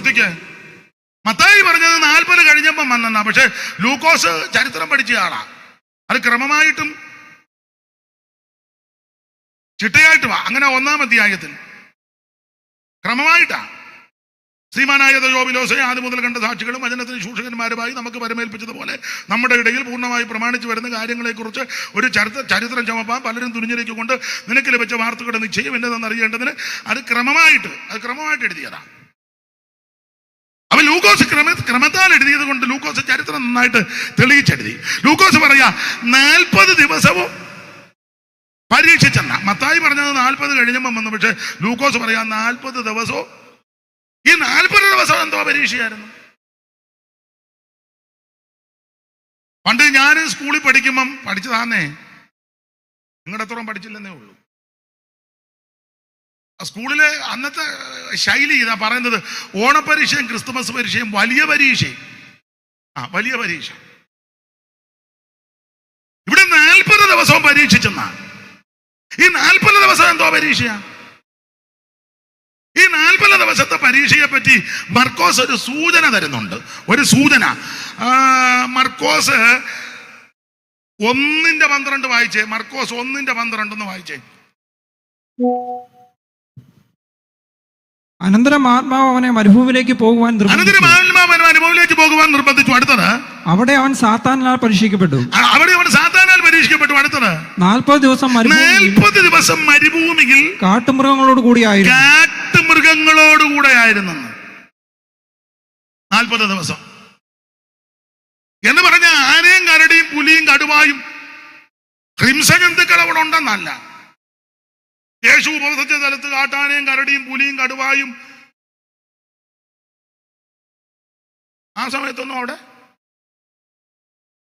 മത്തായി പറഞ്ഞത് 40 കഴിഞ്ഞപ്പം വന്നെന്നാ. പക്ഷെ ലൂക്കോസ് ചരിത്രം പഠിച്ച ആളാ. അത് ക്രമമായിട്ടും ചിട്ടയായിട്ടും അങ്ങനെ 1-ാം അധ്യായത്തിൽ ക്രമമായിട്ടാ. ശ്രീമാനായ യോബിലോസെ ആദ്യം മുതൽ കണ്ട സാക്ഷികളും വചനത്തിന് ശൂഷകന്മാരുമായി നമുക്ക് പരമേൽപ്പിച്ചതുപോലെ നമ്മുടെ ഇടയിൽ പൂർണ്ണമായി പ്രമാണിച്ചു വരുന്ന കാര്യങ്ങളെക്കുറിച്ച് ഒരു ചരിത്രം ചമപ്പാൻ പലരും തുനിഞ്ഞിരിക്കൊണ്ട് നിനക്ക് ലഭിച്ച വാർത്തകളുടെ നിശ്ചയം എന്നതെന്ന് അറിയേണ്ടതിന് അത് ക്രമമായിട്ട് എഴുതിയതാണ്. അവൻ ലൂക്കോസ് ക്രമത്താൽ എഴുതിയത് കൊണ്ട് ലൂക്കോസ് ചരിത്രം നന്നായിട്ട് തെളിയിച്ചെഴുതി. ലൂക്കോസ് പറയാ 40 ദിവസവും പരീക്ഷിച്ചെന്ന. മത്തായി പറഞ്ഞത് 40 കഴിഞ്ഞപ്പം വന്നു. പക്ഷെ ലൂക്കോസ് പറയാ 40 ദിവസവും. ഈ 40 ദിവസം എന്തോ പരീക്ഷയായിരുന്നു. പണ്ട് ഞാൻ സ്കൂളിൽ പഠിക്കുമ്പം പഠിച്ചതാന്നേ, നിങ്ങളുടെ അത്രയും പഠിച്ചില്ലെന്നേ ഉള്ളൂ. സ്കൂളിലെ അന്നത്തെ ശൈലി ഇതാ പറയുന്നത്, ഓണപരീക്ഷയും ക്രിസ്തുമസ് പരീക്ഷയും വലിയ പരീക്ഷയും. വലിയ പരീക്ഷ. ഇവിടെ 40 ദിവസവും പരീക്ഷിച്ചെന്നാ. ഈ 40 ദിവസം എന്തോ പരീക്ഷയാ. ഈ 40 ദിവസത്തെ പരീക്ഷയെ പറ്റി മർക്കോസ് ഒരു സൂചന തരുന്നുണ്ട്. ഒരു സൂചന മർക്കോസ് 1:12 വായിച്ചേ. മർക്കോസ് 1:12 വായിച്ചേ. അനന്തരം ആത്മാവ് അവനെ മരുഭൂമിയിലേക്ക് പോകുവാൻ നിർബന്ധിച്ചു. അടുത്തത് അവിടെ അവൻ സാത്താനാൽ പരീക്ഷിക്കപ്പെട്ടു. അടുത്തത് 40 ദിവസം മരുഭൂമിയിൽ കാട്ടുമൃഗങ്ങളോട് കൂടെയായിരുന്നു. 40 ദിവസം എന്ന് പറഞ്ഞ ആനയും കരടിയും പുലിയും കടുവായും ഹിംസജന്തുക്കൾ അവിടെ ഉണ്ടെന്നല്ല. യേശു ഉപവസിച്ച സ്ഥലത്ത് കാട്ടാനയും കരടിയും പുലിയും കടുവായും ആ സമയത്തൊന്നും അവിടെ,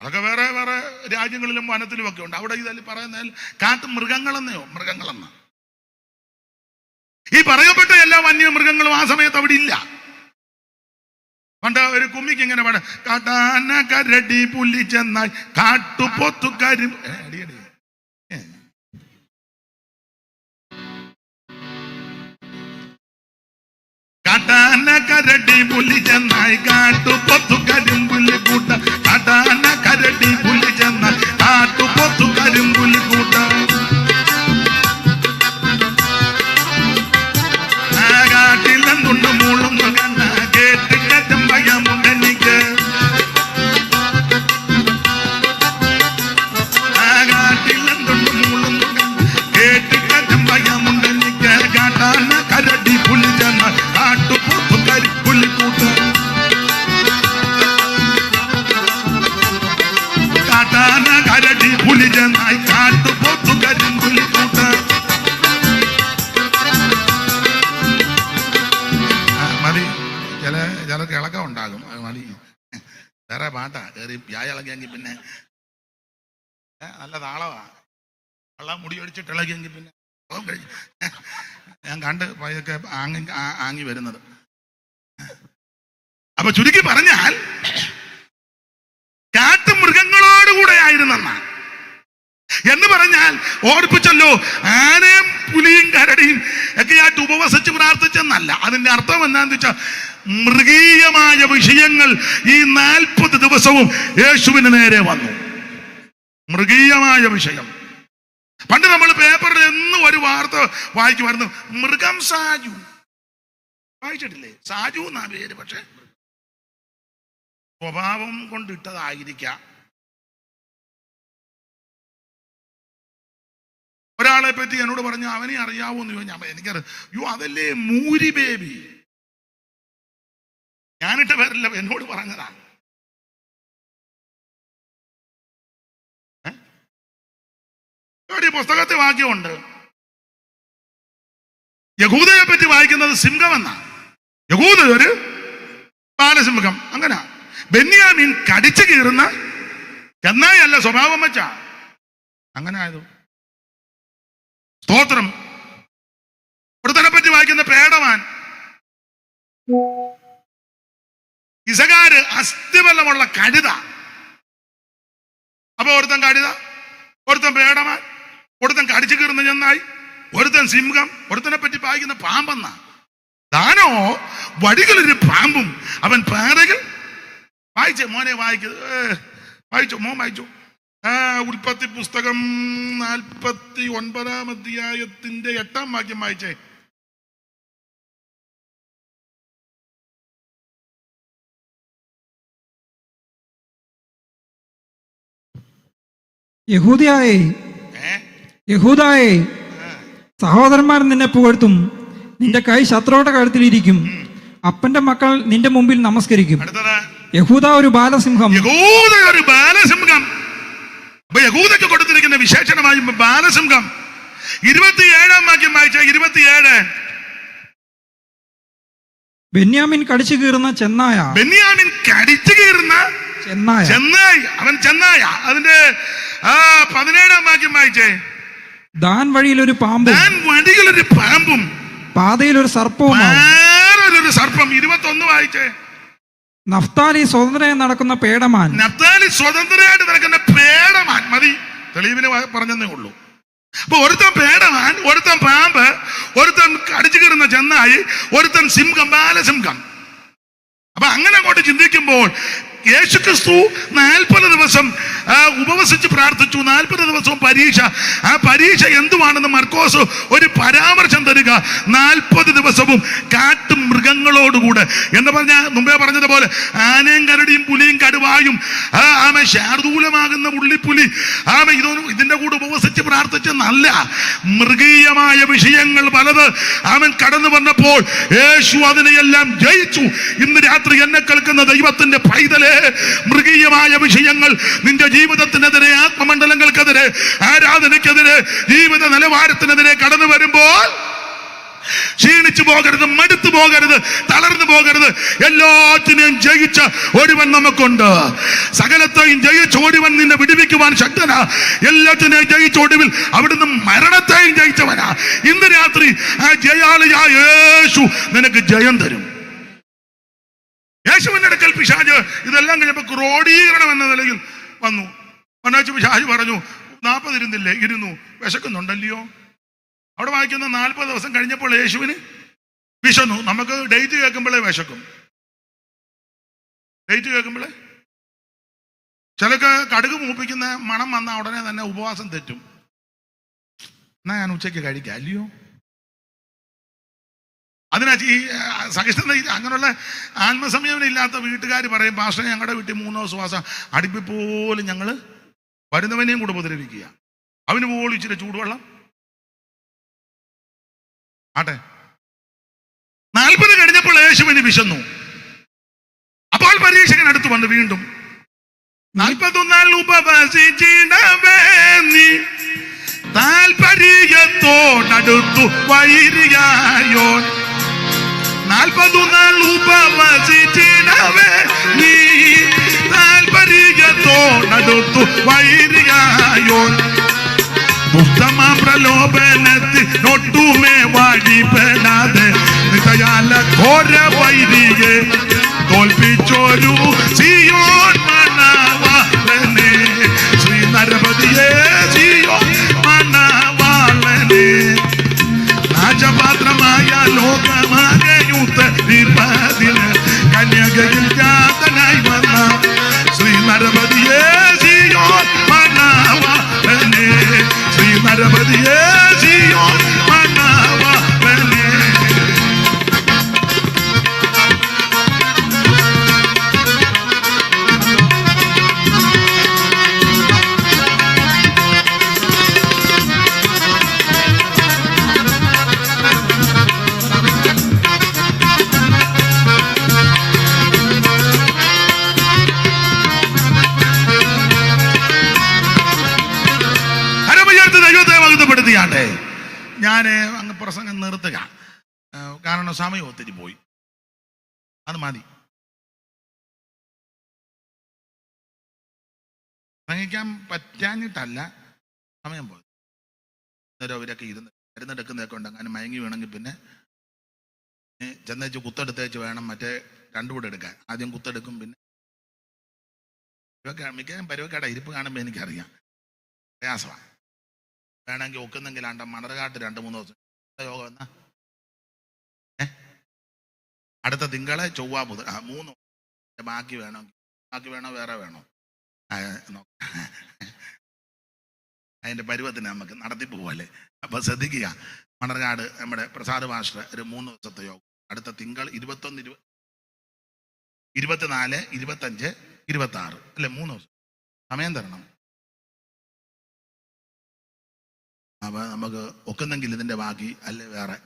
അതൊക്കെ വേറെ വേറെ രാജ്യങ്ങളിലും വനത്തിലും ഒക്കെ ഉണ്ട്. അവിടെ ഇതിൽ പറയുന്നതിൽ കാട്ടു മൃഗങ്ങളെന്ന ഈ പറയപ്പെട്ട എല്ലാ വന്യമൃഗങ്ങളും ആ സമയത്ത് അവിടെ ഇല്ല. പണ്ട് ഒരു കുമ്മിക്ക് ഇങ്ങനെ പാടാം, കാട്ടാന കരടി പുലി ചെന്നായി കാട്ടുപോത്തുകാരി കാട്ടാന കരടി പുലി ചെന്നായി കാട്ടുപോത്തുകരിമ്പുലി കൂട്ട. കാട്ടാന കരടി പുലി ചെന്നായി കാട്ടുപോത്തുകരിമ്പുലി കൂട്ട. കാട്ടിലെന്തുണ്ട് മൂളുന്നു കണ്ണ കേട്ട് കറ്റം ഭയമുണ്ടെനിക്ക്. കാട്ടിലെന്തുണ്ട് മൂളുന്നു കണ്ണ കേട്ട് കറ്റം ഭയമുണ്ടെനിക്ക്. കാട്ടാന കരടി പുലി ചെന്നായി കാട്ടുപോത്തുകരിമ്പുലി കൂട്ട. കാട്ടാന കരടി പുലി ചെന്നായി കാട്ടുപോത്തുകരിമ്പുലി കൂട്ട. മതി, ചിലർക്ക് ഇളക്കം ഉണ്ടാകും. മതി, വേറെ പാട്ടാ കയറി ഇളകിയെങ്കിൽ പിന്നെ നല്ല താളവാ. വെള്ളം മുടി ഒടിച്ചിട്ട് ഇളകിയെങ്കിൽ പിന്നെ ഞാൻ കണ്ട് പയ്യൊക്കെ ആങ്ങി വരുന്നത്. അപ്പൊ ചുരുക്കി പറഞ്ഞാൽ കാട്ടുമൃഗങ്ങളോടുകൂടെ ആയിരുന്നെന്നാണ്. എന്ന് പറഞ്ഞാൽ ഓർപ്പിച്ചല്ലോ, ആനയും പുലിയും കരടിയും ഒക്കെ ആയിട്ട് ഉപവസിച്ച് പ്രാർത്ഥിച്ചെന്നല്ല. അതിന്റെ അർത്ഥം എന്താണെന്ന് വെച്ചാൽ മൃഗീയമായ വിഷയങ്ങൾ ഈ 40 ദിവസവും യേശുവിന് നേരെ വന്നു. മൃഗീയമായ വിഷയം. പണ്ട് നമ്മൾ പേപ്പറിൽ എന്നും ഒരു വാർത്ത വായിക്കുമായിരുന്നു, മൃഗം സാജു. വായിച്ചിട്ടില്ലേ? സാജു എന്നാ പേര്, പക്ഷെ സ്വഭാവം കൊണ്ടിട്ടതായിരിക്കാം. ഒരാളെ പറ്റി എന്നോട് പറഞ്ഞു, അവനെ അറിയാവോന്ന് ചോദിച്ചാൽ എനിക്കറിയാം. യോ, അതല്ലേ മൂരി ബേബി. ഞാനിട്ട പേരല്ല, എന്നോട് പറഞ്ഞതാ. പുസ്തകത്തെ വാക്യമുണ്ട്. യഹൂദയെ പറ്റി വായിക്കുന്നത് സിംഹം എന്നാ. യഹൂദ ഒരു ബാലസിംഹം. അങ്ങനെ ബെന്യാമീൻ കടിച്ചു കീറുന്ന ചെന്നായല്ല, സ്വഭാവം വെച്ചാ അങ്ങനെ ആയത്. സ്തോത്രം. ഒരുത്തനെ പറ്റി വായിക്കുന്ന പേടമാൻ. ഇസഖാര് അസ്ഥിബലമുള്ള കഴുത. അപ്പൊ ഒരുത്തൻ കഴുത, ഒരുത്തൻ പേടമാൻ, ഒരുത്തൻ കടിച്ചു കീറുന്ന ചെന്നായി, ഒരുത്തൻ സിംഹം, ഒരുത്തനെ പറ്റി വായിക്കുന്ന പാമ്പെന്ന. താനോ വഴികളൊരു പാമ്പും അവൻ പാറകൾ. വായിച്ചേ മോനെ, വായിച്ചോ മോൻ, വായിച്ചോ. ഉൽപ്പത്തി പുസ്തകം 49 അധ്യായത്തിന്റെ 8 വാക്യം വായിച്ചേ. യഹൂദായേ, സഹോദരന്മാർ നിന്നെ പുകഴ്ത്തും. നിന്റെ കൈ ശത്രുവിടെ കഴുത്തിലിരിക്കും. അപ്പന്റെ മക്കൾ നിന്റെ മുമ്പിൽ നമസ്കരിക്കും. യഹൂദ ഒരു ബാലസിംഹം. യഹൂദ ഒരു ബാലസിംഹം. അപ്പൊ യഹൂദയ്ക്ക് കൊടുത്തിരിക്കുന്ന വിശേഷണമായി ബാലസിംഹം. 27 വാക്യം വായിച്ച. 27. ബെന്യാമിൻ കടിച്ചു കീറുന്ന ചെന്നായ. ബെന്യാമിൻ കടിച്ചു കീറുന്ന ചെന്നായി. അവൻ ചെന്നായ. അതിന്റെ 17 വാക്യം വായിച്ചേ. ദാൻ വഴിയിലൊരു പാമ്പും. ദാൻ വഴിയിലൊരു പാമ്പും. പാതയിലൊരു സർപ്പവും. ഒരു സർപ്പം. 21 വായിച്ചേ. നഫ്താലി സ്വതന്ത്രമായി നടക്കുന്ന പേടമാൻ. നഫ്താലി സ്വതന്ത്രമായിട്ട് നടക്കുന്ന പേടമാൻ. മതി, തെളിവിന് പറഞ്ഞതേ ഉള്ളൂ. അപ്പൊ ഒരുത്തൻ പേടമാൻ, ഒരുത്തൻ പാമ്പ്, ഒരുത്തൻ കടിച്ചു കീറുന്ന ചെന്നായി, ഒരുത്തൻ സിംഹം, ബാലസിംഹം. അപ്പൊ അങ്ങനെ അങ്ങോട്ട് ചിന്തിക്കുമ്പോൾ യേശുക്രിസ്തു 40 ദിവസം ഉപവസിച്ച് പ്രാർത്ഥിച്ചു. 40 ദിവസവും പരീക്ഷ. ആ പരീക്ഷ എന്തുവാണെന്ന് മർക്കോസ് ഒരു പരാമർശം തരിക. 40 ദിവസവും കാട്ടും മൃഗങ്ങളോടുകൂടെ എന്ന് പറഞ്ഞാൽ മുമ്പേ പറഞ്ഞതുപോലെ ആനയും കരടിയും പുലിയും കടുവായും ശാർദൂലമാകുന്ന ഉള്ളിപ്പുലി ഇതിന്റെ കൂടെ ഉപവസിച്ച് പ്രാർത്ഥിച്ച് നല്ല മൃഗീയമായ വിഷയങ്ങൾ പലത് അവൻ കടന്നു വന്നപ്പോൾ യേശു അതിനെയെല്ലാം ജയിച്ചു. ഇന്ന് രാത്രി എന്നെ കേൾക്കുന്ന ദൈവത്തിന്റെ പൈതലെ, മൃഗീയമായ വിഷയങ്ങൾ നിന്റെ ജീവിതത്തിനെതിരെ, ആത്മമണ്ഡലങ്ങൾക്കെതിരെ, ആരാധനയ്ക്കെതിരെ, ജീവിത നിലവാരത്തിനെതിരെ കടന്നു വരുമ്പോൾ ക്ഷീണിച്ചു പോകരുത്, മടുത്തു പോകരുത്, തളർന്നു പോകരുത്. എല്ലാറ്റിനെയും ജയിച്ച ഒരുവൻ നമുക്കുണ്ട്. സകലത്തെയും ജയിച്ച ഒരുവൻ നിന്നെ വിടുവിക്കുവാൻ ശക്തനാ. എല്ലാറ്റിനെയും ജയിച്ച ഒടുവിൽ അവിടുന്ന് മരണത്തെയും ജയിച്ചവനാ. ഇന്ന് രാത്രി ആ ജയാളിയായ യേശു നിനക്ക് ജയം തരും. യേശുവിന്റെ അടുക്കൽ പിശാച് ഇതെല്ലാം കഴിഞ്ഞപ്പോൾ ക്രോഡീകരണം എന്ന നിലയിൽ വന്നു. പിശാച് പറഞ്ഞു, 40 ഇരുന്നില്ലേ? ഇരുന്നു. വിശക്കുന്നുണ്ടല്ലയോ? അവിടെ വായിക്കുന്ന 40 ദിവസം കഴിഞ്ഞപ്പോൾ യേശുവിന് വിശന്നു. നമുക്ക് ഡേറ്റ് കേൾക്കുമ്പോഴേ വിശക്കും. ഡേറ്റ് കേൾക്കുമ്പോഴേ ചിലക്ക് കടുക് മൂപ്പിക്കുന്ന മണം വന്ന ഉടനെ തന്നെ ഉപവാസം തെറ്റും. എന്നാ ഞാൻ ഉച്ചയ്ക്ക് കഴിക്കാം, അല്ലയോ? അതിനാ ഈ സഹിഷ്ണുത. അങ്ങനെയുള്ള ആത്മസംയമനം ഇല്ലാത്ത വീട്ടുകാർ പറയും, പാസ്റ്റർ ഞങ്ങളുടെ വീട്ടിൽ 3 ദിവസം വാസം അടുപ്പിപ്പോലും ഞങ്ങൾ വരുന്നവനെയും കൂടെ ഉപദ്രവിക്കുക. അവന് പോലും ഇച്ചിരി ചൂടുവെള്ളം ആട്ടെ. 40 കഴിഞ്ഞപ്പോൾ യേശുവിന് വിശന്നു. അപ്പോൾ പരീക്ഷകൻ അടുത്ത് വന്ന് വീണ്ടും 41 ഉപവസിച്ചിടവേ നീ താൽപര്യത്തോടടുത്തു വൈരിയായോ. 41 ഉപവസിച്ചിടവേ നീ താൽപര്യത്തോടടുത്തു വൈരിയായോ. ഉത്തമ പ്രലോഭനത്തിനൊട്ടുമേ വഴിപ്പെടാതെ നിതയാല ഘോര വൈരിയെ തോൽപ്പിച്ചോരു സിയോൻ മണവാളനെ. ശ്രീ നരപതിയെ സിയോൻ മണവാളനെ. കൈയുയർത്തി ദൈവത്തെ മഹത്വപ്പെടുത്തിയാട്ടെ. ഞാൻ അങ്ങ് പ്രസംഗം നിർത്തുക, കാരണം സമയം ഒത്തിരി പോയി. അത് മതി. പ്രസംഗിക്കാൻ പറ്റാഞ്ഞിട്ടല്ല, സമയം പോയി. അന്നേരം അവരൊക്കെ മരുന്നെടുക്കുന്നതൊക്കെ ഉണ്ട്. അങ്ങനെ മയങ്ങി വേണമെങ്കിൽ പിന്നെ ചെന്നേച്ച് കുത്തെടുത്തേച്ച് വേണം മറ്റേ രണ്ടും കൂടെ എടുക്കാൻ. ആദ്യം കുത്തെടുക്കും, പിന്നെ മിക്കതും പരുവക്കാട ഇരിപ്പ് കാണുമ്പോൾ എനിക്കറിയാം പ്രയാസമാണ്. വേണമെങ്കിൽ ഒക്കുന്നെങ്കിൽ മണർകാട്ട് 2-3 ദിവസം യോഗം എന്നാ അടുത്ത തിങ്കളെ ചൊവ്വ ബുധൻ 3. ബാക്കി വേണോ വേറെ വേണോ അതിൻ്റെ പരുവത്തിന് നമുക്ക് നടത്തി പോവല്ലേ. അപ്പോൾ ശ്രദ്ധിക്കുക, മണർകാട് നമ്മുടെ പ്രസാദ് മാസ്റ്റർ ഒരു 3 ദിവസത്തെ യോഗം. അടുത്ത തിങ്കൾ 21, 24, 25, 26 അല്ലെ, 3 ദിവസം സമയം തരണം. അപ്പോൾ നമുക്ക് ഒക്കുന്നെങ്കിൽ ഇതിൻ്റെ ബാക്കി അല്ലേ വേറെ.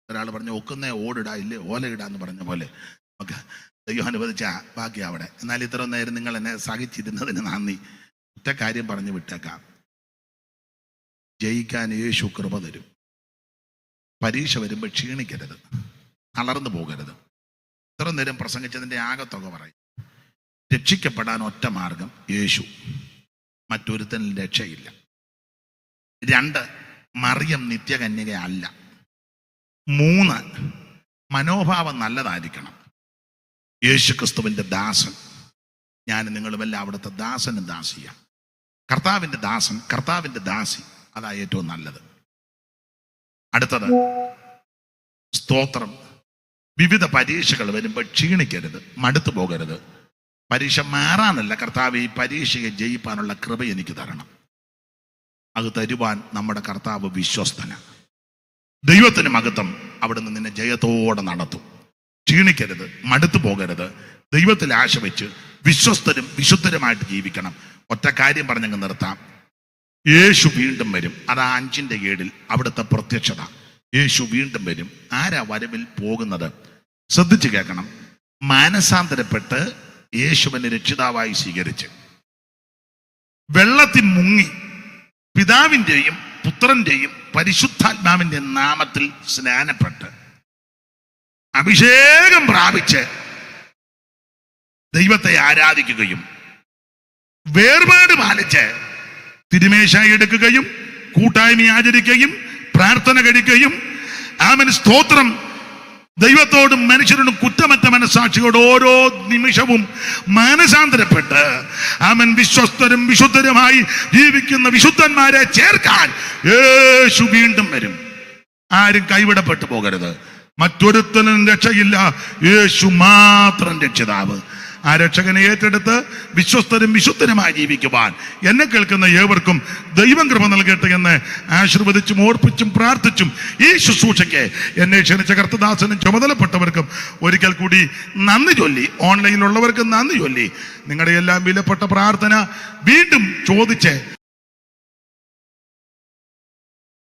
ഒരാൾ പറഞ്ഞു ഒക്കുന്നേ ഓടിടാ ഇല്ലേ ഓലയിടാന്ന് പറഞ്ഞ പോലെ നമുക്ക് ദൈവം അനുവദിച്ചാ ബാക്കി അവിടെ. എന്നാൽ ഇത്ര നേരം നിങ്ങൾ എന്നെ സഹിച്ചിരുന്നതിന് നന്ദി. ഒറ്റ കാര്യം പറഞ്ഞു വിട്ടേക്കാം, ജയിക്കാൻ യേശു കൃപ തരും. പരീക്ഷ വരുമ്പോൾ ക്ഷീണിക്കരുത്, തളർന്നു പോകരുത്. ഇത്ര നേരം പ്രസംഗിച്ചതിൻ്റെ ആകത്തുക പറയും. രക്ഷിക്കപ്പെടാൻ ഒറ്റ മാർഗം യേശു, മറ്റൊരുത്തനിൽ രക്ഷയില്ല. 2, മറിയം നിത്യകന്യക അല്ല. 3, മനോഭാവം നല്ലതായിരിക്കണം. യേശു ക്രിസ്തുവിൻ്റെ ദാസൻ. ഞാൻ നിങ്ങളുമെല്ലാം അവിടുത്തെ ദാസനും ദാസിയാണ്. കർത്താവിൻ്റെ ദാസൻ, കർത്താവിൻ്റെ ദാസി, അതാ ഏറ്റവും നല്ലത്. അടുത്തത് സ്തോത്രം. വിവിധ പരീക്ഷകൾ വരുമ്പോൾ ക്ഷീണിക്കരുത്, മടുത്തു പോകരുത്. പരീക്ഷ മാറാനല്ല, കർത്താവ് ഈ പരീക്ഷയെ ജയിപ്പാനുള്ള കൃപ എനിക്ക് തരണം. അത് തരുവാൻ നമ്മുടെ കർത്താവ് വിശ്വസ്തന്. ദൈവത്തിന് മഹത്വം. അവിടുന്ന് നിന്നെ ജയത്തോടെ നടത്തും. ക്ഷീണിക്കരുത്, മടുത്തു പോകരുത്. ദൈവത്തിൽ ആശ വെച്ച് വിശ്വസ്തരും വിശുദ്ധരുമായിട്ട് ജീവിക്കണം. ഒറ്റ കാര്യം പറഞ്ഞങ്ങ് നിർത്താം, യേശു വീണ്ടും വരും. അതാ 5:7 അവിടുത്തെ പ്രത്യക്ഷത. യേശു വീണ്ടും വരും. ആരാ വരവിൽ പോകുന്നത്? ശ്രദ്ധിച്ചു കേൾക്കണം. മാനസാന്തരപ്പെട്ട് യേശുവിനെ രക്ഷിതാവായി സ്വീകരിച്ച് വെള്ളത്തിൽ മുങ്ങി പിതാവിൻ്റെയും പുത്രന്റെയും പരിശുദ്ധാത്മാവിന്റെ നാമത്തിൽ സ്നാനപ്പെട്ട് അഭിഷേകം പ്രാപിച്ച് ദൈവത്തെ ആരാധിക്കുകയും വേർപാട് പാലിച്ച് തിരുമേശ എടുക്കുകയും കൂട്ടായ്മ ആചരിക്കുകയും പ്രാർത്ഥന കഴിക്കുകയും ആമേൻ സ്തോത്രം ദൈവത്തോടും മനുഷ്യരോടും കുറ്റമറ്റ മനസ്സാക്ഷിയോട് ഓരോ നിമിഷവും മാനസാന്തരപ്പെട്ട് ആമേൻ വിശ്വസ്തരും വിശുദ്ധരുമായി ജീവിക്കുന്ന വിശുദ്ധന്മാരെ ചേർക്കാൻ യേശു വീണ്ടും വരും. ആരും കൈവിടപ്പെട്ടു പോകരുത്. മറ്റൊരുത്തനും രക്ഷയില്ല, യേശു മാത്രം രക്ഷിതാവ്. ആ രക്ഷകനെ ഏറ്റെടുത്ത് വിശ്വസ്തരും വിശുദ്ധരുമായി ജീവിക്കുവാൻ എന്നെ കേൾക്കുന്ന ഏവർക്കും ദൈവം കൃപ നൽകട്ടെ എന്ന് ആശീർവദിച്ചും ഓർപ്പിച്ചും പ്രാർത്ഥിച്ചും ഈ ശുശ്രൂഷയ്ക്ക് എന്നെ ക്ഷണിച്ച കർത്തദാസനും ചുമതലപ്പെട്ടവർക്കും ഒരിക്കൽ കൂടി നന്ദി ചൊല്ലി, ഓൺലൈനിലുള്ളവർക്ക് നന്ദി ചൊല്ലി, നിങ്ങളുടെ എല്ലാം വിലപ്പെട്ട പ്രാർത്ഥന വീണ്ടും ചോദിച്ച്